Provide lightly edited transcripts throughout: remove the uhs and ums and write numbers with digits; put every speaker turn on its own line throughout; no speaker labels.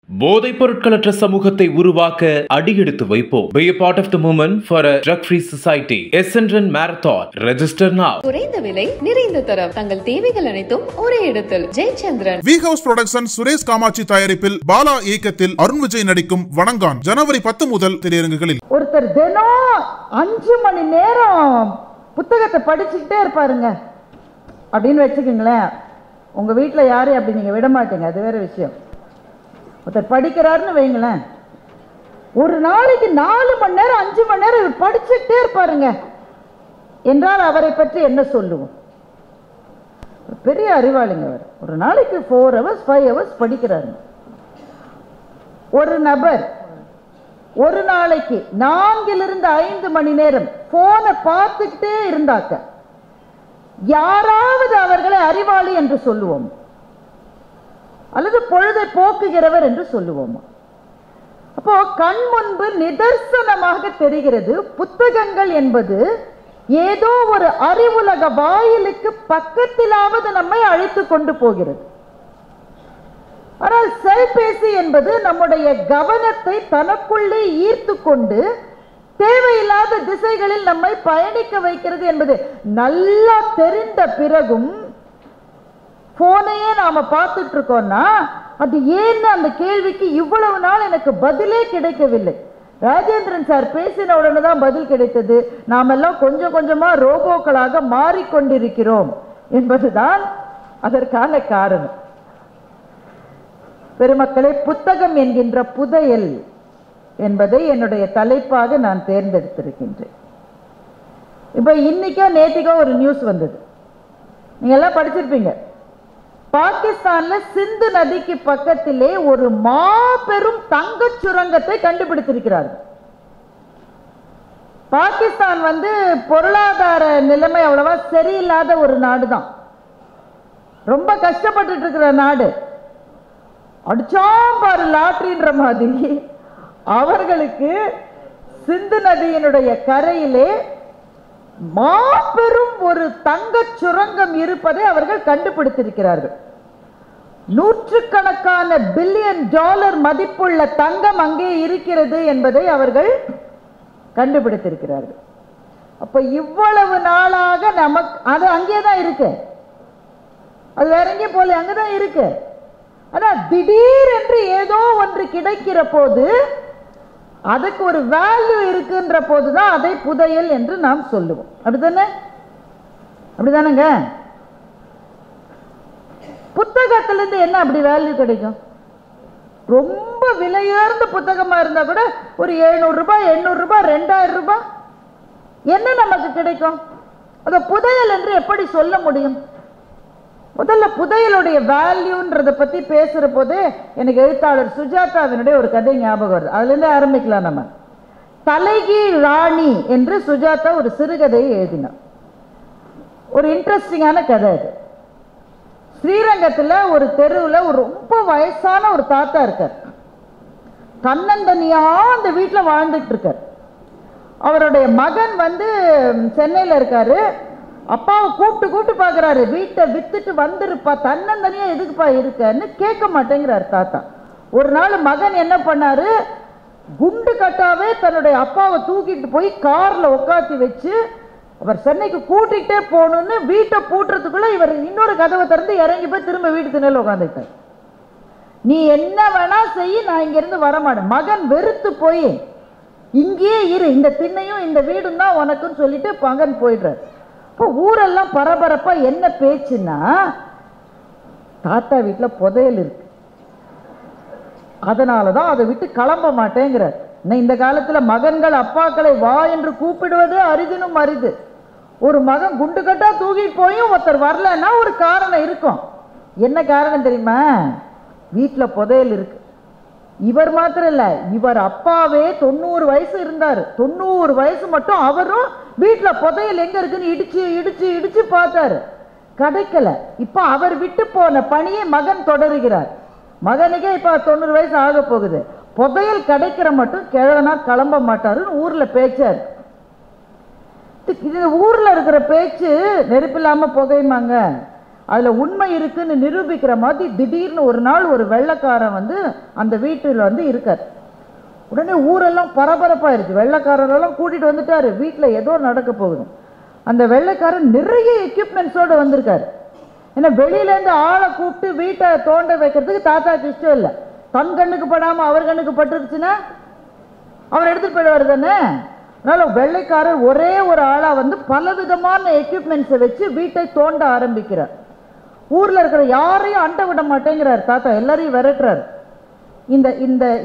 போதைப் பொருட்களற்ற சமூகத்தை உருவாக்க அடியெடுத்து வைப்போம். Be a part of the movement for a drug-free society. SNRN Marathon. Register now.
குறைந்த விலை, நிறைந்த தரம். தங்கள் தேவைகள் அனைத்தும் ஒரே இடத்தில். Jayachandran.
V house production Suresh Kamatchi தயாரிப்பில் பாலா இயக்கத்தில் அருண் விஜய் நடிக்கும் வணங்கான் ஜனவரி 10 முதல் திரையரங்குகளில்.
ஒருத்தர் தினம் 5 மணி நேரம் புத்தகத்தை படிச்சுக்கிட்டே இருப்பாருங்க அப்படின்னு வச்சுக்கோங்களேன். உங்க வீட்டில் யாரையும் அப்படி நீங்க விட மாட்டீங்க, அது வேற விஷயம். ஒருத்தர் படிக்கிறாருன்னு வைங்களேன், ஒரு நாளைக்கு 4 மணி நேரம் 5 மணி நேரம் படிச்சுட்டே இருப்பாருங்க என்றால் அவரை பற்றி என்ன சொல்லுவோம்? பெரிய அறிவாளிங்க அவர். ஒரு நாளைக்கு 4 hours 5 hours படிக்கிறாரு. ஒரு நபர் ஒரு நாளைக்கு 4 to 5 மணி நேரம் போனை பார்த்துக்கிட்டே இருந்தாக்க யாராவது அவர்களை அறிவாளி என்று சொல்லுவோம் அல்லது பொழுதை போக்குகிறவர் என்று சொல்லுவோமா? அப்போ கண் முன்பு நிதர்சனமாக தெரிகிறது, புத்தகங்கள் என்பது ஏதோ ஒரு அறிவுலக வாயிலுக்கு பக்கத்திலாவது நம்மை அழைத்து கொண்டு போகிறது. ஆனால் செல்பேசி என்பது நம்முடைய கவனத்தை தனக்குள்ளே ஈர்த்து கொண்டு தேவையில்லாத திசைகளில் நம்மை பயணிக்க வைக்கிறது என்பது நல்லா தெரிந்த பிறகும் போனையே நாம பார்த்துட்டு இருக்கோம்னா அது ஏன்னு அந்த கேள்விக்கு இவ்வளவு நாள் எனக்கு பதிலே கிடைக்கவில்லை. ராஜேந்திரன் சார் பேசின உடனே தான் பதில் கிடைத்தது. நாமெல்லாம் கொஞ்சம் கொஞ்சமா ரோபோக்களாக மாறிக்கொண்டிருக்கிறோம் என்பதுதான் அதற்கான காரணம். பெருமக்களே, புத்தகம் என்கின்ற புதையல் என்பதை என்னுடைய தலைப்பாக நான் தேர்ந்தெடுத்திருக்கின்றேன். இப்ப இன்னைக்கோ நேத்திக்கோ ஒரு நியூஸ் வந்தது, நீங்க எல்லாம் படிச்சிருப்பீங்க. பாகிஸ்தான்ல சிந்து நதிக்கு பக்கத்திலே ஒரு மாபெரும் தங்க சுரங்கத்தை கண்டுபிடித்திருக்கிறார்கள். பாகிஸ்தான் பொருளாதார நிலைமை அவ்வளவா சரியில்லாத ஒரு நாடு தான், ரொம்ப கஷ்டப்பட்டு இருக்கிற நாடு. அடிச்சாம்பாரு லாட்ரின்ற மாதிரி அவர்களுக்கு சிந்து நதியினுடைய கரையிலே மாபெரும் ஒரு தங்க சுரங்கம் இருப்பதை அவர்கள் கண்டுபிடித்திருக்கிறார்கள். நூற்றுக்கணக்கான பில்லியன் டாலர் மதிப்புள்ள தங்கம் அங்கே இருக்கிறது என்பதை அவர்கள் கண்டுபிடித்திருக்கிறார்கள். அப்ப இவ்வளவு நாளாக நமக்கு அது அங்கேதான் இருக்கு, அது வேற எங்கே போல அங்கதான் இருக்கு. ஆனா திடீரென்று ஏதோ ஒன்று கிடைக்கிற போது அதுக்கு ஒரு வேல்யூ இருக்குன்ற போதுதான் அதை புதையல் என்று நாம் சொல்லுவோம். அப்படித்தானே? அப்படிதானங்க? புத்தகத்திலிருந்து என்ன அப்படி வேல்யூ கிடைக்கும்? ரொம்ப விலையுயர்ந்த புத்தகமா இருந்தா கூட ஒரு 700 ரூபாய் 800 ரூபாய் 2000 ரூபாய் என்ன நமக்கு கிடைக்கும்? அதை புதையல் என்று எப்படி சொல்ல முடியும்? முதல்ல புதையலுடைய வேல்யூன்றதை பத்தி பேசுற போது எனக்கு எழுத்தாளர் சுஜாதாவினுடைய ஒரு கதை ஞாபகம் வருது. அதுல இருந்து ஆரம்பிக்கலாம். நம்ம தலைகீழ் ராணி என்று சுஜாதா ஒரு சிறுகதையை எழுதினார். ஒரு இன்ட்ரெஸ்டிங்கான கதை அது. ஸ்ரீரங்கத்துல ஒரு தெருவுல ஒரு ரொம்ப வயசான ஒரு தாத்தா இருக்கார். தன்னந்தனியா அந்த வீட்டுல வாழ்ந்துட்டு இருக்கார். அவருடைய மகன் சென்னையில இருக்காரு. அப்பாவை கூப்பிட்டு பாக்குறாரு, வீட்டை வித்துட்டு வந்துருப்பா, தன்னந்தனியா எதுக்குப்பா இருக்கன்னு கேட்க மாட்டேங்கிறார் தாத்தா. ஒரு நாள் மகன் என்ன பண்ணாரு, குண்டு கட்டாவே தன்னுடைய அப்பாவை தூக்கிட்டு போய் கார்ல உட்காத்தி வச்சு அவர் சென்னைக்கு கூட்டிகிட்டே போகணும்னு வீட்டை பூட்டுறதுக்குள்ள இவர் இன்னொரு கதவை திறந்து இறங்கி போய் திரும்ப வீட்டு திண்ணையில உட்காந்துட்டார். நீ என்ன வேணா செய்ய, நான் இங்க இருந்து வரமாட்டேன். மகன் வெறுத்து போய் இங்கேயே இரு, இந்த திண்ணையும் இந்த வீடும் தான் உனக்குன்னு சொல்லிட்டு மகன் போயிடுறார். இப்போ ஊரெல்லாம் பரபரப்பா என்ன பேச்சுன்னா, தாத்தா வீட்டுல புதையல் இருக்கு, அதனாலதான் அதை விட்டு கிளம்ப மாட்டேங்கிறார். இந்த காலத்துல மகன்கள் அப்பாக்களை வா என்று கூப்பிடுவது அரிதினும் அரிது. ஒரு மகன் குண்டு கட்டா தூக்கிட்டு போயும் ஒருத்தர் வரலன்னா ஒரு காரணம் இருக்கும். என்ன காரணம் தெரியுமா? வீட்டுல புதையல் இருக்கு. இவர் மாத்திரம் இல்ல, இவர் அப்பாவே 90 வயசு இருந்தாரு. 90 வயசு மட்டும் அவரும் வீட்டுல புதையல் எங்க இருக்குன்னு இடிச்சு இடிச்சு இடிச்சு பார்த்தாரு, கிடைக்கல. இப்ப அவர் விட்டு போன பணியை மகன் தொடருகிறார். மகனுக்கே இப்ப 90 வயசு ஆக போகுது. புதையல் கிடைக்கிற மட்டும் கிழவனா கிளம்ப மாட்டாருன்னு ஊர்ல பேச்சாரு. ஊர்ல இருக்கிற பேச்சு நெருப்பில்லாம புகையுமாங்க. அதில் உண்மை இருக்குன்னு நிரூபிக்கிற மாதிரி திடீர்னு ஒரு நாள் ஒரு வெள்ளைக்காரன் வந்து அந்த வீட்டில் வந்து இருக்கார். உடனே ஊரெல்லாம் பரபரப்பாயிருச்சு. வெள்ளைக்காரரெல்லாம் கூட்டிகிட்டு வந்துட்டாரு. வீட்டில் ஏதோ நடக்க போகுது. அந்த வெள்ளைக்காரன் நிறைய எக்யூப்மெண்ட்ஸோடு வந்திருக்காரு. ஏன்னா வெளியிலேருந்து ஆளை கூப்பிட்டு வீட்டை தோண்ட வைக்கிறதுக்கு தாத்தாக்கு இஷ்டம் இல்லை. தன் கண்ணுக்கு படாமல் அவர் கண்ணுக்கு பட்டுருச்சுன்னா அவர் எடுத்துகிட்டு போயிடுவார் தானே. அதனால் வெள்ளைக்காரர் ஒரே ஒரு ஆளாக வந்து பலவிதமான எக்யூப்மெண்ட்ஸை வச்சு வீட்டை தோண்ட ஆரம்பிக்கிறார். ஊரில் இருக்கிற யாரையும் அண்ட விட மாட்டேங்கிறார் தாத்தா, எல்லாரையும் விரட்டுறார்.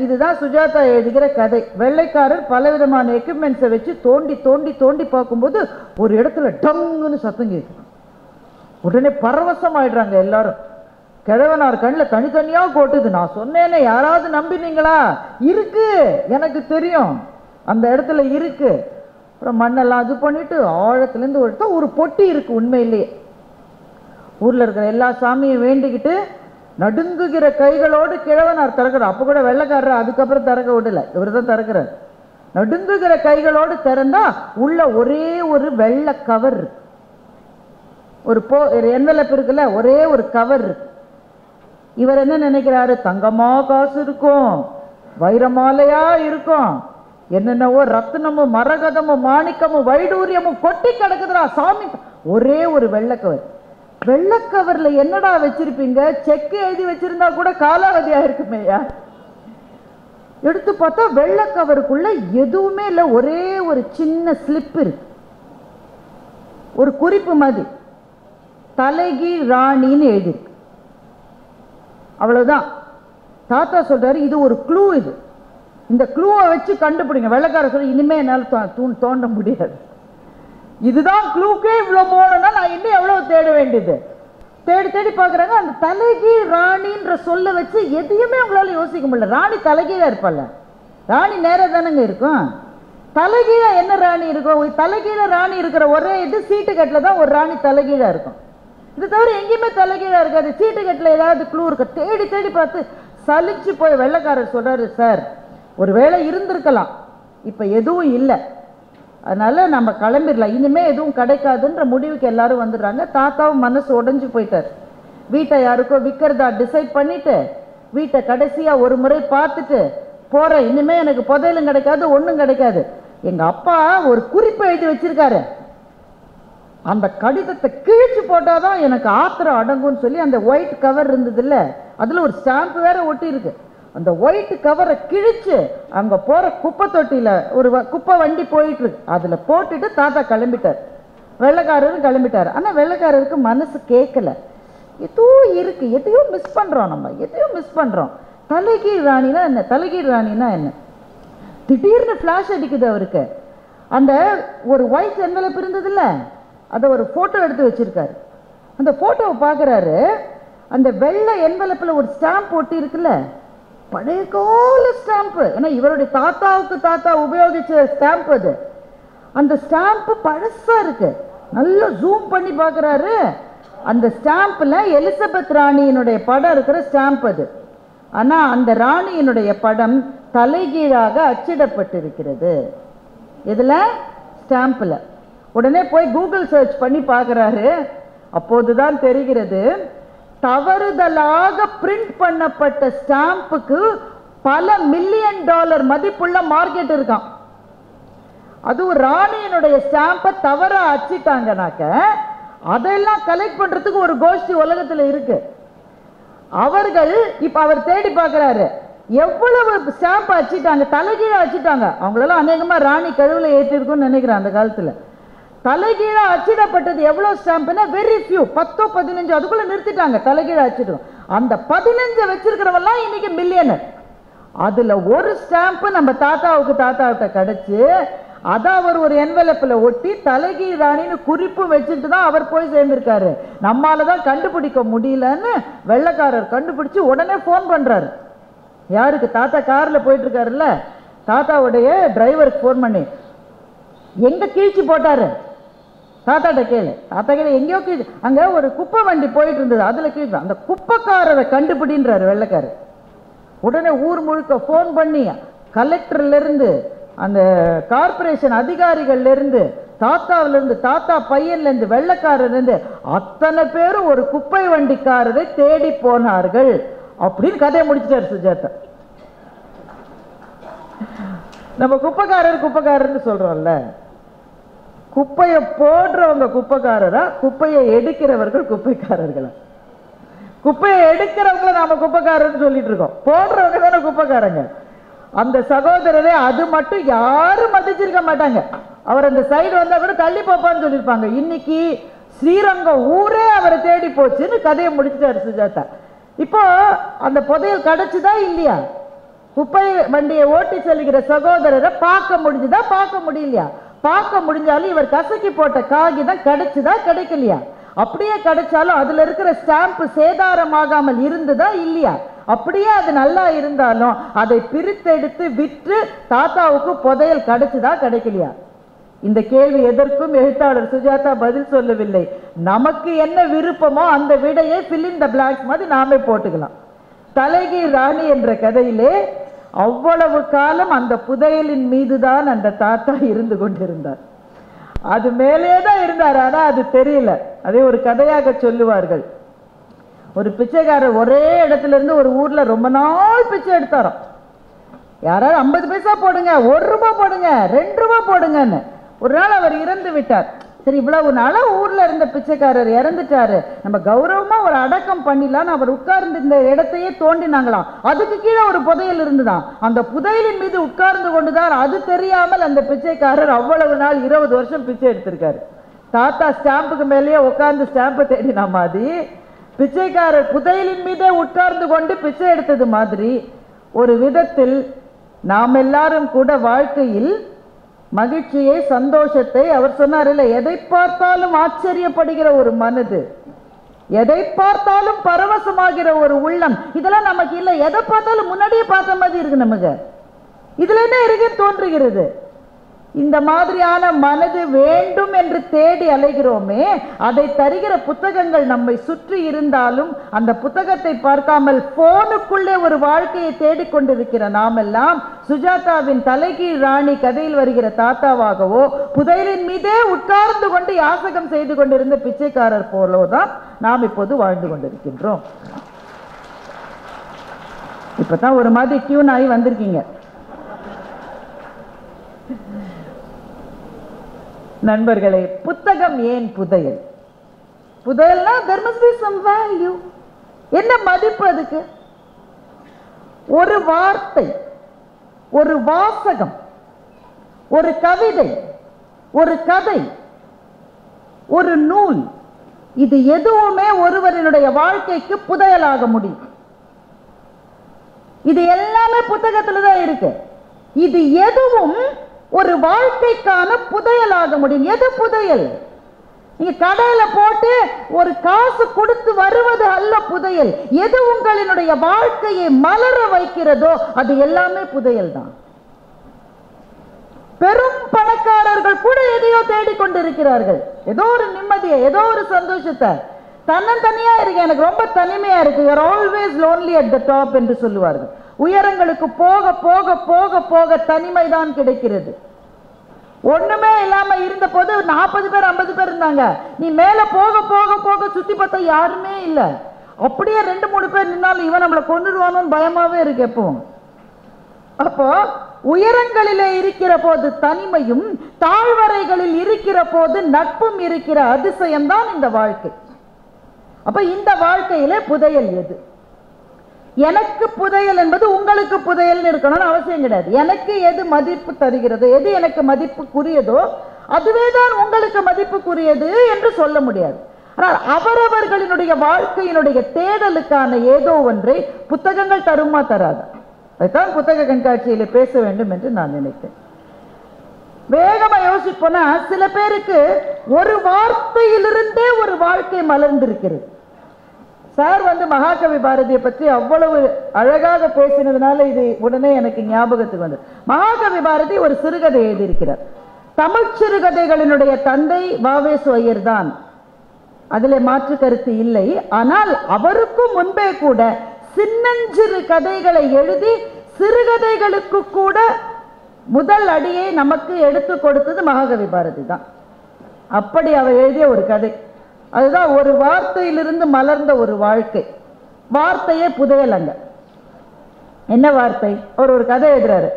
இதுதான் சுஜாதா எழுதுகிற கதை. வெள்ளைக்காரர் பலவிதமான எக்யூப்மெண்ட்ஸை வச்சு தோண்டி தோண்டி தோண்டி பார்க்கும்போது ஒரு இடத்துல டங்குன்னு சத்தம் கேட்குது. உடனே பரவசம் ஆயிடுறாங்க எல்லாரும். கிழவனார் கண்ணில் தனித்தனியாக கொட்டுது. நான் சொன்னேனே, யாராவது நம்பினீங்களா? இருக்கு, எனக்கு தெரியும், அந்த இடத்துல இருக்கு. அப்புறம் மண்ணெல்லாம் இது பண்ணிட்டு ஆழத்துலேருந்து ஒரு பொட்டி இருக்கு. உண்மையிலேயே ஊரில் இருக்கிற எல்லா சாமியும் வேண்டிக்கிட்டு நடுங்குகிற கைகளோடு கிழவனார் திறக்கிறார். அப்போ கூட வெள்ளைக்காரர் அதுக்கப்புறம் திறக்க விடலை, இவர் தான் திறக்கிறார். நடுங்குகிற கைகளோடு திறந்தா உள்ள ஒரே ஒரு வெள்ளை கவர் இருக்கு. ஒரு என்வெலப் இருக்குல்ல, ஒரே ஒரு கவர் இருக்கு. இவர் என்ன நினைக்கிறாரு? தங்கமா காசு இருக்கும், வைரமாலையா இருக்கும், என்னென்னவோ ரத்னமும் மரகதமும் மாணிக்கமும் வைடூரியமும் கொட்டி கிடக்குதுடா சாமி. ஒரே ஒரு வெள்ளைக்கவர். வெள்ளைக்கவர்ல என்னடா வச்சிருப்பீங்க? செக்கு எழுதி வச்சிருந்தா கூட காலாவதியா இருக்குமேயா. எடுத்து பார்த்தா வெள்ளைக்கவருக்குள்ள எதுவுமே இல்லை. ஒரே ஒரு சின்ன ஸ்லிப் இருக்கு, ஒரு குறிப்பு மாதிரி, தலைகீழ் ராணின்னு எழுதியிருக்கு. அவ்வளவுதான். தாத்தா சொல்றாரு, இது ஒரு க்ளூ, இந்த க்ளூவை வச்சு கண்டுபிடிங்க. வெள்ளைக்காரர் சொல்லி, இனிமே என்னால் தோண்ட முடியாது, இதுதான் க்ளூக்கே இவ்வளோ போனோம்னா நான் இன்னும் எவ்வளோ தேட வேண்டியது. தேடி தேடி பார்க்குறாங்க. அந்த தலைகீழ் ராணின்ற சொல்ல வச்சு எதையுமே உங்களால் யோசிக்க முடியல. ராணி தலைகீழாக இருப்பாள், ராணி நேராக தானேங்க இருக்கும். தலைகீழாக என்ன ராணி இருக்கும்? தலைகீழ ராணி இருக்கிற ஒரே இது சீட்டுக்கட்டில் தான் ஒரு ராணி தலைகீழாக இருக்கும். இது தவிர எங்கேயுமே தலைகீழாக இருக்காது. சீட்டுக்கட்டில் ஏதாவது க்ளூ இருக்கு. தேடி தேடி பார்த்து சலிச்சு போய் வெள்ளைக்காரர் சொல்கிறாரு, சார் ஒரு வேளை இருந்திருக்கலாம், இப்போ எதுவும் இல்லை, அதனால நம்ம கிளம்பிடலாம், இனிமே எதுவும் கிடைக்காதுன்ற முடிவுக்கு எல்லாரும் வந்துடுறாங்க. தாத்தாவும் மனசு உடைஞ்சு போயிட்டார். வீட்டை யாருக்கோ விற்கிறதா டிசைட் பண்ணிட்டு வீட்டை கடைசியாக ஒரு முறை பார்த்துட்டு போகிறேன், இனிமே எனக்கு புதையலும் கிடைக்காது, ஒன்றும் கிடைக்காது. எங்கள் அப்பா ஒரு குறிப்பை எழுதி வச்சிருக்காரு, அந்த கடிதத்தை கிழிச்சு போட்டாதான் எனக்கு ஆத்திரம் அடங்கும்னு சொல்லி அந்த ஒயிட் கவர் இருந்தது இல்லை, அதில் ஒரு ஸ்டாம்ப் வேற ஒட்டி இருக்கு. அந்த ஒயிட் கவரை கிழிச்சு அங்கே போகிற குப்பை தொட்டியில் ஒரு குப்பை வண்டி போயிட்டு இருக்கு, அதில் போட்டுட்டு தாத்தா கிளம்பிட்டார். வெள்ளைக்காரரும் கிளம்பிட்டார். ஆனால் வெள்ளைக்காரருக்கு மனசு கேட்கல. எதுவும் இருக்கு, எதையும் மிஸ் பண்ணுறோம், நம்ம எதையும் மிஸ் பண்ணுறோம். தலைகீழ் ராணினா என்ன? தலைகீழ் ராணினா என்ன? திடீர்னு ஃப்ளாஷ் அடிக்குது அவருக்கு. அந்த ஒரு ஒயிட் என்வெலப் இருந்ததில்ல, அதை ஒரு ஃபோட்டோ எடுத்து வச்சிருக்காரு. அந்த ஃபோட்டோவை பார்க்குறாரு. அந்த வெள்ளை என்வெலப்பில் ஒரு ஸ்டாம்ப் ஒட்டி இருக்குல்ல, பழைய கால ஸ்டாம்ப்பு. ஏன்னா இவருடைய தாத்தாவுக்கு தாத்தா உபயோகிச்ச ஸ்டாம்ப் அது. அந்த ஸ்டாம்ப்பு பழசா இருக்கு. நல்லா ஜூம் பண்ணி பார்க்குறாரு. அந்த ஸ்டாம்பில் எலிசபெத் ராணியினுடைய படம் இருக்கிற ஸ்டாம்ப் அது. ஆனால் அந்த ராணியினுடைய படம் தலைகீழாக அச்சிடப்பட்டிருக்கிறது. இதில் ஸ்டாம்பில். உடனே போய் கூகுள் சர்ச் பண்ணி பார்க்குறாரு. அப்போதுதான் தெரிகிறது, தவறுதலாக பிரிண்ட் பண்ணப்பட்ட ஸ்டாம்புக்கு பல $1 மில்லியன் மதிப்புள்ள மார்க்கெட் இருக்கான். அதுவும் ராணியினுடைய ஸ்டாம்பை தவற அச்சிட்டாங்கனாக்க அதெல்லாம் கலெக்ட் பண்றதுக்கு ஒரு கோஷ்டி உலகத்தில் இருக்கு. அவர்கள் இப்ப அவர் தேடி பார்க்கிறாரு, எவ்வளவு ஸ்டாம்ப் அச்சிட்டாங்க, தலைகீழ அச்சிட்டாங்க. அவங்களெல்லாம் அநேகமா ராணி கழுவுல ஏற்றிருக்கும்னு நினைக்கிறேன். அந்த காலத்துல தலைகீழ அச்சிடப்பட்டது எவ்வளவு ஸ்டாம்ப்னா வெரி ஃபியூ, 10 15 அதுக்குள்ள நிறுத்திட்டாங்க. தலைகீழ அச்சிடும். அந்த 15 வச்சிருக்கிறவெல்லாம் இன்னைக்கு மில்லியனர். அதுல ஒரு ஸ்டாம்ப் நம்ம தாத்தாவுக்கு கிடைச்சு அதை அவர் ஒரு என்வெலப்பில் ஒட்டி தலைகீழ் ராணின்னு குறிப்பு வச்சுட்டு தான் அவர் போய் சேர்ந்திருக்காரு. நம்மால தான் கண்டுபிடிக்க முடியலன்னு வெள்ளைக்காரர் கண்டுபிடிச்சு உடனே ஃபோன் பண்றாரு. யாருக்கு? தாத்தா கார்ல போயிட்டு இருக்காருல்ல, தாத்தாவுடைய டிரைவருக்கு ஃபோன் பண்ணி, எங்க கீழ்ச்சி போட்டாரு தாத்தாட்ட கேளு. தாத்தா கேளு, எங்கேயோ கீழ்ச்சி, அங்க ஒரு குப்பை வண்டி போயிட்டு இருந்தது, அதுல கீழ்ச்சி, அந்த குப்பைக்காரரை கண்டுபிடின்றாரு வெள்ளைக்காரர். உடனே ஊர் முழுக்க ஃபோன் பண்ணி கலெக்டர்ல இருந்து அந்த கார்பரேஷன் அதிகாரிகள்ல இருந்து தாத்தாவிலிருந்து, தாத்தா பையன்லேருந்து, வெள்ளைக்காரர்லேருந்து அத்தனை பேரும் ஒரு குப்பை வண்டிக்காரரை தேடி போனார்கள் அப்படின்னு கதையை முடிச்சிட்டார் சுஜாதா. நம்ம குப்பைக்காரர்னு சொல்றோம்ல, குப்பையை போடுறவங்க குப்பைக்காரரா, குப்பையை எடுக்கிறவர்கள் குப்பைக்காரர்களா? குப்பையை எடுக்கிறவங்கள நாம குப்பைக்காரன்னு சொல்லிட்டு இருக்கோம், போடுறவங்க தானே குப்பைக்காரங்க. அந்த சகோதரரை அது மட்டும் யாரும் மதிச்சிருக்க மாட்டாங்க. அவர் அந்த சைடு வந்தா கூட தள்ளி போப்பான்னு சொல்லியிருப்பாங்க. இன்னைக்கு ஸ்ரீரங்கம் ஊரே அவரை தேடி போச்சுன்னு கதையை முடிச்சிட்டாரு சுஜாதா. இப்போ அந்த புதையல் கிடைச்சுதா இல்லையா? குப்பை வண்டியை ஓட்டி செல்கிற சகோதரரை பார்க்க முடிஞ்சுதா, பார்க்க முடியலையா? பார்க்க முடிஞ்சாலும் இவர் கசக்கி போட்ட காகிதம் கிடைச்சுதா, கிடைக்கலையா? அப்படியே கிடைச்சாலும் அதுல இருக்கிற ஸ்டாம்ப் சேதாரமாகாமல் இருந்ததா இல்லையா? அப்படியே அது நல்லா இருந்தாலும் அதை பிரித்தெடுத்து விற்று தாத்தாவுக்கு புதையல் கிடைச்சுதா, கிடைக்கலையா? இந்த கேள்வி எதற்கும் எழுத்தாளர் சுஜாதா பதில் சொல்லவில்லை. நமக்கு என்ன விருப்பமோ அந்த விடையை fill in the blanks மாதிரி நாமே போட்டுக்கலாம். தலைகீழ் ராணி என்ற கதையிலே அவ்வளவு காலம் அந்த புதையலின் மீதுதான் அந்த தாத்தா இருந்து கொண்டிருந்தார். அது மேலே தான் இருந்தார், ஆனா அது தெரியல. அதே ஒரு கதையாக சொல்லுவார்கள். ஒரு பிச்சைக்காரர் ஒரே இடத்துல இருந்து ஒரு ஊர்ல ரொம்ப நாள் பிச்சை எடுத்தாராம். யாராவது 50 பைசா போடுங்க, 1 ரூபாய் போடுங்க, 2 ரூபாய் போடுங்கன்னு. ஒரு நாள் அவர் இறந்து விட்டார். சரி, இவ்வளவு நாளா ஊர்ல இருந்த பிச்சைக்காரர் இறந்துட்டாரு, நம்ம கௌரவமா ஒரு அடக்கம் பண்ணிடலான்னு அவர் உட்கார்ந்து இந்த இடத்தையே தோண்டினாங்களாம். அதுக்கு கீழே ஒரு புதையல் இருந்துதான். அந்த புதையலின் மீது உட்கார்ந்து கொண்டுதான் அது தெரியாமல் அந்த பிச்சைக்காரர் அவ்வளவு நாள் 20 வருஷம் பிச்சை எடுத்திருக்காரு. தாத்தா ஸ்டாம்புக்கு மேலேயே உட்கார்ந்து ஸ்டாம்பை தேடின மாதிரி பிச்சைக்காரர் புதையலின் மீதே உட்கார்ந்து கொண்டு பிச்சை எடுத்தது மாதிரி ஒரு விதத்தில் நாம் எல்லாரும் கூட வாழ்க்கையில் மகிழ்ச்சியை, சந்தோஷத்தை, அவர் சொன்னார் இல்ல, எதை பார்த்தாலும் ஆச்சரியப்படுகிற ஒரு மனது, எதை பார்த்தாலும் பரவசமாகிற ஒரு உள்ளம், இதெல்லாம் நமக்கு இல்லை. எதை பார்த்தாலும் முன்னாடியே பார்த்த மாதிரி இருக்கு நமக்கு. இதுல என்ன இருக்குன்னு தோன்றுகிறது. இந்த மாதிரியான மனது வேண்டும் என்று தேடி அலைகிறோமே, அதை தருகிற புத்தகங்கள் நம்மை சுற்றி இருந்தாலும் அந்த புத்தகத்தை பார்க்காமல் போனுக்குள்ளே ஒரு வாழ்க்கையை தேடிக்கொண்டிருக்கிற நாமெல்லாம் சுஜாதாவின் தலைகீழ் ராணி கதையில் வருகிற தாத்தாவாகவோ புதையலின் மீதே உட்கார்ந்து கொண்டு யாசகம் செய்து கொண்டிருந்த பிச்சைக்காரர் போலோதான் நாம் இப்போது வாழ்ந்து கொண்டிருக்கின்றோம். இப்பதான் ஒரு மாதிரி டியூன் ஆகி வந்திருக்கீங்க. நண்பர்களே, புத்தகம் ஏன் புதையல்? புதையல்னா there must be some value. என்ன மதிப்பு அதுக்கு? ஒரு வார்த்தை, ஒரு வாசகம், ஒரு கவிதை, ஒரு கதை, ஒரு நூல், இது எதுவுமே ஒருவரினுடைய வாழ்க்கைக்கு புதையலாக முடியும். இது எல்லாமே புத்தகத்துல தான் இருக்கு. இது எதுவும் ஒரு வாழ்க்கைக்கான புதையலாக முடியும். எது புதையல்? நீங்க கடையில போட்டு ஒரு காசு கொடுத்து வருவது அல்ல புதையல். எது உங்களினுடைய வாழ்க்கையை மலர வைக்கிறதோ அது எல்லாமே புதையல் தான். பெரும் பணக்காரர்கள் கூட எதையோ தேடிக்கொண்டிருக்கிறார்கள், ஏதோ ஒரு நிம்மதியை, ஏதோ ஒரு சந்தோஷத்தை. தன்னந்தனியா இருக்கு, எனக்கு ரொம்ப தனிமையா இருக்கு, you are always lonely at the top என்று சொல்லுவார்கள். உயரங்களுக்கு போக போக போக போக தனிமைதான் கிடைக்கிறது. ஒண்ணுமே இல்லாம இருந்த போது 40 பேர் 50 பேர் இருந்தாங்க. நீ மேல போக போக போக சுத்தி பார்த்தா யாருமே இல்லை. அப்படியே 2-3 பேர் நின்னாலும் இவன் நம்மளை கொண்டுடுவானோன்னு பயமாவே இருக்கு எப்பவும். அப்போ உயரங்களிலே இருக்கிற போது தனிமையும், தாழ்வரைகளில் இருக்கிற போது நட்பும் இருக்கிற அதிசயம்தான் இந்த வாழ்க்கை. அப்ப இந்த வாழ்க்கையிலே புதையல் எது? எனக்கு புதையல் என்பது உங்களுக்கு புதையல் இருக்கணும்னு அவசியம் கிடையாது. எனக்கு எது மதிப்பு தருகிறதோ, எது எனக்கு மதிப்புக்குரியதோ அதுவேதான் உங்களுக்கு மதிப்புக்குரியது என்று சொல்ல முடியாது. ஆனால் அவரவர்களினுடைய வாழ்க்கையினுடைய தேடலுக்கான ஏதோ ஒன்றை புத்தகங்கள் தருமா தராது? அதுதான் புத்தக கண்காட்சியில பேச வேண்டும் என்று நான் நினைத்தேன். வேகமா யோசிப்போனா சில பேருக்கு ஒரு வார்த்தையிலிருந்தே ஒரு வாழ்க்கை மலர்ந்திருக்கிறது. சார் மகாகவி பாரதியை பற்றி அவ்வளவு அழகாக பேசினதுனால இது உடனே எனக்கு ஞாபகத்துக்கு வந்து, மகாகவி பாரதி ஒரு சிறுகதை எழுதியிருக்கிறார். தமிழ் சிறுகதைகளினுடைய தந்தை வாவேசு ஐயர் தான், அதில் மாற்று கருத்து இல்லை. ஆனால் அவருக்கும் முன்பே கூட சின்னஞ்சிறு கதைகளை எழுதி சிறுகதைகளுக்கு கூட முதல் அடியை நமக்கு எடுத்து கொடுத்தது மகாகவி பாரதி தான். அப்படி அவர் எழுதிய ஒரு கதை. அதுதான் ஒரு வார்த்தையிலிருந்து மலர்ந்த ஒரு வாழ்க்கை. வார்த்தையே புதையலங்க. என்ன வார்த்தை? அவர் ஒரு கதை எழுதுறாரு.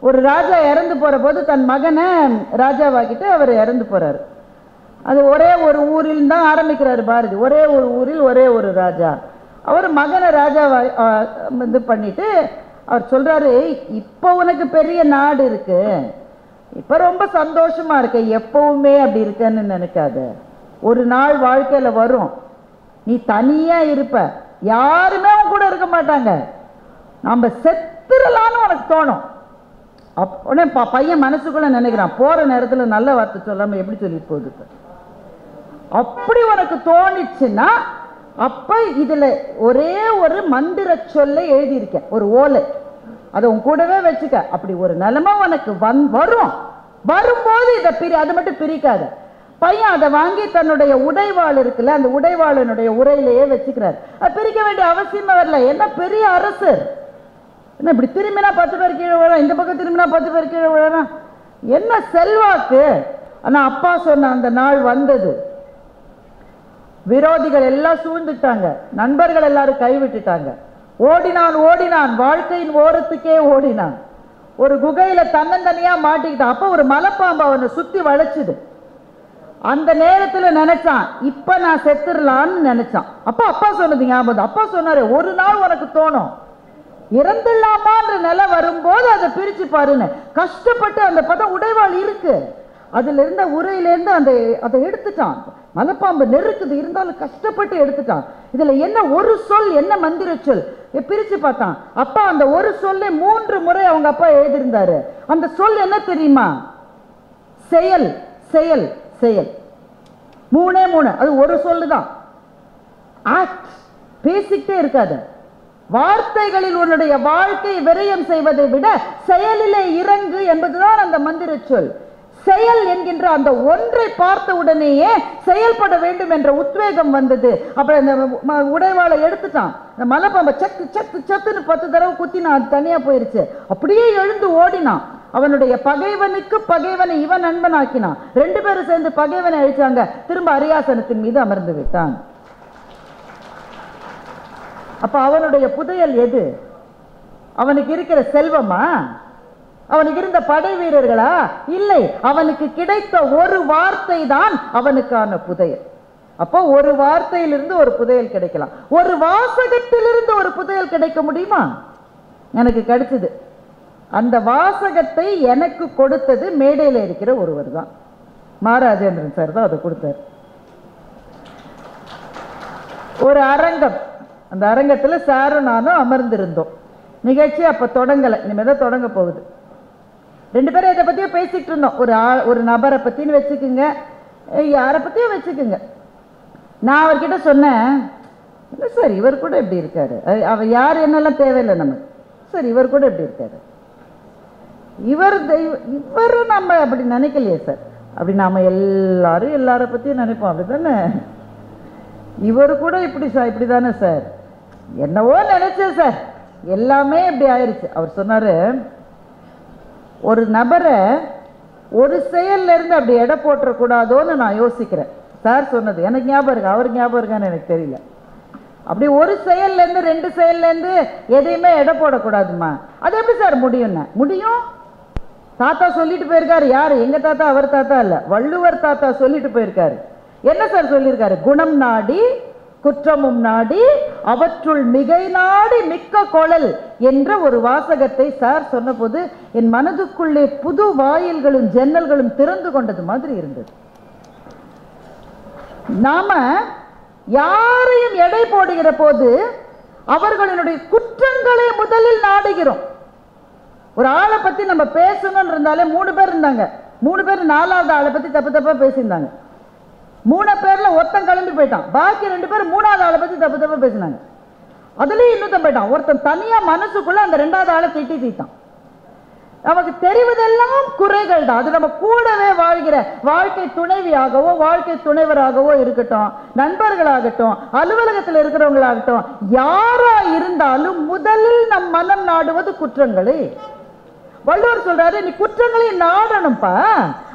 ஒரு ராஜா இறந்து போற போது தன் மகனை ராஜாவாக்கிட்டு அவர் இறந்து போறாரு. அது ஒரே ஒரு ஊரில் தான் ஆரம்பிக்கிறாரு பாரதி. ஒரே ஒரு ஊரில் ஒரே ஒரு ராஜா. அவர் மகனை ராஜாவா இது பண்ணிட்டு அவர் சொல்றாரு, இப்போ உனக்கு பெரிய நாடு இருக்கு, இப்ப ரொம்ப சந்தோஷமா இருக்க, எப்பவுமே அப்படி இருக்கன்னு நினைக்காத. ஒரு நாள் வாழ்க்கையில வரும், நீ தனியா இருப்ப, யாருமே அவன் கூட இருக்க மாட்டாங்க, நம்ம செத்துறலான்னு உனக்கு தோணும். உடனே பையன் மனசுக்குள்ள நினைக்கிறான், போற நேரத்துல நல்ல வார்த்தை சொல்லாம எப்படி சொல்லிட்டு போகுது. அப்படி உனக்கு தோணிச்சுன்னா அப்ப இதுல ஒரே ஒரு மந்திர சொல்லை எழுதியிருக்கேன், ஒரு ஓலை, அதை உன் கூடவே வச்சுக்க. அப்படி ஒரு நிலைமை உனக்கு வரும், வரும்போது இதை அது மட்டும் பிரிக்காத. பையன் அதை வாங்கி தன்னுடைய உடைவாள் இருக்குல்ல, அந்த உடைவாளனுடைய உரையிலேயே வச்சுக்கிறார். அது பிரிக்க வேண்டிய அவசியமே வரல. என்ன பெரிய அரசர், என்ன இப்படி திரும்பினா 10 பேர் கீழே விழா, இந்த பக்கம் திரும்பினா 10 பேர் கீழே விழா, என்ன செல்வாக்கு. ஆனா அப்பா சொன்ன அந்த நாள் வந்தது. விரோதிகள் எல்லாம் சூழ்ந்துட்டாங்க, நண்பர்கள் எல்லாரும் கைவிட்டுட்டாங்க. ஓடினான் ஓடினான், வாழ்க்கையின் ஓரத்துக்கே ஓடினான். ஒரு குகையில தன்னந்தனியா மாட்டிக்கிட்டான். அப்ப ஒரு மலைப்பாம்பு அவனை சுத்தி வளைச்சுது. அந்த நேரத்துல நினைச்சான், இப்ப நான் செத்துடலான்னு நினைச்சான். அப்ப அப்பா சொன்னது ஞாபகம். அப்பா சொன்னாரு, ஒரு நாள் உனக்கு தோணும் இறந்துடலாமான்ற நிலை வரும்போது அதை பிரிச்சு பாருன்னு. கஷ்டப்பட்டு அந்த பதம் உடைவாள் இருக்கு, அதுல இருந்த உரையிலேருந்து அதை எடுத்துட்டான். மலைப்பாம்பு நெருக்குது, இருந்தாலும் கஷ்டப்பட்டு எடுத்துட்டான். இதுல என்ன ஒரு சொல், என்ன மந்திர சொல் பிரிச்சு பார்த்தான். அப்பா அந்த ஒரு சொல்ல 3 முறை அவங்க அப்பா எழுதியிருந்தாரு. அந்த சொல் என்ன தெரியுமா? செயல் செயல் செயல். 3 அது ஒரு சொல்லுதான். ஆக்ட், பேசிக்கிட்டே இருக்காது. வார்த்தைகளில் உன்னுடைய வாழ்க்கை விரயம் செய்வதை விட செயலிலே இறங்கு என்பதுதான் அந்த மந்திர சொல். செயல் என்கின்ற அந்த ஒன்றை பார்த்த உடனேயே செயல்பட வேண்டும் என்ற உத்வேகம் வந்தது. அப்புறம் இந்த உடைவாளை எடுத்துட்டான். இந்த மலைப்பாம்பை சத்து சத்து சத்துன்னு 10 தடவை குத்தினான், அது தனியா போயிருச்சு. அப்படியே எழுந்து ஓடினான். அவனுடைய பகைவனுக்கு பகைவனை இவன் நண்பனாக்கினான். 2 பேரும் சேர்ந்து பகைவனை அழிச்சாங்க. திரும்ப அரியாசனத்தின் மீது அமர்ந்து விட்டான். அப்ப அவனுடைய புதையல் எது? அவனுக்கு இருக்கிற செல்வமா? அவனுக்கு இருந்த படை வீரர்களா? இல்லை, அவனுக்கு கிடைத்த ஒரு வார்த்தை தான் அவனுக்கான புதையல். அப்போ ஒரு வார்த்தையிலிருந்து ஒரு புதையல் கிடைக்கலாம். ஒரு வாசகத்திலிருந்து ஒரு புதையல் கிடைக்க முடியுமா? எனக்கு கிடைச்சது. அந்த வாசகத்தை எனக்கு கொடுத்தது மேடையில் இருக்கிற ஒருவர் தான், மாராஜேந்திரன் சார் தான் அதை கொடுத்தார். ஒரு அரங்கம், அந்த அரங்கத்தில் சாரும் நானும் அமர்ந்திருந்தோம். நிகழ்ச்சி அப்ப தொடங்கலை, இனிமேதான் தொடங்க போகுது. 2 பேரும் இதை பத்தியும் பேசிட்டு இருந்தோம். ஒரு நபரை பத்தின்னு வச்சுக்குங்க, யாரை பத்தியும் வச்சுக்குங்க. நான் அவர்கிட்ட சொன்னேன், இல்லை சார் இவர் கூட எப்படி இருக்காரு, அவர் யார் என்னெல்லாம் தேவையில்லை நமக்கு, சார் இவர் கூட எப்படி இருக்காரு, இவரும் நம்ம அப்படி நினைக்கலையே சார். அப்படி நாம எல்லாரை பத்தியும் நினைப்போம், அப்படித்தானே? இவர் கூட இப்படி தானே சார், என்னவோ நினைச்சேன் சார், எல்லாமே இப்படி ஆயிடுச்சு. அவர் சொன்னாரு, ஒரு நபரை ஒரு செயல்ல இருந்து அப்படி எடை போட்டக்கூடாதோன்னு நான் யோசிக்கிறேன். சார் சொன்னது எனக்கு ஞாபகம் இருக்கு, அவருக்கு ஞாபகம் இருக்கான்னு எனக்கு தெரியல. அப்படி ஒரு செயல்ல இருந்து 2 செயல்ல இருந்து எதையுமே எடை போடக்கூடாதுமா. அது எப்படி சார் முடியும்? தாத்தா சொல்லிட்டு போயிருக்காரு. யாரு? எங்க தாத்தா, அவர் தாத்தா இல்ல, வள்ளுவர் தாத்தா சொல்லிட்டு போயிருக்காரு. என்ன சார் சொல்லியிருக்காரு? குணம் நாடி குற்றமும் நாடி அவற்றுள் மிகை நாடி மிக்க கொளல் என்ற ஒரு வாசகத்தை சார் சொன்ன போது என் மனதுக்குள்ளே புது வாயில்களும் ஜன்னல்களும் திறந்து கொண்டது மாதிரி இருந்தது. நாம யாரையும் எடை போடுகிற போது அவர்களுடைய குற்றங்களை முதலில் நாடுகிறோம். ஒரு ஆளை பத்தி நம்ம பேசணும்னு இருந்தாலே 3 பேர் இருந்தாங்க, 3 பேர் 4வது ஆளை பத்தி தப்பா பேசியிருந்தாங்க. 3 பேர்ல ஒருத்தன் கிளம்பி போயிட்டான், பாக்கி 2 பேர் 3வது ஆளை பத்தி தப்பா பேசினாங்க. அதுலயும் இன்னொருத்தன் போயிட்டான். ஒருத்தன் தனியா மனசுக்குள்ள அந்த 2வது ஆளை தீட்டான். நமக்கு தெரிவதெல்லாம் குறைகள் தான். அது நம்ம கூடவே வாழ்கிற வாழ்க்கை துணைவியாகவோ வாழ்க்கை துணைவராகவோ இருக்கட்டும், நண்பர்களாகட்டும், அலுவலகத்தில் இருக்கிறவங்களாகட்டும், யாரா இருந்தாலும் முதலில் நம் மனம் நாடுவது குற்றங்களே. வள்ளுவர் சொல்றாரு, நீ குற்றங்களை நாடணும்பா,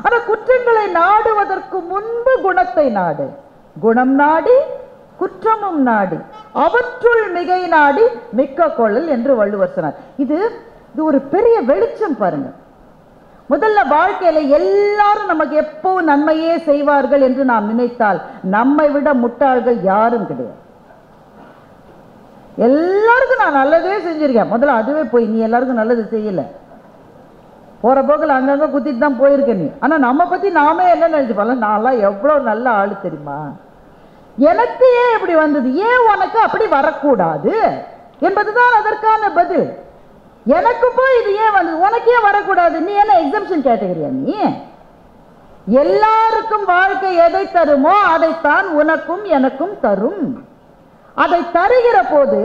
ஆனா குற்றங்களை நாடுவதற்கு முன்பு குணத்தை நாடு. குணம் நாடி குற்றமும் நாடி அவற்றுள் மிகை நாடி மிக்க கொள்ளல் என்று வள்ளுவர் சொன்னார். இது ஒரு பெரிய வெளிச்சம் பாருங்க. முதல்ல வாழ்க்கையில எல்லாரும் நமக்கு எப்பவும் நன்மையே செய்வார்கள் என்று நாம் நினைத்தால் நம்மை விட முட்டாள்கள் யாரும் கிடையாது. எல்லாருக்கும் நான் நல்லதே செஞ்சிருக்கேன், முதல்ல அதுவே போய் நீ எல்லாருக்கும் நல்லது செய்யல, போற போக்கில் அங்கங்க குத்திட்டு தான் போயிருக்க நீ. ஆனா நம்ம பத்தி நாமே என்ன நினைச்சுப்பாங்க, நான்லாம் எவ்வளவு நல்ல ஆளு தெரியுமா, எனக்கு ஏன் இப்படி வந்தது, ஏன் உனக்கு அப்படி வரக்கூடாது என்பதுதான் அதற்கான பதில். எனக்கு போய் இது ஏன் வந்தது, உனக்கு ஏன் வரக்கூடாது, நீ என்ன எக்ஸம்ஷன் கேட்டகரியா நீ? எல்லாருக்கும் வாழ்க்கை எதை தருமோ அதைத்தான் உனக்கும் எனக்கும் தரும். அதை தருகிற போது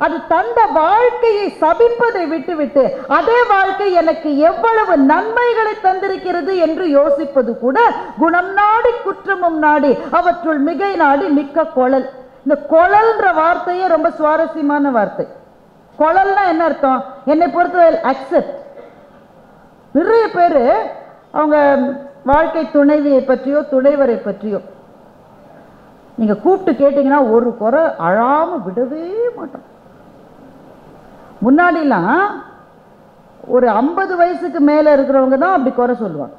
அது தந்த வாழ்க்கையை சபிப்பதை விட்டுவிட்டு அதே வாழ்க்கை எனக்கு எவ்வளவு நன்மைகளை தந்திருக்கிறது என்று யோசிப்பது கூட குணம் நாடி குற்றமும் நாடி அவற்றுள் மிகை நாடி மிக்க கொள்ளல். இந்த கொள்ளல்ன்ற வார்த்தையே ரொம்ப சுவாரஸ்யமான வார்த்தை. கொள்ளல்னா என்ன அர்த்தம்? என்னை பொறுத்தவரை அக்செப்ட். நிறைய பேர் அவங்க வாழ்க்கை துணைவியை பற்றியோ துணைவரை பற்றியோ நீங்க கூப்பிட்டு கேட்டீங்கன்னா ஒரு குறை அழாம விடவே மாட்டோம். முன்னாடிலாம் ஒரு 50 வயசுக்கு மேல இருக்கிறவங்க தான் அப்படி குறை சொல்லுவாங்க.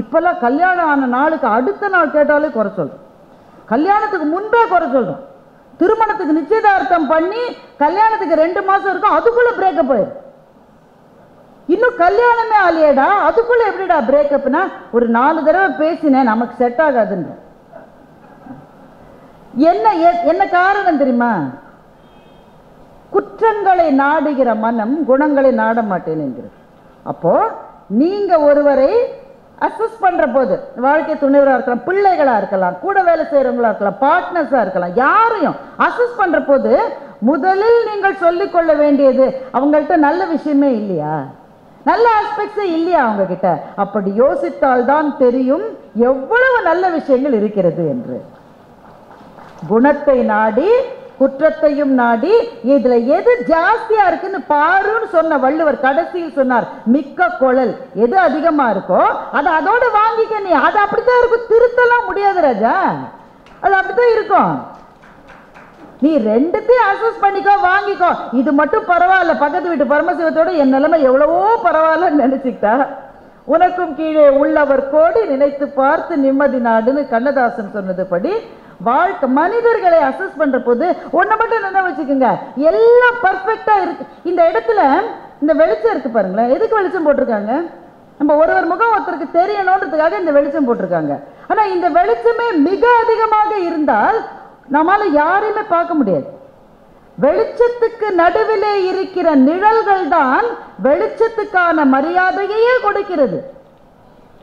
இப்பெல்லாம் கல்யாணம் ஆன நாளுக்கு அடுத்த நாள் கேட்டாலே குறை சொல்றோம். கல்யாணத்துக்கு முன்பே குறை சொல்றோம். திருமணத்துக்கு நிச்சயதார்த்தம் பண்ணி கல்யாணத்துக்கு 2 மாசம் இருக்கும், அதுக்குள்ள பிரேக்கப் ஆயிடும். இன்னும் கல்யாணமே ஆலியடா, அதுக்குள்ள எப்படிடா பிரேக்கப்னா, ஒரு 4 தடவை பேசினேன் நமக்கு செட் ஆகாதுன்ற. என்ன காரணம் தெரியுமா? குற்றங்களை நாடுகிற மனம் குணங்களை நாட மாட்டேன் என்கிறது. அப்போ நீங்க ஒருவரை அசஸ் பண்ற போது, வாழ்க்கை துணைவராக இருக்கலாம், பிள்ளைகளா இருக்கலாம், கூட வேலை செய்யறவங்களா இருக்கலாம், பார்ட்னர்ஸா இருக்கலாம், யாரையும் அசஸ் பண்ற போது முதலில் நீங்கள் சொல்லிக் கொள்ள வேண்டியது, அவங்கள்ட்ட நல்ல விஷயமே இல்லையா, நல்ல ஆஸ்பெக்ட்ஸே இல்லையா அவங்க கிட்ட. அப்படி யோசித்தால் தான் தெரியும் எவ்வளவு நல்ல விஷயங்கள் இருக்கிறது என்று. குணத்தை நாடி குற்றத்தையும் நாடி இதுல எது ஜாஸ்தியா இருக்குன்னு பாருன்னு சொன்ன வள்ளுவர் கடைசியில் சொன்னார், மிக்க கொள்ளல். எது அதிகமா இருக்கோ அதை அதோட வாங்கிக்க. நீ அது அப்படித்தான் இருக்கும், திருத்தலாம் முடியாது ராஜா, அது அப்படித்தான் இருக்கும். நீ ரெண்டுத்தையும் அசஸ் பண்ணிக்கோ, வாங்கிக்கோ. இது மட்டும் பரவாயில்ல, பக்கத்து வீட்டு பரமசிவத்தோட என் நிலைமை எவ்வளவோ பரவாயில்லன்னு நினைச்சுக்கிட்டா உனக்கும் கீழே உள்ளவர் கோடி நினைத்து பார்த்து நிம்மதி நாடுன்னு கண்ணதாசன் சொன்னதுபடி வாழ்க்கை மனிதர்களை அசஸ் பண்ற போது ஒன்ன மட்டும் என்ன வச்சுக்கோங்க, எல்லாம் பர்ஃபெக்டா இருக்கு. இந்த இடத்துல இந்த வெளிச்சம் இருக்கு பாருங்களேன், எதுக்கு வெளிச்சம் போட்டிருக்காங்க? நம்ம ஒருவர் முகம் ஒருத்தருக்கு தெரியணுன்றதுக்காக இந்த வெளிச்சம் போட்டிருக்காங்க. ஆனா இந்த வெளிச்சமே மிக அதிகமாக இருந்தால் நம்மால யாரையுமே பார்க்க முடியாது. வெளிச்சத்துக்கு நடுவிலே இருக்கிற நிழல்கள் தான் வெளிச்சத்துக்கான மரியாதையே கொடுக்கிறது.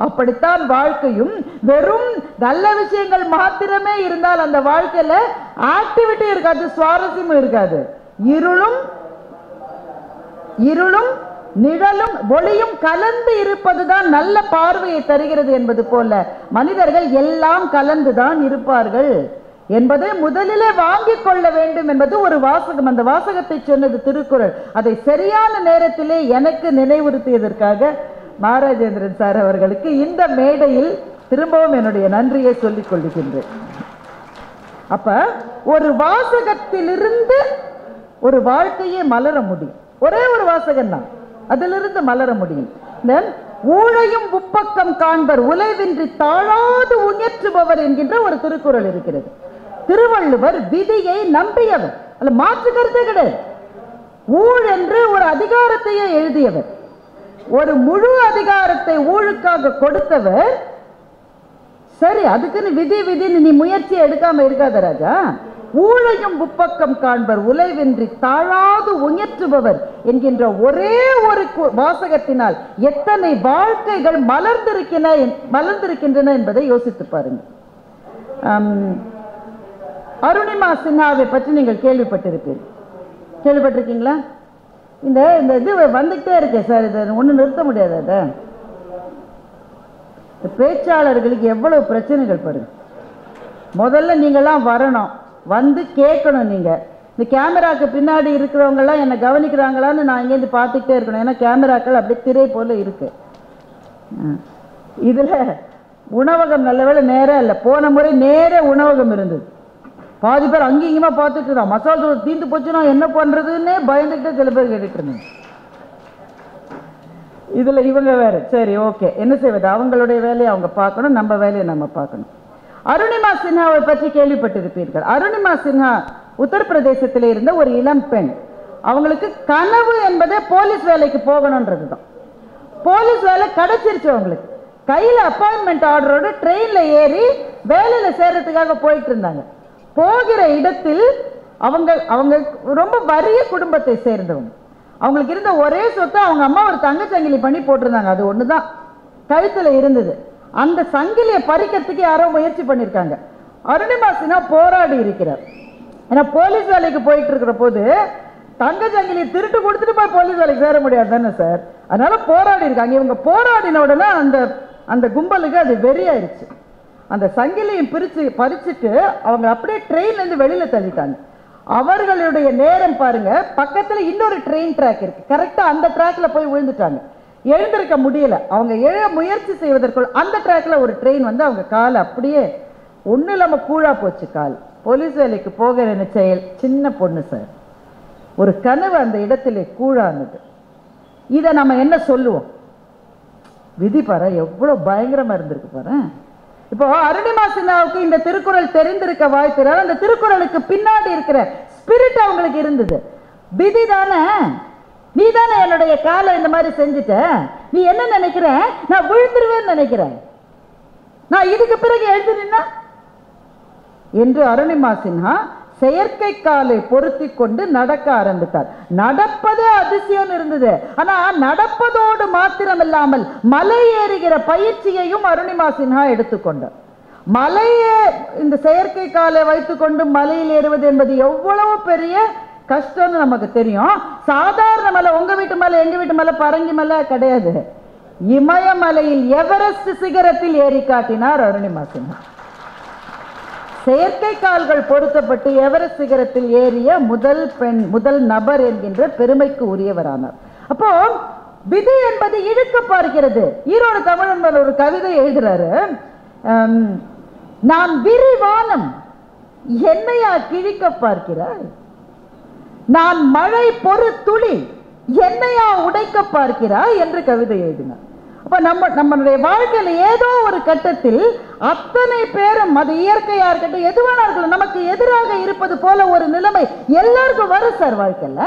அப்படித்தான் வாழ்க்கையும். வெறும் நல்ல விஷயங்கள் மாத்திரமே இருந்தால் அந்த வாழ்க்கையில ஆக்டிவிட்டி இருக்காது, சுவாரஸ்யமும் இருக்காது. இருளும் நிழலும் ஒளியும் கலந்து இருப்பதுதான் நல்ல பார்வையை தருகிறது என்பது போல மனிதர்கள் எல்லாம் கலந்துதான் இருப்பார்கள் என்பதை முதலிலே வாங்கிக் கொள்ள வேண்டும் என்பது ஒரு வாசகம். அந்த வாசகத்தை சொன்னது திருக்குறள். அதை சரியான நேரத்திலே எனக்கு நினைவுறுத்தியதற்காக மாராஜேந்திரன் சார் அவர்களுக்கு இந்த மேடையில் திரும்பவும் என்னுடைய நன்றியை சொல்லிக் கொள்கின்றேன். அப்ப ஒரு வாசகத்திலிருந்து ஒரு வாழ்க்கையே மலர முடியும். ஒரே ஒரு வாசகம் தான், அதிலிருந்து மலர முடியும். ஊழையும் உப்பக்கம் காண்பர் உலைவின்றி தாழாது உயற்றுபவர் என்கின்ற ஒரு திருக்குறள் இருக்கிறது. திருவள்ளுவர் விதியை நம்பியவர், அல்ல மாற்று கருத்தே கிடையாது. ஊழ் என்று ஒரு அதிகாரத்தையே எழுதியவர், ஒரு முழு அதிகாரத்தை ஊழுக்காக கொடுத்தவர். சரி, அதுக்குன்னு விதின்னு நீ முயற்சி எடுக்காம இருக்காத ராஜா. ஊழையும் உப்பக்கம் காண்பர் உலைவின்றி தாழாது உயற்றுபவர் என்கின்ற ஒரே ஒரு வாசகத்தினால் எத்தனை வாழ்க்கைகள் மலர்ந்திருக்கின்றன என்பதை யோசித்து பாருங்க. அருணிமா சின்ஹாவை பற்றி நீங்கள் கேள்விப்பட்டிருக்கீங்களா? இந்த இது வந்துகிட்டே இருக்கு சார், இதை ஒன்றும் நிறுத்த முடியாது. அதை பேச்சாளர்களுக்கு எவ்வளவு பிரச்சனைகள் பாருங்க. முதல்ல நீங்களாம் வரணும், வந்து கேட்கணும். நீங்க இந்த கேமராவுக்கு பின்னாடி இருக்கிறவங்கெல்லாம் என்னை கவனிக்கிறாங்களான்னு நான் இங்கேருந்து பார்த்துக்கிட்டே இருக்கணும். ஏன்னா கேமராக்கள் அப்படியே திரை போல் இருக்கு. இதில் உணவகம் நல்ல வேளை நேராக இல்லை. போன முறை நேர உணவகம் இருந்தது. பாதி பேர் அங்கேயுமா பார்த்துட்டு இருந்தான். மசாலா தூள் தீர்ந்து போச்சுன்னா என்ன பண்ணுறதுன்னே பயந்துக்கிட்டே சில பேர் கேட்டுட்டு இருந்தாங்க. இதில் இவங்க வேறு. சரி, ஓகே, என்ன செய்வது? அவங்களுடைய வேலையை அவங்க பார்க்கணும், நம்ம வேலையை நம்ம பார்க்கணும். அருணிமா சின்ஹாவை பற்றி கேள்விப்பட்டிருப்பீர்கள். அருணிமா சின்ஹா உத்தரப்பிரதேசத்தில் இருந்த ஒரு இளம் பெண். அவங்களுக்கு கனவு என்பதே போலீஸ் வேலைக்கு போகணுன்றது தான். போலீஸ் வேலை கிடைச்சிருச்சு. அவங்களுக்கு கையில் அப்பாயின்மெண்ட் ஆர்டரோடு ட்ரெயினில் ஏறி வேலையில் சேர்றதுக்காக போயிட்டு இருந்தாங்க. போகிற இடத்தில் அவங்க ரொம்ப வறிய குடும்பத்தை சேர்ந்தவங்க. அவங்களுக்கு இருந்த ஒரே சொத்து அவங்க அம்மா ஒரு தங்கச்சங்கிலி பண்ணி போட்டிருந்தாங்க. அது ஒன்று தான் கழுத்தில் இருந்தது. அந்த சங்கிலியை பறிக்கிறதுக்கு யாரோ முயற்சி பண்ணியிருக்காங்க. அருணிமா சின்ஹா போராடி இருக்கிறார். ஏன்னா போலீஸ் வேலைக்கு போயிட்டு இருக்கிற போது தங்கச்சங்கிலி திருட்டு கொடுத்துட்டு போய் போலீஸ் வேலைக்கு சேர முடியாது தானே சார். அதனால போராடி இருக்காங்க. இவங்க போராடின உடனே அந்த கும்பலுக்கு அது வெறியாயிருச்சு. அந்த சங்கிலியை பறிச்சுட்டு அவங்க அப்படியே ட்ரெயின்லேருந்து வெளியில் தள்ளிட்டாங்க. அவர்களுடைய நேரம் பாருங்க, பக்கத்தில் இன்னொரு ட்ரெயின் ட்ராக் இருக்கு. கரெக்டாக அந்த ட்ராக்ல போய் விழுந்துட்டாங்க. எழுந்திருக்க முடியல. அவங்க எழ முயற்சி செய்வதற்குள் அந்த ட்ராக்ல ஒரு ட்ரெயின் வந்து அவங்க கால் அப்படியே ஒன்றும் இல்லாமல் கூழா போச்சு கால். போலீஸ் வேலைக்கு போகிற செயல் சின்ன பொண்ணு சார். ஒரு கனவு அந்த இடத்துல கூழானது. இதை நம்ம என்ன சொல்லுவோம்? விதி பாரு எவ்வளோ பயங்கரமாக இருந்திருக்கு பாரு. இப்போ அருணிமா சின்ஹாவுக்கு இந்த திருக்குறள் தெரிந்திருக்க வாய்ப்பினால் அந்த திருக்குறளுக்கு பின்னாடி இருக்கிற ஸ்பிரிட் அவங்களுக்கு இருந்தது. விதி தானே, நீ தானே என்னுடைய காலை இந்த மாதிரி செஞ்சுட்ட, நீ என்ன நினைக்கிற? நான் விழுந்துருவேன்னு நினைக்கிறேன், நான் இதுக்கு பிறகு எழுதுனா என்று அருணிமா சின்ஹா செயற்கை காலை பொருத்தி கொண்டு நடக்க ஆரம்பித்தார். நடப்பதே அதிசயம் இருந்தது. ஆனா நடப்பதோடு மாத்திரம் இல்லாமல் மலை ஏறுகிற பயிற்சியையும் அருணிமா சின்ஹா எடுத்துக்கொண்டார். மலையே இந்த செயற்கை காலை வைத்துக்கொண்டு மலையில் ஏறுவது என்பது எவ்வளவு பெரிய கஷ்டம்னு நமக்கு தெரியும். சாதாரண மலை, உங்க வீட்டு மலை, எங்க வீட்டு மலை, பரங்கி மலை கிடையாது. இமயமலையில் எவரெஸ்ட் சிகரத்தில் ஏறி காட்டினார் அருணிமா சின்ஹா. செயற்கை கால்கள் பொருத்தப்பட்டு எவரெஸ்ட் சிகரத்தில் ஏறிய முதல் நபர் என்கின்ற பெருமைக்கு உரியவரானார். அப்போ விதி என்பது இழுக்க பார்க்கிறது. ஈரோடு தமிழன் ஒரு கவிதை எழுதுறாரு. நான் விரிவானம் என்னையா கிழிக்க பார்க்கிறாய், நான் மழை பொறு துளி என்னையா உடைக்க பார்க்கிறாய் என்று கவிதை எழுதினார். அப்ப நம்மளுடைய வாழ்க்கையில் ஏதோ ஒரு கட்டத்தில் அத்தனை பேரும், அது இயற்கையா இருக்கட்டும் எதுவானா இருக்கட்டும், நமக்கு எதிராக இருப்பது போல ஒரு நிலைமை எல்லாருக்கும் வரும் சார் வாழ்க்கையில.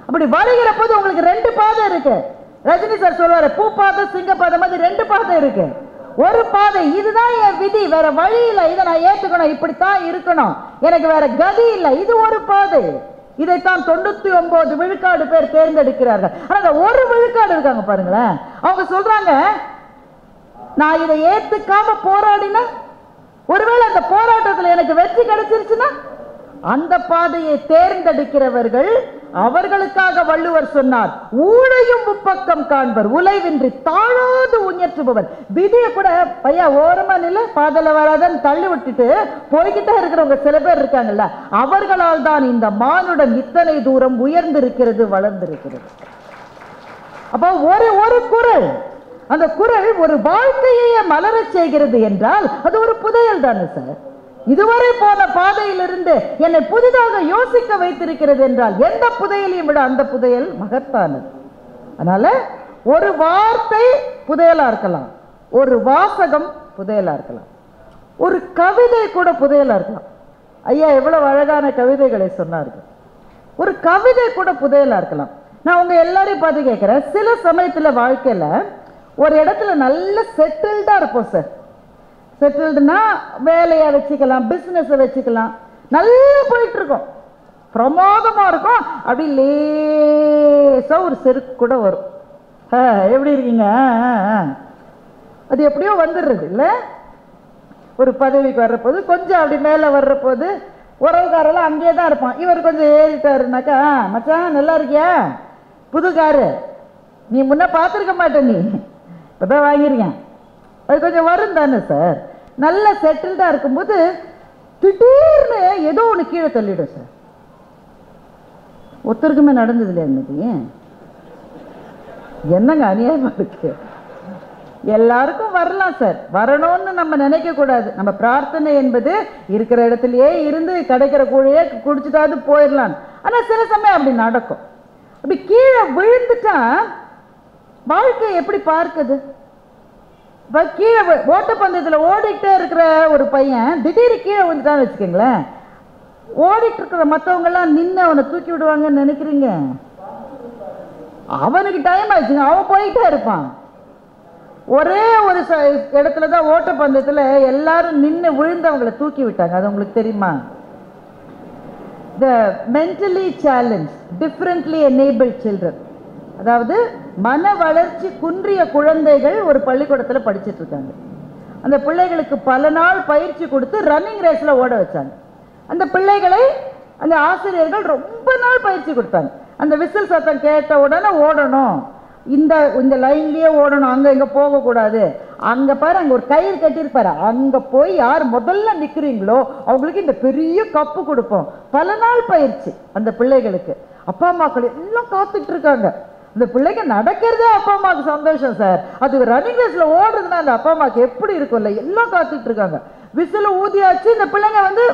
அப்படி வருகிற போது உங்களுக்கு ரெண்டு பாதை இருக்கு. ரஜினி சார் சொல்லுவாரு, பூ பாதை சிங்க பாதை மாதிரி ரெண்டு பாதை இருக்கு. ஒரு பாதை இதுதான் என் விதி, வேற வழி இல்லை, இதை நான் ஏத்துக்கணும், இப்படித்தான் இருக்கணும், எனக்கு வேற கதி இல்லை, இது ஒரு பாதை. இதைத்தான் 99 விழுக்காடு பேர் தேர்ந்தெடுக்கிறார்கள். ஆனா ஒரு விழுக்காடு இருக்காங்க பாருங்களேன், அவங்க சொல்றாங்க நான் இதை ஏத்துக்காம போராடினா, ஒருவேளை அந்த போராட்டத்தில் எனக்கு வெற்றி கிடைச்சிருச்சுன்னா, அந்த பாதையை தேர்ந்தெடுக்கிறவர்கள் அவர்களுக்காக வள்ளுவர் சொன்னார், ஊழையும் முப்பக்கம் காண்பர் உலைவின்றி தாழாது உயற்றுபவர். விதியை கூட பையா ஓரமா நில பாதல வராதன்னு தள்ளி விட்டுட்டு போய்கிட்டே இருக்கிறவங்க சில பேர் இருக்காங்கல்ல, அவர்களால் தான் இந்த மானுடம் இத்தனை தூரம் உயர்ந்திருக்கிறது, வளர்ந்திருக்கிறது. அப்போ ஒரு குறள், அந்த குறள் ஒரு வாழ்க்கையே மலரச் செய்கிறது என்றால் அது ஒரு புதையல் தானே சார். இதுவரை போன பாதையிலிருந்து என்னை புதிதாக யோசிக்க வைத்திருக்கிறது என்றால் எந்த புதையலையும் விட அந்த புதையல் மகத்தானது. அதனால ஒரு வார்த்தை புதையலா இருக்கலாம், ஒரு வாசகம் புதையலா இருக்கலாம், ஒரு கவிதை கூட புதையலா இருக்கலாம். ஐயா எவ்வளவு அழகான கவிதைகளை சொன்னார்கள். ஒரு கவிதை கூட புதையலா இருக்கலாம். நான் உங்க எல்லாரையும் பார்த்து கேட்கிறேன், சில சமயத்துல வாழ்க்கையில ஒரு இடத்துல நல்ல செட்டில்டா இருப்போம் சார். செட்டில்டுனா வேலையை வச்சுக்கலாம், பிஸ்னஸை வச்சுக்கலாம், நல்லா போயிட்டு இருக்கோம், பிரமாதமாக இருக்கும். அப்படி லேசாக ஒரு செருக்கு கூட வரும், எப்படி இருக்கீங்க, அது எப்படியோ வந்துடுறது இல்லை. ஒரு பதவிக்கு வர்றபோது கொஞ்சம் அப்படி மேலே வர்றபோது உறவுக்காரெல்லாம் அங்கேயே தான் இருப்பான். இவர் கொஞ்சம் ஏறிட்டாருனாக்கா, மச்சான் நல்லா இருக்கியா, புது காரு நீ முன்ன பார்த்துருக்க மாட்டேன், நீ இப்போ தான் வாங்கியிருக்கேன், அது கொஞ்சம் வரும் தானே சார். நல்ல செட்டில்டாக இருக்கும்போது திடீர்னு ஏதோ ஒன்று கீழே தள்ளிடும் சார். ஒருத்தருக்குமே நடந்தது இல்லையா இன்னைக்கு? என்னங்க அநியாயமாக இருக்கு. எல்லாருக்கும் வரலாம் சார், வரணும்னு நம்ம நினைக்க கூடாது. நம்ம பிரார்த்தனை என்பது இருக்கிற இடத்துலயே இருந்து கிடைக்கிற கூழையே குடிச்சுட்டாவது போயிடலாம். ஆனால் சில சமயம் அப்படி நடக்கும். அப்படி கீழே விழுந்துட்டா வாழ்க்கையை எப்படி பார்க்குது? இப்போ கீழே ஓட்டப்பந்தயத்தில் ஓடிக்கிட்டே இருக்கிற ஒரு பையன் திடீர்னு கீழே விழுந்துட்டான்னு வச்சுக்கோங்களேன், ஓடிட்டு இருக்கிற மற்றவங்கெல்லாம் நின்று அவனை தூக்கி விடுவாங்கன்னு நினைக்கிறீங்க? அவனுக்கு டைம் ஆயிடுச்சுங்க, அவன் போயிட்டே இருப்பான். ஒரே ஒரு இடத்துல தான் ஓட்டப்பந்தயத்தில் எல்லாரும் நின்று விழுந்தவங்களை தூக்கி விட்டாங்க. அது உங்களுக்கு தெரியுமா? The mentally challenge differently enabled children, அதாவது மன வளர்ச்சி குன்றிய குழந்தைகள் ஒரு பள்ளிக்கூடத்தில் படிச்சுட்டு இருக்காங்க. அந்த பிள்ளைகளுக்கு பல நாள் பயிற்சி கொடுத்து ரன்னிங் ரேஸில் ஓட வச்சாங்க. அந்த பிள்ளைகளை அந்த ஆசிரியர்கள் ரொம்ப நாள் பயிற்சி கொடுத்தாங்க. அந்த விசில் சத்தம் கேட்ட உடனே ஓடணும், இந்த லைன்லேயே ஓடணும், அங்கே இங்கே போகக்கூடாது. அங்கே பாரு, அங்கே ஒரு கயிறு கட்டியிருப்பாரு, அங்கே போய் யார் முதல்ல நிற்கிறீங்களோ அவங்களுக்கு இந்த பெரிய கப்பு கொடுப்போம். பல நாள் பயிற்சி அந்த பிள்ளைகளுக்கு. அப்பா அம்மாக்கள் எல்லாம் காத்துட்டு இருக்காங்க. இந்த பிள்ளைங்க நடக்கிறதே அப்பா அம்மாவுக்கு சந்தோஷம் சார். அது ரன்னிங் ரேஸில் ஓடுறதுன்னா அந்த அப்பா அம்மாவுக்கு எப்படி இருக்கும்ல, எல்லாம் காத்துட்டு இருக்காங்க. விசில் ஊதியாச்சு, இந்த பிள்ளைங்க வந்து